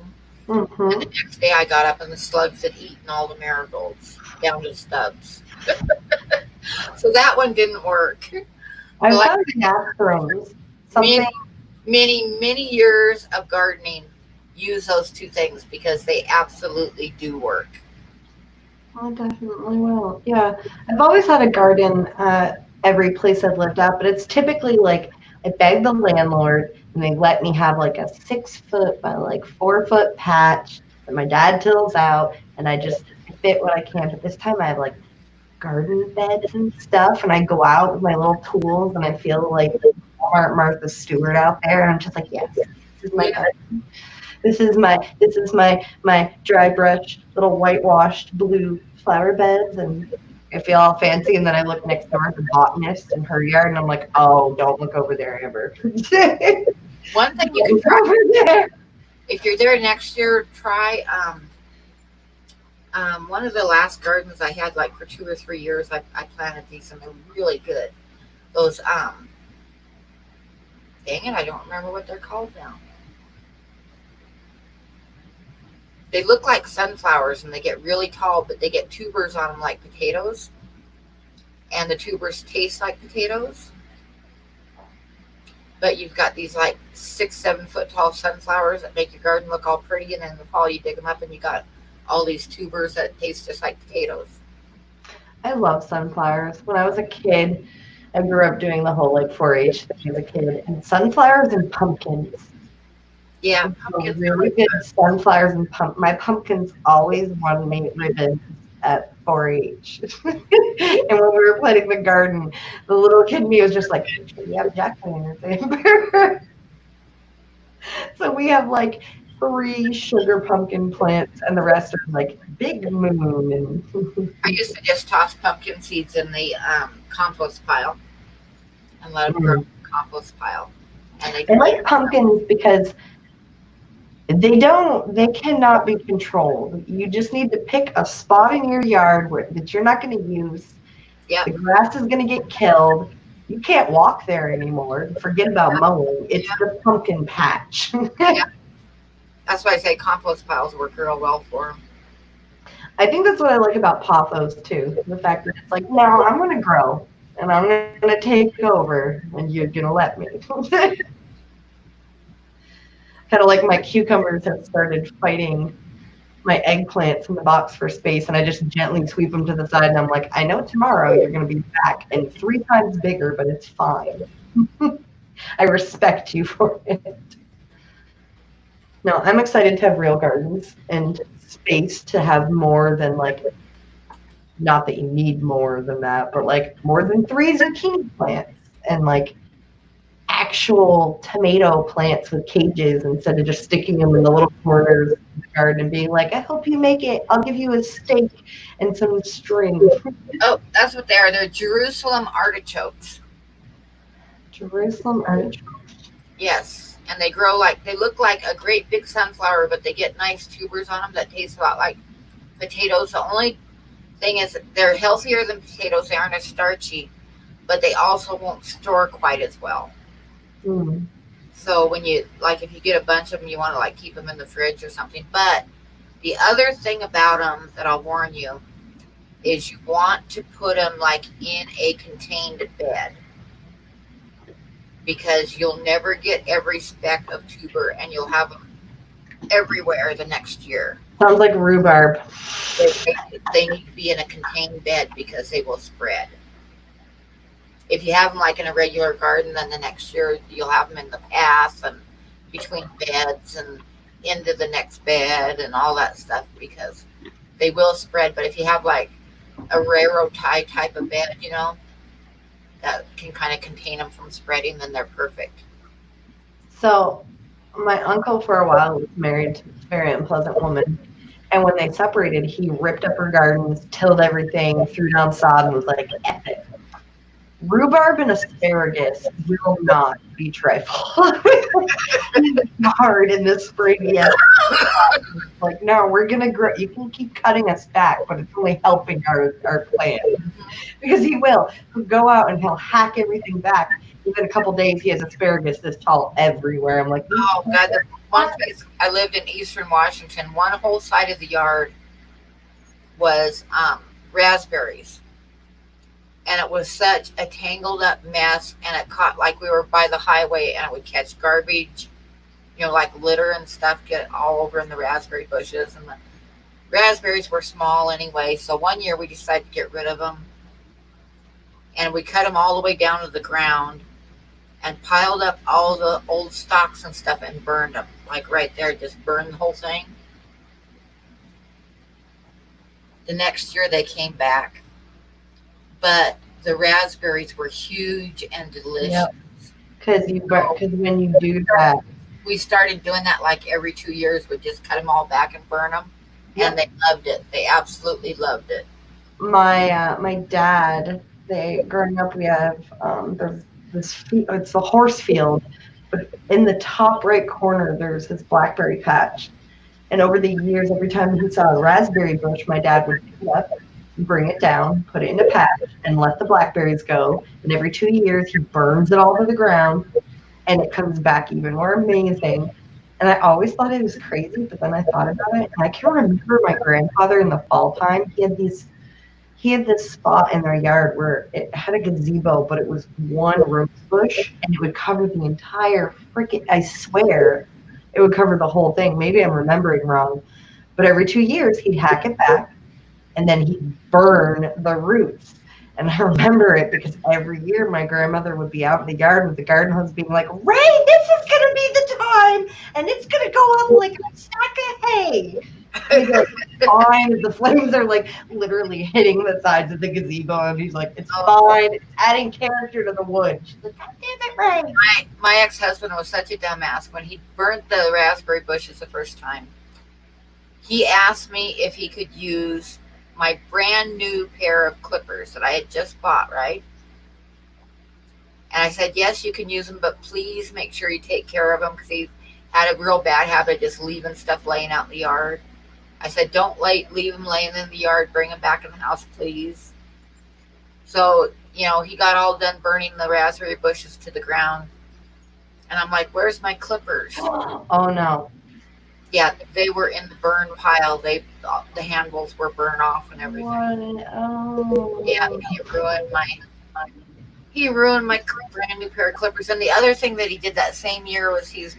And the next day I got up and the slugs had eaten all the marigolds down to stubs. So that one didn't work. I've Like found nasturtiums. Something. many years of gardening use those two things because they absolutely do work. I definitely will. Yeah, I've always had a garden every place I've lived at, but it's typically like I beg the landlord and they let me have like a 6 foot by like 4 foot patch that my dad tills out, and I just fit what I can. But this time I have like garden beds and stuff, and I go out with my little tools and I feel like Martha Stewart out there, and I'm just like, yes, this is my garden. This is my dry brush, little whitewashed blue flower beds, and I feel all fancy. And then I look next door at the botanist in her yard, and I'm like, oh, don't look over there, Amber. One thing you can try over there. if you're there next year, try one of the last gardens I had, like for 2 or 3 years. I planted these, and they're really good. Those dang it, I don't remember what they're called now. They look like sunflowers, and they get really tall, but they get tubers on them like potatoes, and the tubers taste like potatoes. But you've got these like 6, 7 foot tall sunflowers that make your garden look all pretty, and then in the fall you dig them up and you got all these tubers that taste just like potatoes. I love sunflowers. When I was a kid, I grew up doing the whole like 4-H thing as a kid, and sunflowers and pumpkins. Yeah, pumpkins really good. Sunflowers and my pumpkins always won me ribbons at 4-H. And when we were planting the garden, the little kid in me was just like, "We have jack-o'-lantern." So we have like 3 sugar pumpkin plants, and the rest are like big moon. And I used to just toss pumpkin seeds in the compost pile and let them grow in the compost pile. And I like pumpkins because they cannot be controlled. You just need to pick a spot in your yard that you're not going to use. Yep. The grass is going to get killed. You can't walk there anymore. Forget about mowing. It's the pumpkin patch. Yeah. That's why I say compost piles work real well for them. I think that's what I like about pothos too. The fact that it's like, no, I'm going to grow and I'm going to take over and you're going to let me. Kind of like my cucumbers have started fighting my eggplants in the box for space, and I just gently sweep them to the side, and I'm like, I know tomorrow you're going to be back and 3 times bigger, but it's fine. I respect you for it. No, I'm excited to have real gardens and space to have more than like, not that you need more than that, but like more than 3 zucchini plants and like actual tomato plants with cages instead of just sticking them in the little corners of the garden and being like, I hope you make it. I'll give you a stake and some string. Oh, that's what they are. They're Jerusalem artichokes. Jerusalem artichokes. Yes. And they look like a great big sunflower, but they get nice tubers on them that taste a lot like potatoes. The only thing is they're healthier than potatoes. They aren't as starchy, but they also won't store quite as well. So when if you get a bunch of them, you want to like keep them in the fridge or something. But the other thing about them that I'll warn you is you want to put them like in a contained bed. because you'll never get every speck of tuber, and you'll have them everywhere the next year. Sounds like rhubarb. They need to be in a contained bed because they will spread. If you have them like in a regular garden, then the next year you'll have them in the path and between beds and into the next bed and all that stuff because they will spread. But if you have like a railroad tie type of bed, that can kind of contain them from spreading, then they're perfect. So my uncle for a while was married to a very unpleasant woman. And when they separated, he ripped up her gardens, tilled everything, threw down sod, and was like, F it. Rhubarb and asparagus will not be trifled. Hard in the spring, yes. Like, no, we're going to grow. You can keep cutting us back, but it's only helping our plant. Because he will. He'll go out and he'll hack everything back. Within a couple days, he has asparagus this tall everywhere. I'm like, oh, God. The one place I lived in Eastern Washington, one whole side of the yard was raspberries. And it was such a tangled up mess, and it caught like we were by the highway, and it would catch garbage, like litter and stuff get all over in the raspberry bushes. And the raspberries were small anyway, so one year we decided to get rid of them. And we cut them all the way down to the ground and piled up all the old stalks and stuff and burned them. Like right there, just burned the whole thing. The next year they came back. But the raspberries were huge and delicious. Because when you do that, we started doing that like every 2 years. We'd just cut them all back and burn them, and they loved it. They absolutely loved it. My dad, growing up, we have there's this it's a horse field, but in the top right corner there's this blackberry patch, and over the years, every time he saw a raspberry bush, my dad would pick it up, bring it down, put it in a patch, and let the blackberries go. And every 2 years, he burns it all to the ground, and it comes back even more amazing. And I always thought it was crazy, but then I thought about it, and I can remember my grandfather in the fall time. He had this spot in their yard where it had a gazebo, but it was one rose bush, and it would cover the entire freaking. I swear, it would cover the whole thing. Maybe I'm remembering wrong, but every 2 years, he'd hack it back. And then he'd burn the roots. And I remember it because every year my grandmother would be out in the yard with the garden hose being like, Ray, this is going to be the time. And it's going to go up like a stack of hay. And like, fine. The flames are like literally hitting the sides of the gazebo. And he's like, it's fine. It's adding character to the wood. She's like, God damn it, Ray. My ex-husband was such a dumbass. When he burnt the raspberry bushes the first time, he asked me if he could use my brand new pair of clippers that I had just bought, right? And I said, yes, you can use them, but please make sure you take care of them because he had a real bad habit of just leaving stuff laying out in the yard. I said, don't leave them laying in the yard. Bring them back in the house, please. So, he got all done burning the raspberry bushes to the ground. And I'm like, where's my clippers? Oh, no. Yeah, they were in the burn pile. The handles were burned off and everything. Oh. Yeah, he ruined my brand new pair of clippers. And the other thing that he did that same year was he was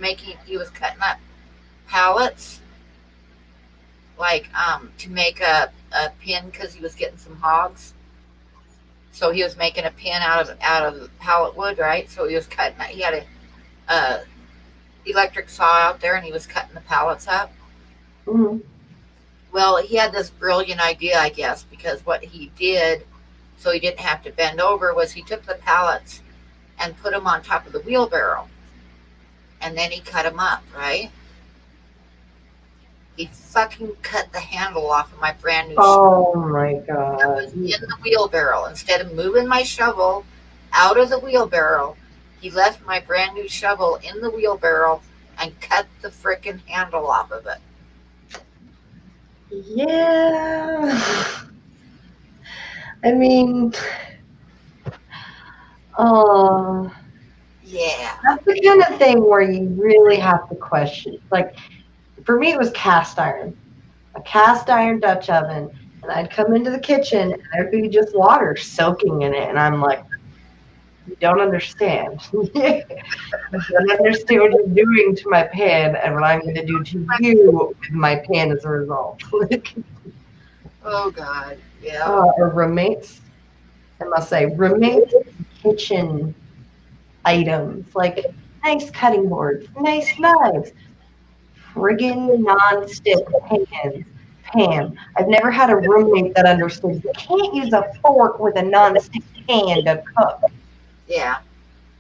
cutting up pallets, like to make a pin because he was getting some hogs. So he was making a pin out of pallet wood, right? So he was cutting that. He had a electric saw out there, and he was cutting the pallets up. Mm-hmm. Well, he had this brilliant idea, I guess, because what he did, so he didn't have to bend over, was he took the pallets and put them on top of the wheelbarrow, and then he cut them up, right? He fucking cut the handle off of my brand new shovel. Oh my God. That was in the wheelbarrow. Instead of moving my shovel out of the wheelbarrow, he left my brand new shovel in the wheelbarrow and cut the frickin' handle off of it. Yeah. I mean, yeah. That's the kind of thing where you really have to question. Like, for me, it was cast iron. A cast iron Dutch oven. And I'd come into the kitchen, and there'd be just water soaking in it. And I'm like, You don't understand. You don't understand what you're doing to my pan and what I'm going to do to you with my pan as a result. Oh God. Yeah. Or roommates, I must say, roommates kitchen items like nice cutting boards, nice knives, friggin' non-stick pans. Pam, I've never had a roommate that understood you can't use a fork with a non-stick pan to cook. Yeah.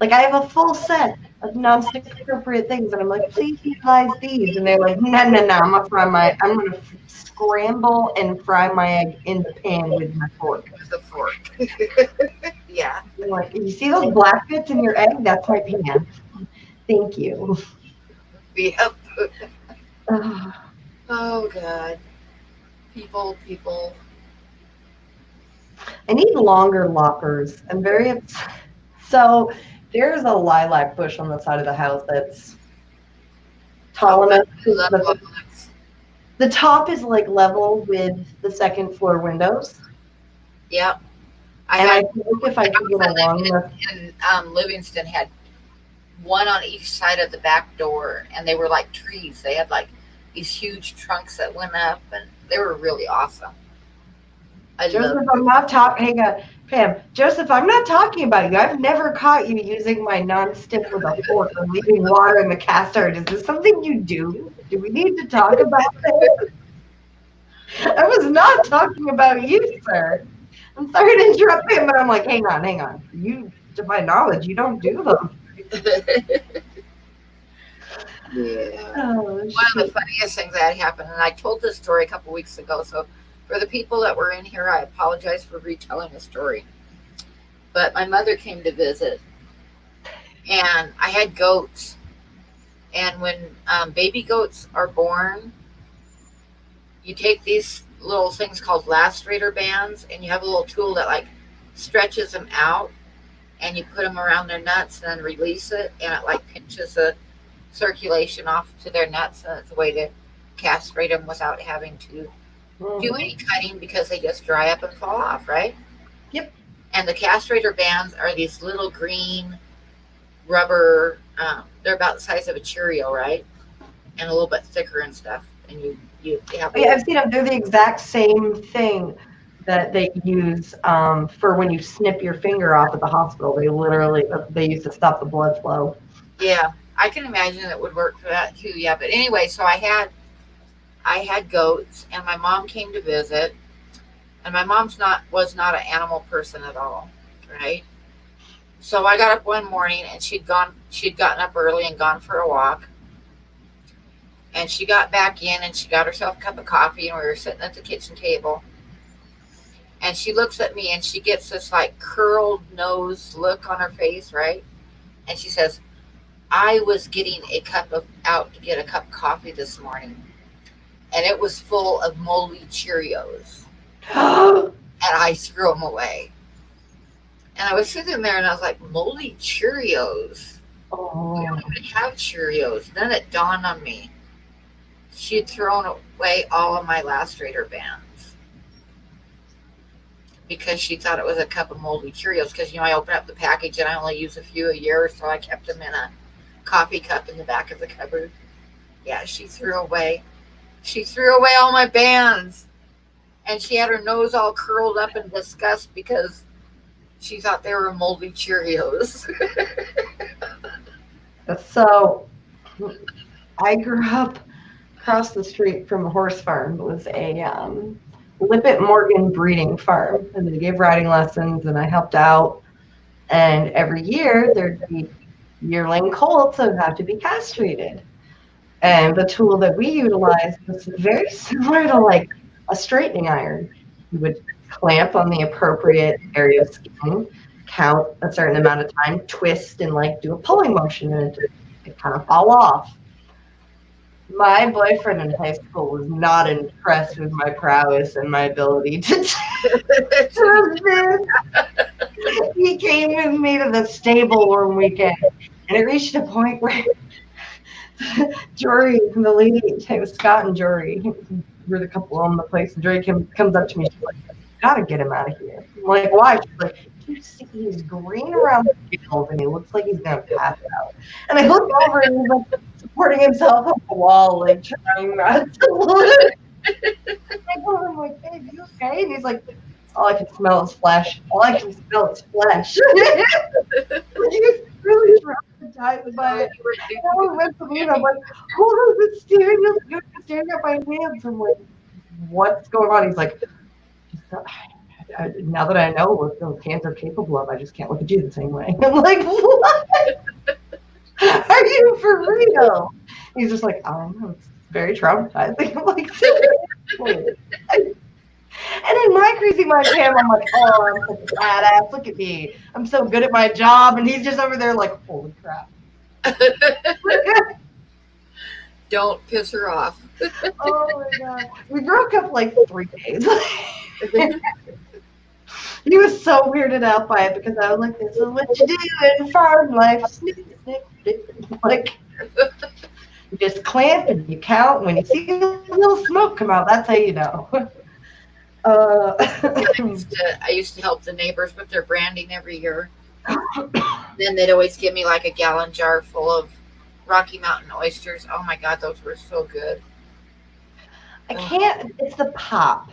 Like, I have a full set of non-stick appropriate things, and I'm like, please utilize these. And they're like, no, I'm gonna scramble and fry my egg in the pan with my fork. With a fork. Yeah. I'm like, you see those black bits in your egg? That's my pan. Thank you. Yep. Ugh. Oh God. People. I need longer lockers. I'm very upset. So there's a lilac bush on the side of the house that's tall enough. The top is like level with the second floor windows. Yep. I think if I could get along with. And Livingston had one on each side of the back door, and they were like trees. They had like these huge trunks that went up, and they were really awesome. Joseph, I'm not talking. Hang on, Pam. Joseph, I'm not talking about you. I've never caught you using my non-stick with a fork or leaving water in the cast iron. Is this something you do? Do we need to talk about this? I was not talking about you, sir. I'm sorry to interrupt him, but I'm like, hang on. You, to my knowledge, you don't do them. Yeah. Oh, one of the funniest things that happened, and I told this story a couple weeks ago, so for the people that were in here, I apologize for retelling the story. But my mother came to visit, and I had goats. And when baby goats are born, you take these little things called lacerator bands, and you have a little tool that like stretches them out, and you put them around their nuts and then release it, and it like pinches the circulation off to their nuts, and it's a way to castrate them without having to do any cutting because they just dry up and fall off, right? Yep. And the castrator bands are these little green rubber, they're about the size of a Cheerio, right? And a little bit thicker and stuff. And you have. Yeah, I've seen them. They're the exact same thing that they use for when you snip your finger off at the hospital. They use to stop the blood flow. Yeah, I can imagine it would work for that too. Yeah, but anyway, so I had goats, and my mom came to visit, and my mom's was not an animal person at all, right? So I got up one morning, and she'd gotten up early and gone for a walk, and she got back in, and she got herself a cup of coffee, and we were sitting at the kitchen table, and she looks at me, and she gets this like curled nose look on her face, right? And she says, I was getting out to get a cup of coffee this morning, and it was full of moldy Cheerios. And I threw them away. And I was sitting there, and I was like, moldy Cheerios? Oh. We don't even have Cheerios. Then it dawned on me. She'd thrown away all of my lacerator bands because she thought it was a cup of moldy Cheerios. Because, I open up the package, and I only use a few a year, so I kept them in a coffee cup in the back of the cupboard. Yeah, she threw away all my bands, and she had her nose all curled up in disgust because she thought they were moldy Cheerios. So I grew up across the street from a horse farm. It was a Lippet Morgan breeding farm, and they gave riding lessons, and I helped out. And every year there'd be yearling colts that would have to be castrated. And the tool that we utilized was very similar to like a straightening iron. You would clamp on the appropriate area of skin, count a certain amount of time, twist, and like do a pulling motion, and it kind of fall off. My boyfriend in high school was not impressed with my prowess and my ability to do this. He came with me to the stable one weekend, and it reached a point where Jory, the lady, it was Scott and Jory, we're the couple on the place, and Jory comes up to me, she's like, gotta get him out of here. I'm like, why? She's like, you see he's green around the gills and he looks like he's gonna pass out. And I look over and he's like supporting himself on the wall, like trying not to look. I told him like, "Hey, you okay?" And he's like, "All I can smell is flesh. All I can smell is flesh." He was really traumatized by it. And I went to me and I'm like, "Hold on, it's staring at my hands." I'm like, "What's going on?" He's like, "Now that I know what those hands are capable of, I just can't look at you the same way." I'm like, "What? Are you for real?" He's just like, "I don't know. It's very traumatizing." I'm like, seriously. And in my crazy mind, Pam, I'm like, "Oh, I'm such a badass. Look at me. I'm so good at my job." And he's just over there like, "Holy crap." Don't piss her off. Oh my God. We broke up like 3 days. He was so weirded out by it because I was like, "This is what you do in farm life." Snip, snip, snip. Like, you just clamp and you count. When you see a little smoke come out, that's how you know. I used to help the neighbors with their branding every year. Then they'd always give me like a gallon jar full of Rocky Mountain oysters. Oh my God, those were so good. I can't. It's the pop.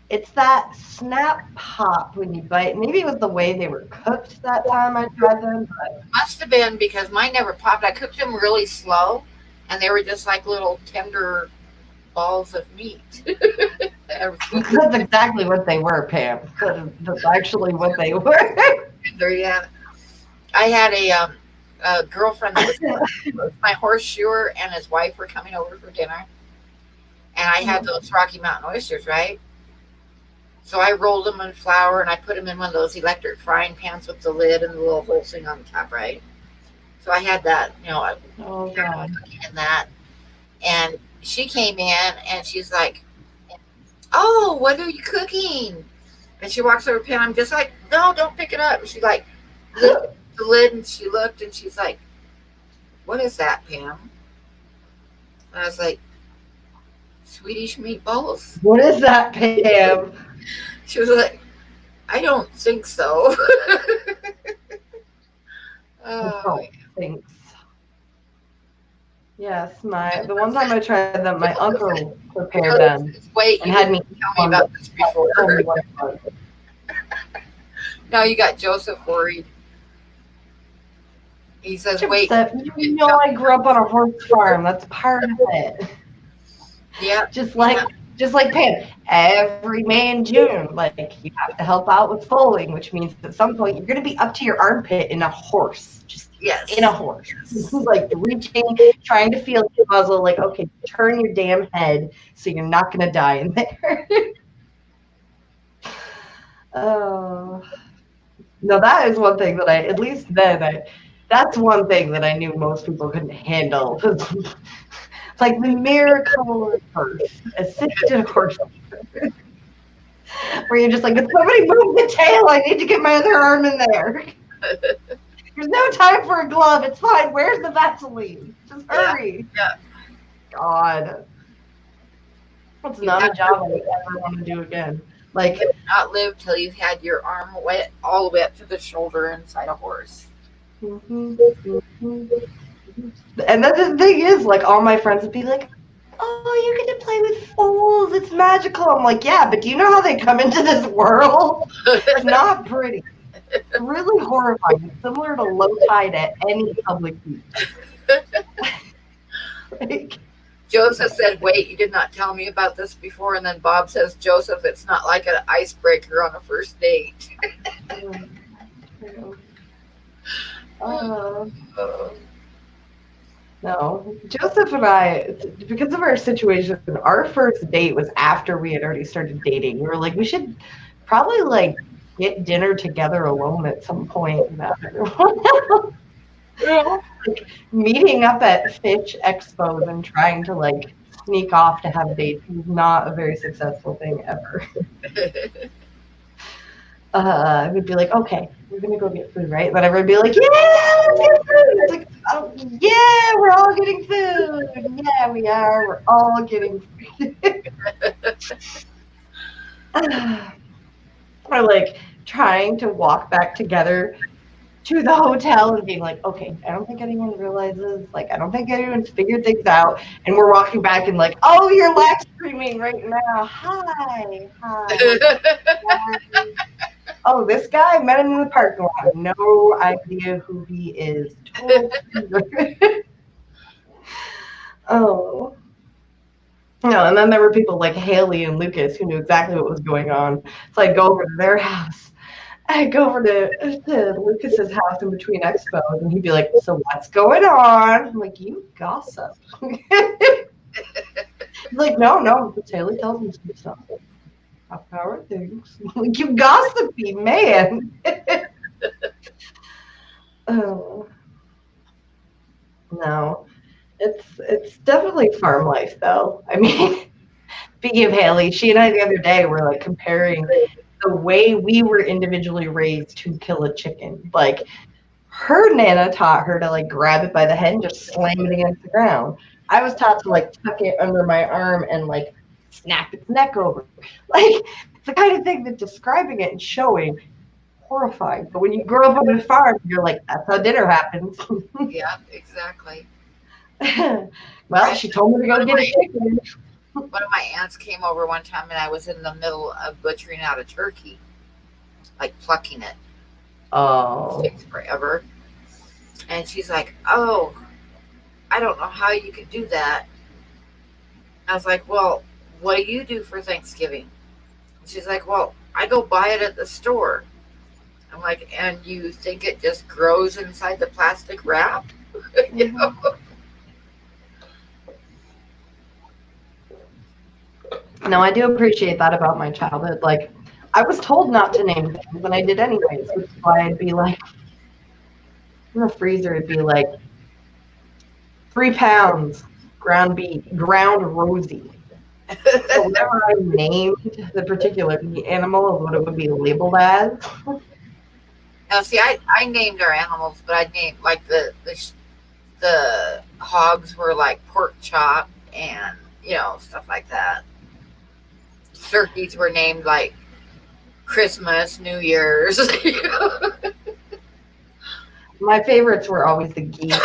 It's that snap pop when you bite. Maybe it was the way they were cooked that time I tried them. But Must have been because mine never popped. I cooked them really slow, and they were just like little tender balls of meat. that's exactly what they were, Pam. That's actually what they were. Yeah. I had a girlfriend that was my horseshoer, and his wife were coming over for dinner, and I had those Rocky Mountain oysters, right? So I rolled them in flour and I put them in one of those electric frying pans with the lid and the little whole thing on the top, right? So I had that, Oh God. in that. And she came in and she's like, "Oh, what are you cooking?" And she walks over to Pam. I'm just like, "No, don't pick it up." And she like lifted the lid and she looked and she's like, "What is that, Pam?" And I was like, "Swedish meatballs." What is that, Pam? She was like, "I don't think so." Oh, Thanks. Yes, the one time I tried them, my uncle prepared them wait, and had me tell me about this before. told me what it was. Now you got Joseph worried. He says, "Wait." You know, I grew up on a horse farm. That's part of it. Yeah. Just like Pam, every May and June, like you have to help out with foaling, which means at some point you're going to be up to your armpit in a horse, just in a horse, like reaching, trying to feel your muzzle, like, okay, turn your damn head so you're not going to die in there. Oh, no, that is one thing that that's one thing that I knew most people couldn't handle. Like the miracle horse, assisted horse, where you're just like, if somebody move the tail, I need to get my other arm in there. There's no time for a glove. It's fine. Where's the Vaseline? Just hurry. Yeah. God. That's not a job I ever want to do again. Like, you not live till you've had your arm wet all the way up to the shoulder inside a horse. And then the thing is, like, all my friends would be like, "Oh, you get to play with foals. It's magical." I'm like, "Yeah, but do you know how they come into this world? It's not pretty. It's really horrifying. It's similar to low tide at any public beach." Like, Joseph said, "Wait, you did not tell me about this before." And then Bob says, "Joseph, it's not like an icebreaker on a first date." No, Joseph and I, because of our situation, our first date was after we had already started dating. We were like, we should probably like get dinner together alone at some point. Like, meeting up at Fitch Expos and trying to like sneak off to have dates is not a very successful thing ever. We'd be like, "Okay, we're gonna go get food, right?" And then everyone would be like, "Yeah, let's get food." It's like, "Oh yeah, we're all getting food. Yeah, we are. We're all getting food." Or like trying to walk back together to the hotel and being like, okay, I don't think anyone realizes, like, I don't think anyone's figured things out. And we're walking back and like, oh, you're live streaming right now. Hi. Oh, this guy, met him in the parking lot. No idea who he is. Total Oh. No, and then there were people like Haley and Lucas who knew exactly what was going on. So I'd go over to their house. I'd go over to Lucas's house in between expos, and he'd be like, so what's going on? I'm like, you gossip. He's like, no, Haley tells me some stuff. How are things? Like, you gossipy man. Oh. No. It's definitely farm life, though. I mean, speaking of Haley, she and I the other day were like comparing the way we were individually raised to kill a chicken. Like, her Nana taught her to like grab it by the head and just slam it against the ground. I was taught to like tuck it under my arm and like snap its neck over. Like, it's the kind of thing that describing it and showing horrifying. But when you grow up on a farm, you're like, that's how dinner happens. Yeah, exactly. Well, she told me to go get a chicken. One of my aunts came over one time and I was in the middle of butchering out a turkey, like plucking it. Oh. It takes forever. And she's like, oh, I don't know how you could do that. I was like, well, what do you do for Thanksgiving? She's like, well, I go buy it at the store. I'm like, and you think it just grows inside the plastic wrap? You know? No, I do appreciate that about my childhood. Like, I was told not to name things, and I did anyways, which is why I'd be like, in the freezer, it'd be like 3 pounds ground beef, ground rosy. So whenever I named the particular meat animal is what it would be labeled as. Now, see, I named our animals, but I named like the hogs were like pork chop and stuff like that. Turkeys were named like Christmas, New Year's. My favorites were always the geese.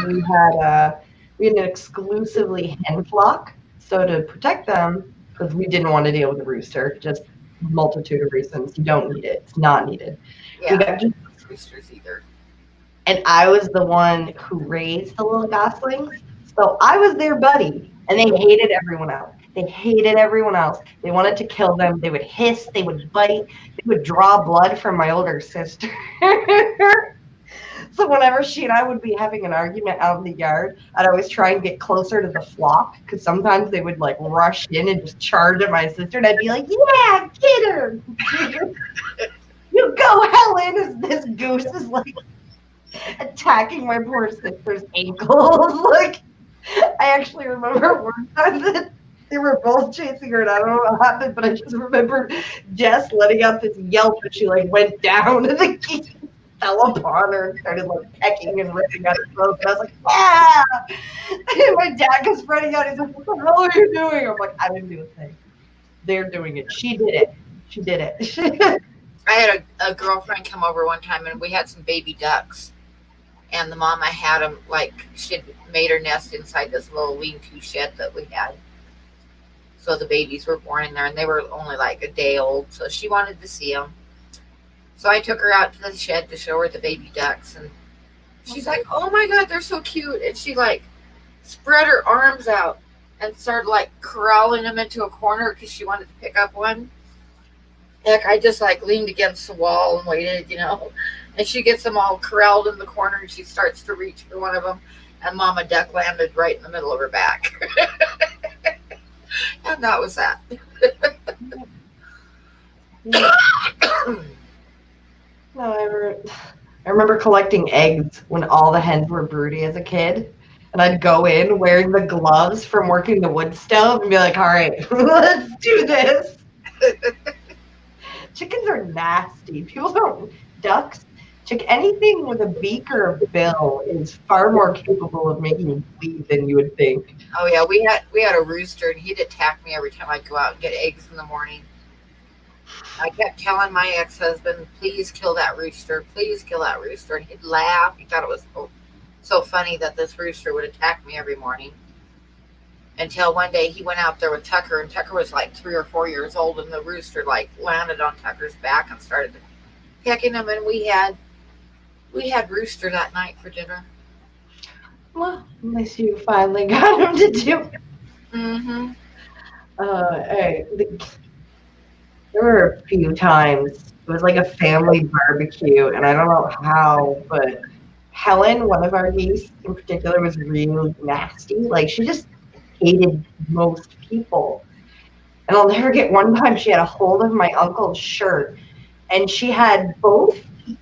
We had an exclusively hen flock, so to protect them, because we didn't want to deal with the rooster, just multitude of reasons. You don't need it; it's not needed. Yeah, we got roosters either. And I was the one who raised the little goslings, so I was their buddy, and they hated everyone else. They hated everyone else. They wanted to kill them. They would hiss. They would bite. They would draw blood from my older sister. So whenever she and I would be having an argument out in the yard, I'd always try and get closer to the flock because sometimes they would like rush in and just charge at my sister, and I'd be like, "Yeah, get her! You go, Helen!" As this goose is like attacking my poor sister's ankles. Like, I actually remember one time that they were both chasing her, and I don't know what happened, but I just remember Jess letting out this yelp, and she like went down, and the geese fell upon her and started like pecking and ripping at her throat. And I was like, yeah! And my dad goes running out. He's like, what the hell are you doing? I'm like, I didn't do a thing. They're doing it. She did it. She did it. I had a girlfriend come over one time, and we had some baby ducks. And the mama had them, like, she'd made her nest inside this little lean-to shed that we had. So the babies were born in there, and they were only like a day old. So she wanted to see them. So I took her out to the shed to show her the baby ducks, and she's like, oh my God, they're so cute. And she like spread her arms out and started like corralling them into a corner because she wanted to pick up one. Heck, I just like leaned against the wall and waited, and she gets them all corralled in the corner, and she starts to reach for one of them, and Mama Duck landed right in the middle of her back. And that was that. No, I remember collecting eggs when all the hens were broody as a kid. And I'd go in wearing the gloves from working the wood stove and be like, all right, let's do this. Chickens are nasty. People don't, ducks, anything with a beak or a bill is far more capable of making you bleed than you would think. Oh yeah, we had a rooster, and he'd attack me every time I'd go out and get eggs in the morning. I kept telling my ex-husband, please kill that rooster. Please kill that rooster. And he'd laugh. He thought it was so funny that this rooster would attack me every morning. Until one day he went out there with Tucker, and Tucker was like 3 or 4 years old, and the rooster like landed on Tucker's back and started pecking him, and we had rooster that night for dinner. Well, unless you finally got him to do it. Mm-hmm. There were a few times it was like a family barbecue, and I don't know how, but Helen, one of our geese in particular, was really nasty. Like, she just hated most people. And I'll never get one time she had a hold of my uncle's shirt, and she had both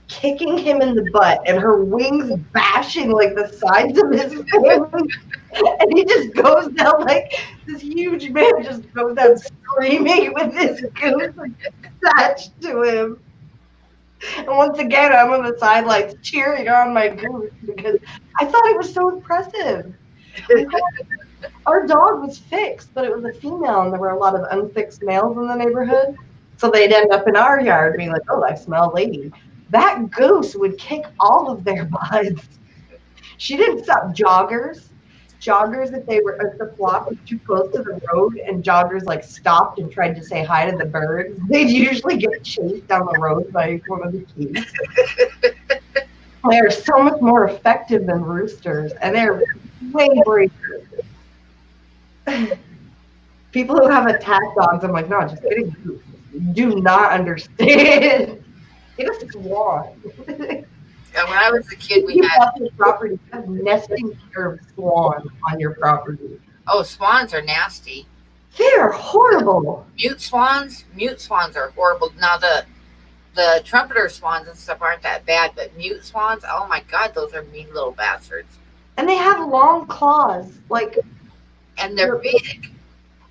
kicking him in the butt and her wings bashing like the sides of his face. And he just goes down, like, this huge man just goes down screaming with his goose attached to him. And once again, I'm on the sidelines cheering on my goose because I thought it was so impressive. Our dog was fixed, but it was a female, and there were a lot of unfixed males in the neighborhood. So they'd end up in our yard being like, oh, I smell a lady. That goose would kick all of their butts. She didn't stop joggers, if they were at the flock was too close to the road and joggers like stopped and tried to say hi to the birds, they'd usually get chased down the road by one of the geese. They're so much more effective than roosters, and they're way braver. People who have attack dogs, I'm like, no, just get a goose. You do not understand. Get a swan. Yeah, when I was a kid, we had property. You have nesting pair of swans on your property. Oh, swans are nasty. They're horrible. Mute swans are horrible. Now the trumpeter swans and stuff aren't that bad, but mute swans, oh my God, those are mean little bastards. And they have long claws, like. And they're big.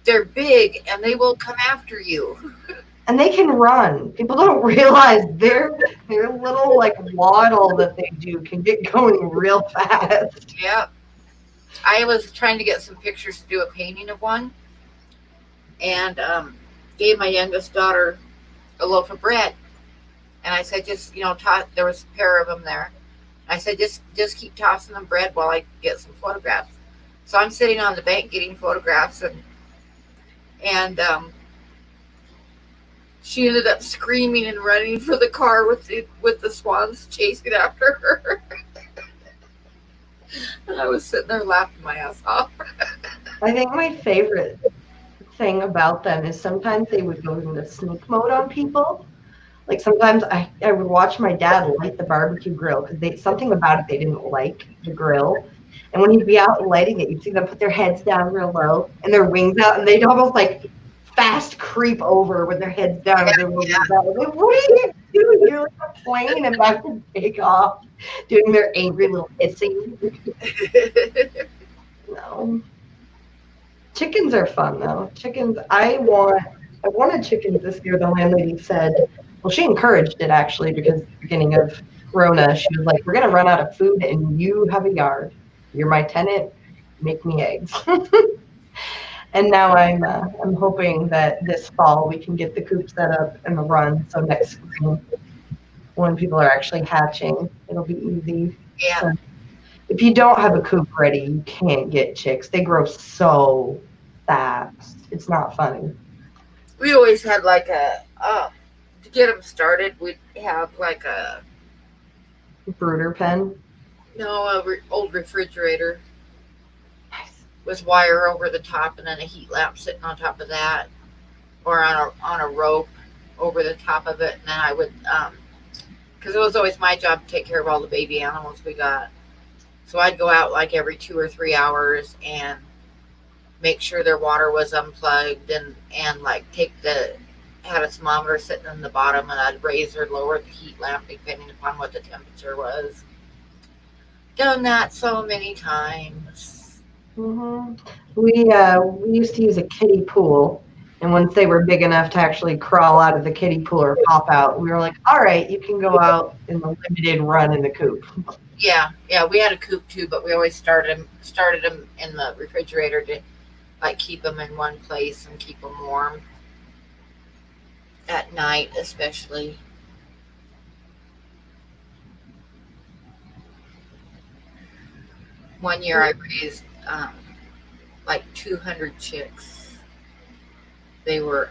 They're big, and they will come after you. And they can run. People don't realize their little like waddle that they do can get going real fast. Yeah. I was trying to get some pictures to do a painting of one, and gave my youngest daughter a loaf of bread. And I said, just, there was a pair of them there. I said, just keep tossing them bread while I get some photographs. So I'm sitting on the bank getting photographs, and she ended up screaming and running for the car with the swans chasing after her. And I was sitting there laughing my ass off. I think my favorite thing about them is sometimes they would go into sneak mode on people. Like sometimes I would watch my dad light the barbecue grill because something about it they didn't like, the grill. And when he'd be out lighting it, you'd see them put their heads down real low and their wings out, and they'd almost like fast creep over with their heads down and their wings out. Like, what are you doing? You're like a plane about to take off, doing their angry little hissing. No. Chickens are fun though. Chickens, I wanted chickens this year. The landlady said, well, she encouraged it actually because at the beginning of Corona, she was like, we're gonna run out of food and you have a yard. You're my tenant, make me eggs. And now I'm hoping that this fall we can get the coop set up and the run. So next spring, when people are actually hatching, it'll be easy. Yeah. So if you don't have a coop ready, you can't get chicks. They grow so fast. It's not funny. We always had like to get them started, we'd have like a Brooder pen. No, old refrigerator. Nice. With wire over the top and then a heat lamp sitting on top of that, or on a rope over the top of it. And then I would, because it was always my job to take care of all the baby animals we got. So I'd go out like every 2 or 3 hours and make sure their water was unplugged and like had a thermometer sitting in the bottom, and I'd raise or lower the heat lamp depending upon what the temperature was. Done that so many times. Mm-hmm. We used to use a kiddie pool, and once they were big enough to actually crawl out of the kiddie pool or pop out, we were like, all right, you can go out in the limited run in the coop. Yeah, we had a coop too, but we always started them in the refrigerator to like keep them in one place and keep them warm at night, especially. One year I raised like 200 chicks. They were,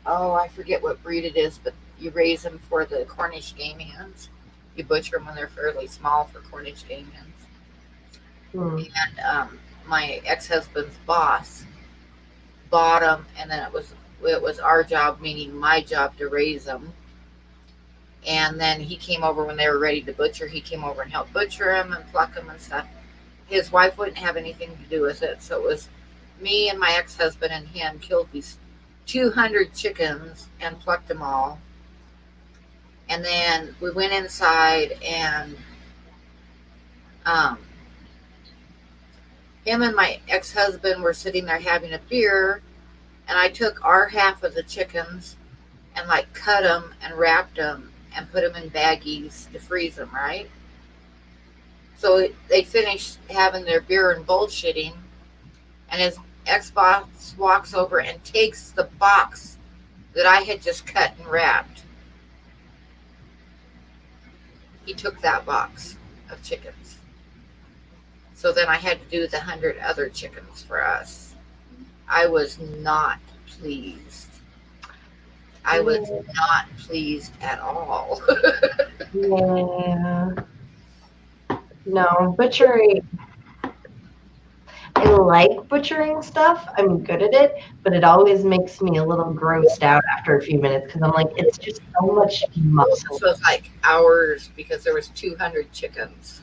oh, I forget what breed it is, but you raise them for the Cornish game hens. You butcher them when they're fairly small for Cornish game hens. And my ex-husband's boss bought them, and then it was our job, meaning my job, to raise them. And then he came over when they were ready to butcher. He came over and helped butcher them and pluck them and stuff. His wife wouldn't have anything to do with it, so it was me and my ex-husband and him killed these 200 chickens and plucked them all. And then we went inside, and him and my ex-husband were sitting there having a beer, and I took our half of the chickens and like cut them and wrapped them and put them in baggies to freeze them, right? So they finished having their beer and bullshitting, and his ex-boss walks over and takes the box that I had just cut and wrapped. He took that box of chickens. So then I had to do the 100 other chickens for us. I was not pleased. I was not pleased at all. Yeah. No, butchering. I like butchering stuff. I'm good at it, but it always makes me a little grossed out after a few minutes because I'm like, it's just so much muscle. This was like hours because there was 200 chickens.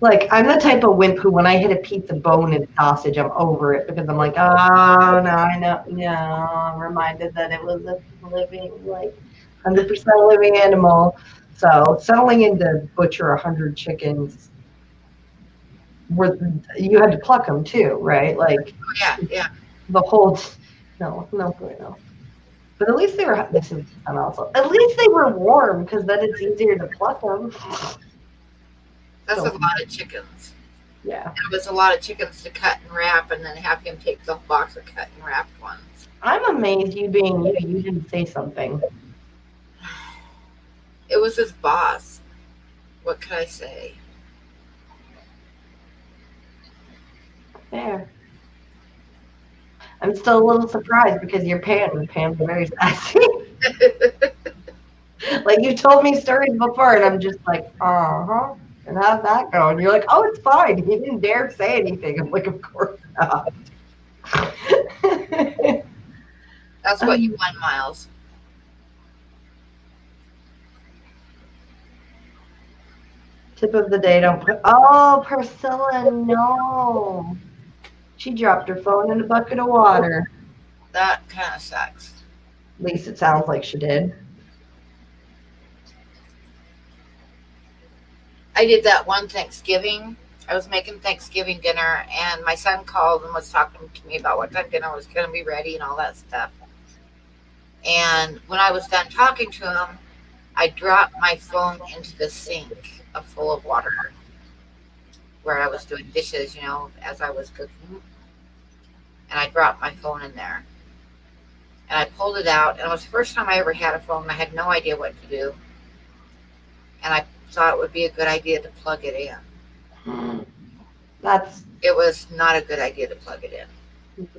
Like, I'm the type of wimp who, when I hit a piece of bone and sausage, I'm over it because I'm like, oh, no, I know. No, I'm reminded that it was a living, like, 100% living animal. So, settling into butcher 100 chickens, you had to pluck them too, right? Like, yeah. The whole, no. But at least they were, this is also, at least they were warm because then it's easier to pluck them. That's a lot of chickens. Yeah. It was a lot of chickens to cut and wrap and then have him take the box of cut and wrapped ones. I'm amazed you being you didn't say something. It was his boss. What could I say? Fair. I'm still a little surprised because you're Pam's very sassy. Like, you told me stories before and I'm just like, uh-huh. And how's that going? You're like, oh, it's fine. He didn't dare say anything. I'm like, of course not. That's what you won, Miles. Tip of the day, don't put, oh, Priscilla, no. She dropped her phone in a bucket of water. That kind of sucks. At least it sounds like she did. I did that one Thanksgiving. I was making Thanksgiving dinner, and my son called and was talking to me about what time dinner was going to be ready and all that stuff. And when I was done talking to him, I dropped my phone into the sink full of water where I was doing dishes, as I was cooking. And I dropped my phone in there. And I pulled it out, and it was the first time I ever had a phone, and I had no idea what to do. And I thought it would be a good idea to plug it in. It was not a good idea to plug it in.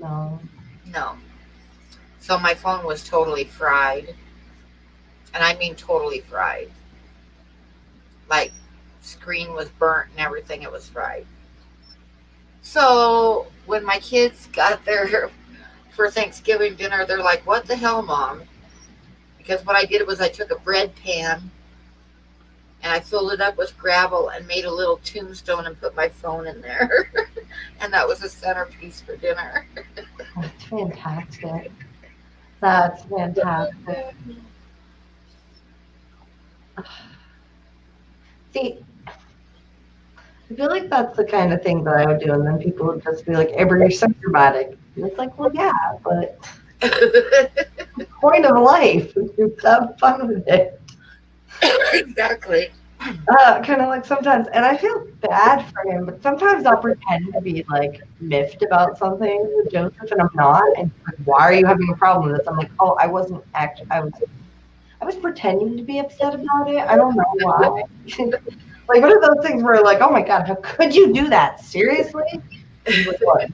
No. So my phone was totally fried. And I mean totally fried. Like, screen was burnt and everything. It was fried. So when my kids got there for Thanksgiving dinner, they're like, what the hell, Mom? Because what I did was I took a bread pan and I filled it up with gravel and made a little tombstone and put my phone in there. And that was a centerpiece for dinner. That's fantastic. That's fantastic. See, I feel like that's the kind of thing that I would do, and then people would just be like, Amber, you're so dramatic. And it's like, well, yeah, but the point of life is to have fun with it. Exactly. Kind of like sometimes, and I feel bad for him, but sometimes I'll pretend to be like miffed about something with Joseph, and I'm not. And he's like, "Why are you having a problem with this?" I'm like, "Oh, I wasn't actually. I was pretending to be upset about it. I don't know why." Like one of those things where like, "Oh my God, how could you do that? Seriously?" And he's like, "What?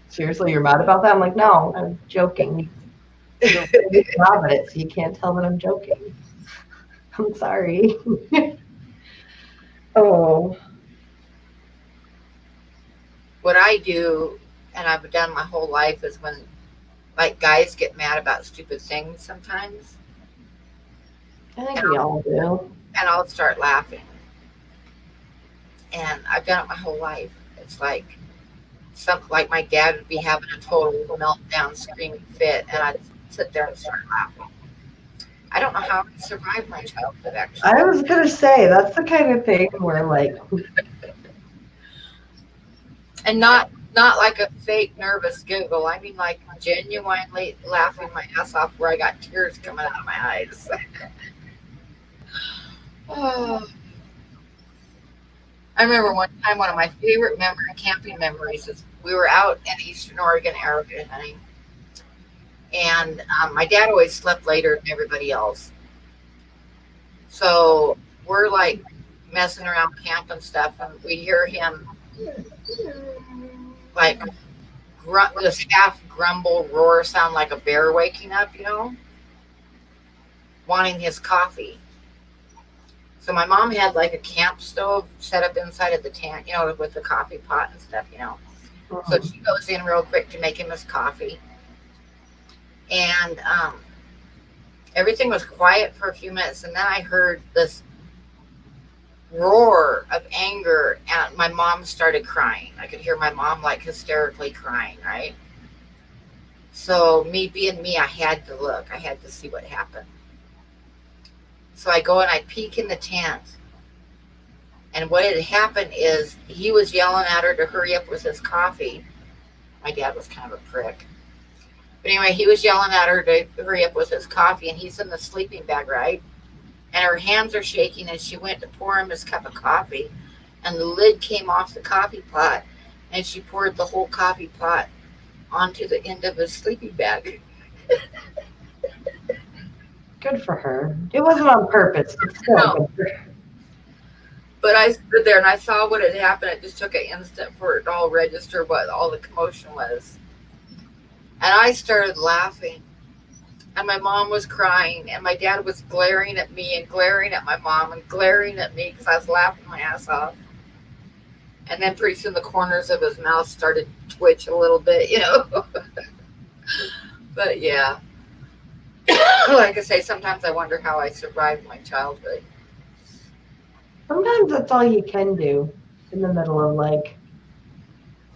Seriously, you're mad about that?" I'm like, "No, I'm joking. You're really bad at it, so you can't tell that I'm joking. I'm sorry." Oh. What I do, and I've done my whole life, is when like guys get mad about stupid things sometimes, I think and we all do. I'll start laughing. And I've done it my whole life. It's like my dad would be having a total meltdown, screaming fit, and I'd sit there and start laughing. I don't know how I survived my childhood actually, I was gonna say that's the kind of thing where like and not like a fake nervous giggle. I mean like genuinely laughing my ass off where I got tears coming out of my eyes. Oh, I remember one time one of my favorite camping memories is we were out in Eastern Oregon area hunting, and my dad always slept later than everybody else. So we're like messing around camp and stuff, and we hear him like this half grumble roar sound like a bear waking up, wanting his coffee. So my mom had like a camp stove set up inside of the tent, with the coffee pot and stuff. So she goes in real quick to make him his coffee. And everything was quiet for a few minutes. And then I heard this roar of anger, and my mom started crying. I could hear my mom like hysterically crying, right? So me being me, I had to look. I had to see what happened. So I go and I peek in the tent. And what had happened is he was yelling at her to hurry up with his coffee. My dad was kind of a prick. But anyway, he was yelling at her to hurry up with his coffee, and he's in the sleeping bag, right? And her hands are shaking, and she went to pour him his cup of coffee, and the lid came off the coffee pot, and she poured the whole coffee pot onto the end of his sleeping bag. good for her. It wasn't on purpose, but still No. good for her. But I stood there and I saw what had happened. It just took an instant for it to all register what all the commotion was. And I started laughing. And my mom was crying. And my dad was glaring at me and glaring at my mom and glaring at me because I was laughing my ass off. And then pretty soon the corners of his mouth started to twitch a little bit. But yeah. Like I say, sometimes I wonder how I survived my childhood. Sometimes that's all you can do in the middle of like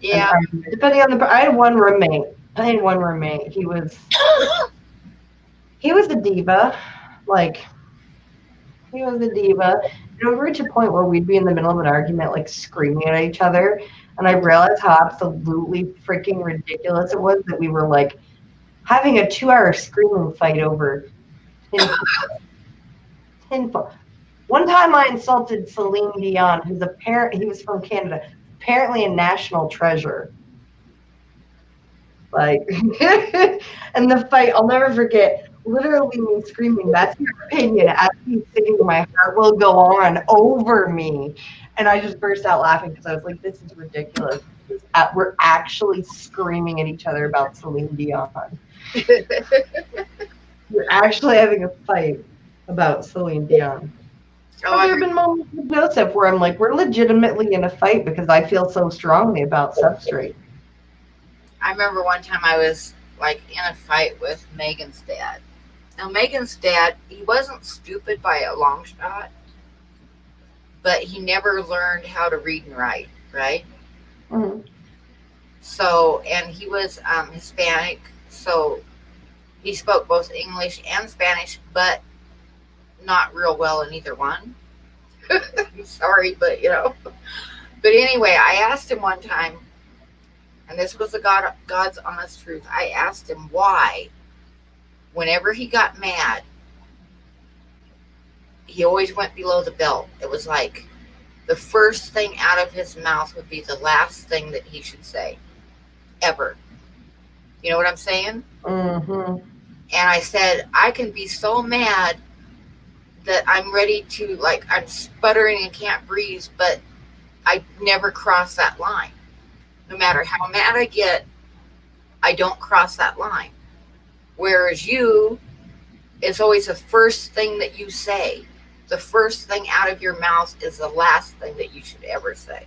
Yeah. an argument. Depending on I had one roommate. He was a diva. Like he was a diva. And it would reach a point where we'd be in the middle of an argument, like screaming at each other. And I realized how absolutely freaking ridiculous it was that we were like having a 2-hour screaming fight over tinfoil. One time I insulted Celine Dion, he was from Canada, apparently a national treasure. Like, and the fight, I'll never forget, literally me screaming, "That's your opinion," as he's singing "My Heart Will Go On" over me. And I just burst out laughing because I was like, this is ridiculous. We're actually screaming at each other about Celine Dion. We're actually having a fight about Celine Dion. Have there been moments with Joseph where I'm like, we're legitimately in a fight because I feel so strongly about substrate? I remember one time I was like in a fight with Megan's dad. Now Megan's dad, he wasn't stupid by a long shot, but he never learned how to read and write, right? Mm-hmm. So, and he was Hispanic, so he spoke both English and Spanish, but not real well in either one. I'm sorry, but But anyway, I asked him one time, and this was God's honest truth. I asked him why, whenever he got mad, he always went below the belt. It was like the first thing out of his mouth would be the last thing that he should say, ever. You know what I'm saying? Mm-hmm. And I said, I can be so mad that I'm ready to, like, I'm sputtering and can't breathe, but I never cross that line. No matter how mad I get, I don't cross that line. Whereas you, it's always the first thing that you say. The first thing out of your mouth is the last thing that you should ever say.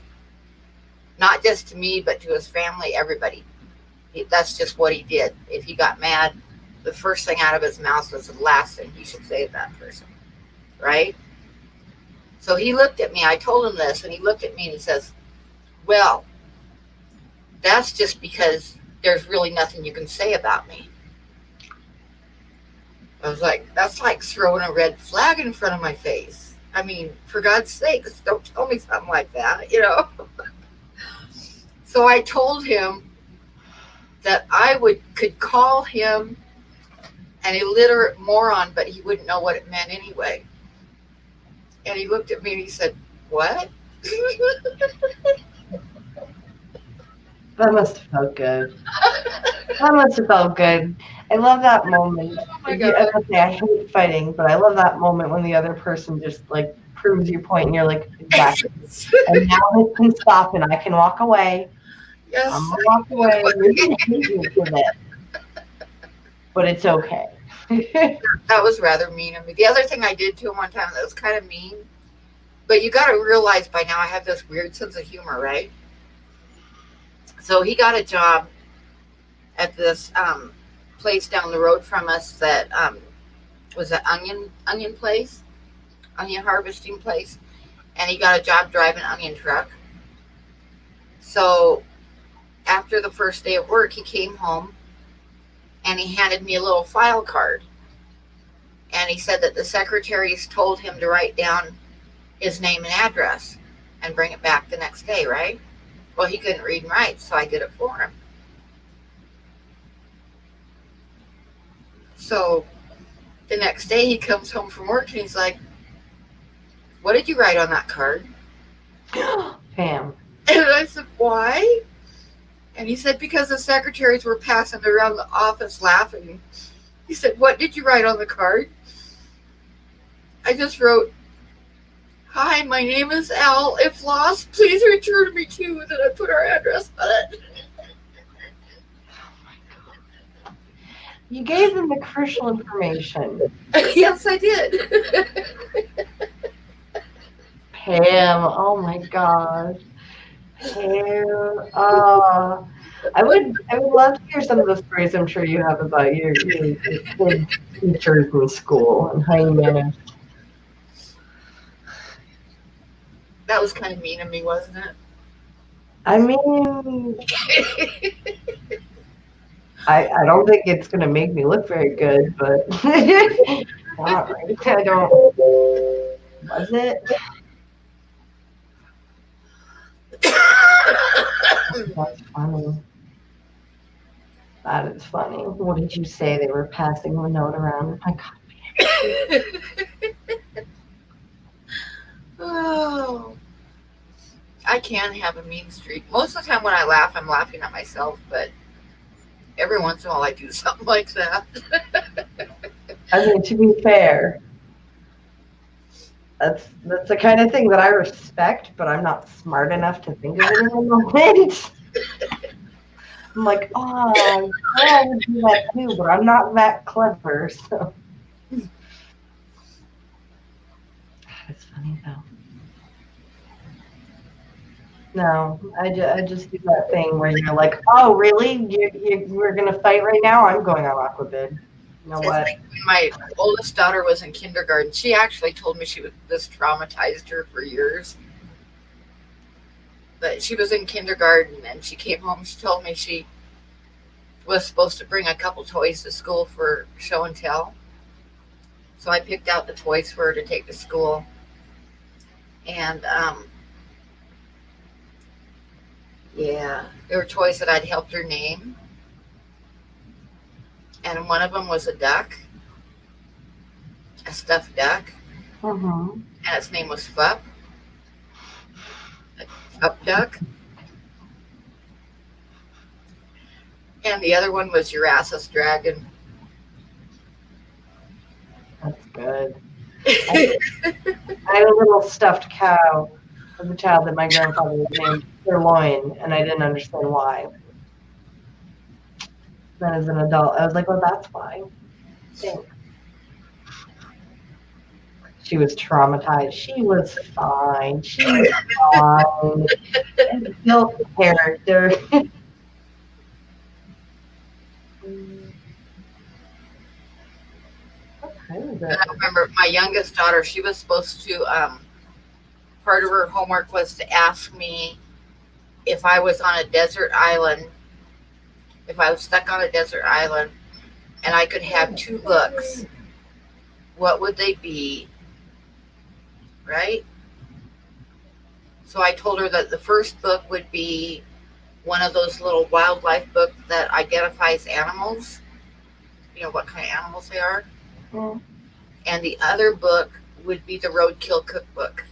Not just to me, but to his family, everybody. That's just what he did. If he got mad, the first thing out of his mouth was the last thing he should say to that person. Right? So he looked at me. I told him this, and he looked at me and he says, well, that's just because there's really nothing you can say about me. I was like, that's like throwing a red flag in front of my face. I mean, for God's sakes, don't tell me something like that, you know? So I told him that I could call him an illiterate moron, but he wouldn't know what it meant anyway. And he looked at me and he said, what? That must have felt good. That must have felt good. I love that moment. Oh my God. I hate fighting, but I love that moment when the other person just like proves your point and you're like, exactly. And now this can stop and I can walk away. Yes. I'm gonna walk away. You're gonna hate me for this. But it's okay. That was rather mean of me. The other thing I did to him one time that was kind of mean, but you got to realize by now I have this weird sense of humor, right? So he got a job at this place down the road from us that was an onion place, onion harvesting place, and he got a job driving an onion truck. So after the first day of work, he came home and he handed me a little file card. And he said that the secretaries told him to write down his name and address and bring it back the next day, right? Well, he couldn't read and write, so I did it for him. So the next day he comes home from work and he's like, what did you write on that card? Pam. And I said, why? And he said, because the secretaries were passing around the office laughing. He said, what did you write on the card? I just wrote, hi, my name is Al. If lost, please return me to. And then I put our address on it. You gave them the crucial information. Yes, I did. Pam, oh my gosh. Pam, I would love to hear some of the stories I'm sure you have about your kid teachers in school and how you managed. That was kind of mean of me, wasn't it? I mean, I don't think it's going to make me look very good, but not right. I don't. Was it? That's funny. That is funny. What did you say? They were passing the note around. I got Oh, I can have a mean streak. Most of the time when I laugh, I'm laughing at myself, but every once in a while I do something like that. I mean, to be fair, that's the kind of thing that I respect, but I'm not smart enough to think of it in the moment. I'm like, oh, I would do that too, but I'm not that clever, so. It's funny though. No, I just do that thing where you're like, oh, really? We're going to fight right now? I'm going on Aquabid. You know what? Like when my oldest daughter was in kindergarten, she actually told me this traumatized her for years. But she was in kindergarten and she came home. She told me she was supposed to bring a couple toys to school for show and tell. So I picked out the toys for her to take to school. And, yeah, there were toys that I'd helped her name. And one of them was a duck, a stuffed duck. Mm-hmm. and its name was Fup. Fup Duck. And the other one was Jurassic Dragon. That's good. I had a little stuffed cow as a child that my grandfather named Sirloin, and I didn't understand why. Then as an adult, I was like, well, that's why. Thanks. She was traumatized. She was fine. She was fine. And built the character. What time is And it? I remember my youngest daughter, she was supposed to, part of her homework was to ask me if I was on a desert island, if I was stuck on a desert island, and I could have two books, what would they be? Right? So I told her that the first book would be one of those little wildlife books that identifies animals, you know, what kind of animals they are. Mm. And the other book would be the Roadkill Cookbook.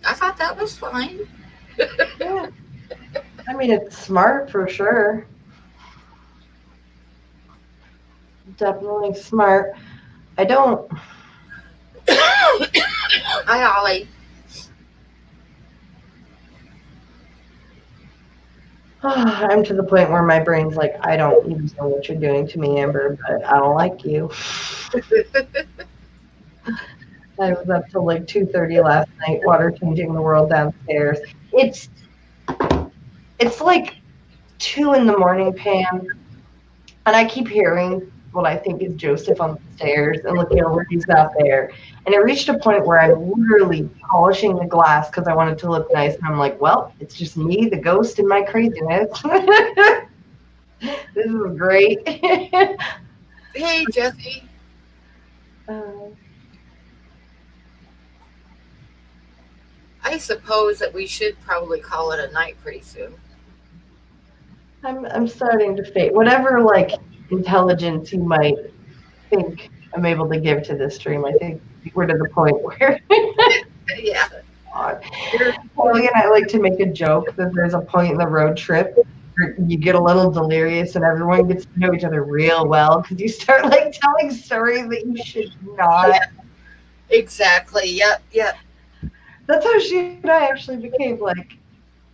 I thought that was fine. Yeah. I mean, it's smart for sure. Definitely smart. I don't. Hi, Ollie. I'm to the point where my brain's like, I don't even know what you're doing to me, Amber, but I don't like you. I was up till like 2:30 last night, water changing the world downstairs. It's like 2 in the morning, Pam, and I keep hearing what I think is Joseph on the stairs and looking over, he's not there. And it reached a point where I'm literally polishing the glass because I want it to look nice. And I'm like, well, it's just me, the ghost, and my craziness. This is great. Hey, Jesse. I suppose that we should probably call it a night pretty soon. I'm starting to fade. Whatever like intelligence you might think I'm able to give to this stream, I think we're to the point where Yeah. Chloe and I like to make a joke that there's a point in the road trip where you get a little delirious and everyone gets to know each other real well because you start like telling stories that you should not. Yeah. Exactly. Yep. That's how she and I actually became like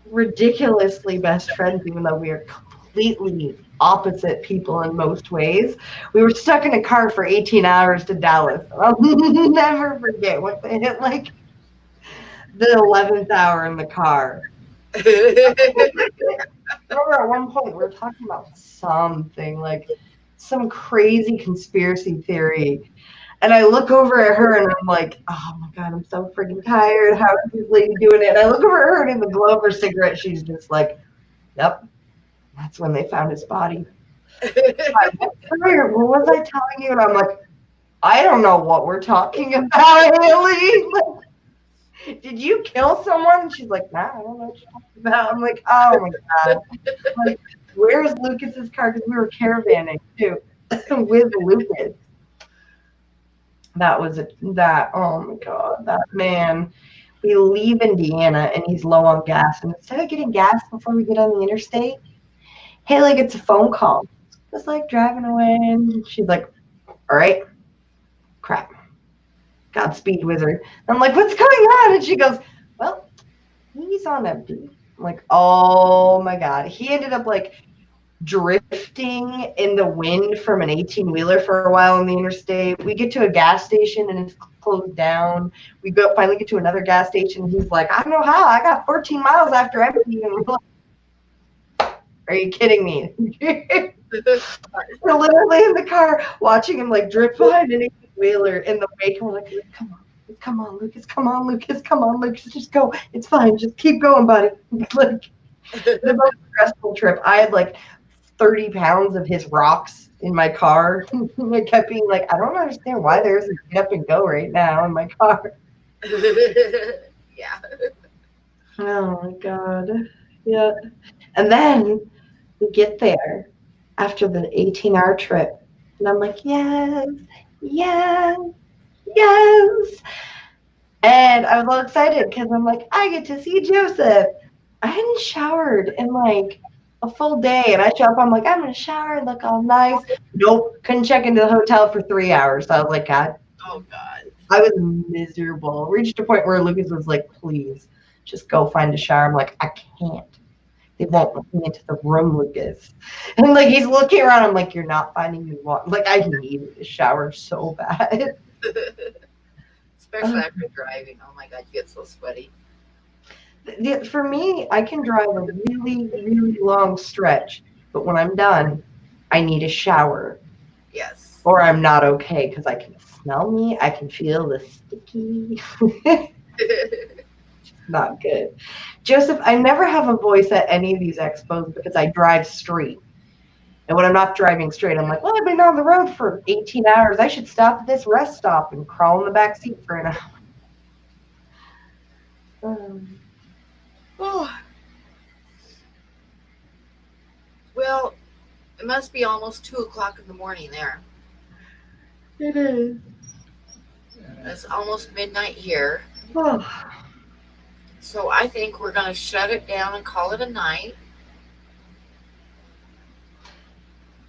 ridiculously best friends, even though we are completely opposite people in most ways. We were stuck in a car for 18 hours to Dallas. I'll never forget what they hit like the 11th hour in the car. Remember at one point we were talking about something like some crazy conspiracy theory. And I look over at her and I'm like, oh my God, I'm so freaking tired. How is this lady doing it? And I look over at her and in the glow of her cigarette, she's just like, yep, that's when they found his body. What was I telling you? And I'm like, I don't know what we're talking about, Haley. Like, did you kill someone? And she's like, nah, I don't know what you're talking about. I'm like, oh my God. Like, where's Lucas's car? Because we were caravanning too with Lucas. That was that. Oh my God, that man. We leave Indiana and he's low on gas. And instead of getting gas before we get on the interstate, Haley gets a phone call. Just like driving away. And she's like, all right, crap. Godspeed, wizard. I'm like, what's going on? And she goes, well, he's on empty. I'm like, oh my God. He ended up like drifting in the wind from an 18-wheeler for a while on the interstate. We get to a gas station and it's closed down. We finally get to another gas station. He's like, I don't know how. I got 14 miles after empty. And we're like, are you kidding me? We're literally in the car watching him like drift behind an 18-wheeler in the wake. And we're like, come on, Lucas. Come on, Lucas. Come on, Lucas. Just go. It's fine. Just keep going, buddy. Like the most stressful trip. I had like 30 pounds of his rocks in my car. I kept being like, I don't understand why there's a get up and go right now in my car. Yeah. Oh my God. Yeah. And then we get there after the 18-hour trip. And I'm like, yes, Yes, yes. And I was all excited because I'm like, I get to see Joseph. I hadn't showered in like a full day. And I show up, I'm like, I'm going to shower and look all nice. Nope, couldn't check into the hotel for 3 hours. So I was like, God, Oh God. I was miserable. Reached a point where Lucas was like, please, just go find a shower. I'm like, I can't. They won't let me into the room, Lucas. And like he's looking around. I'm like, you're not finding me one. Like I needed a shower so bad. Especially after driving. Oh my God, you get so sweaty. For me, I can drive a really, really long stretch, but when I'm done, I need a shower Yes. or I'm not okay because I can smell me. I can feel the sticky. Not good. Joseph, I never have a voice at any of these expos because I drive straight. And when I'm not driving straight, I'm like, well, I've been on the road for 18 hours. I should stop at this rest stop and crawl in the back seat for an hour. Oh. Well, it must be almost 2 o'clock in the morning there. It is. It's almost midnight here. Oh. So I think we're going to shut it down and call it a night.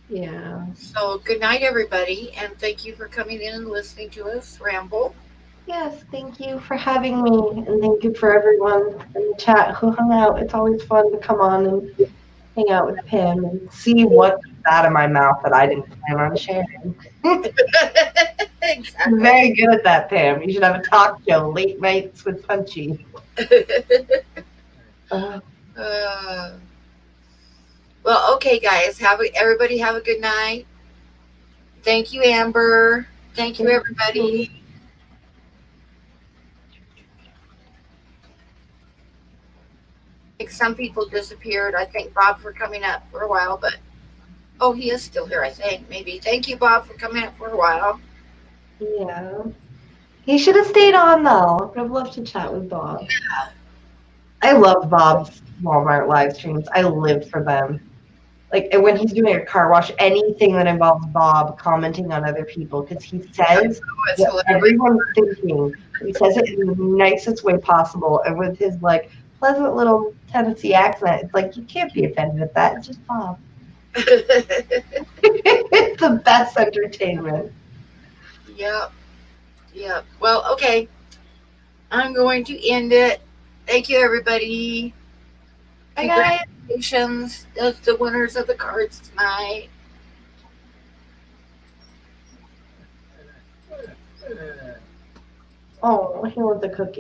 Yeah. So good night, everybody. And thank you for coming in and listening to us ramble. Yes, thank you for having me, and thank you for everyone in the chat who hung out. It's always fun to come on and hang out with Pam and see what comes out of my mouth that I didn't plan on sharing. Exactly. I'm very good at that, Pam. You should have a talk show, Late Nights with Punchie. Well, okay, guys. Everybody have a good night. Thank you, Amber. Thank you, everybody. I think some people disappeared. I thank Bob for coming up for a while, but he is still here. I think maybe. Thank you, Bob, for coming up for a while. Yeah. He should have stayed on, though. I'd love to chat with Bob. Yeah. I love Bob's Walmart live streams. I live for them. Like, and when he's doing a car wash, anything that involves Bob commenting on other people, because he says what everyone's thinking. He says it in the nicest way possible, and with his like pleasant little Tennessee accent, it's like you can't be offended at that. It's just Bob. It's the best entertainment. Yep. Well, okay. I'm going to end it. Thank you, everybody. Bye, guys. Congratulations to the winners of the cards tonight. Oh, he wants a cookie.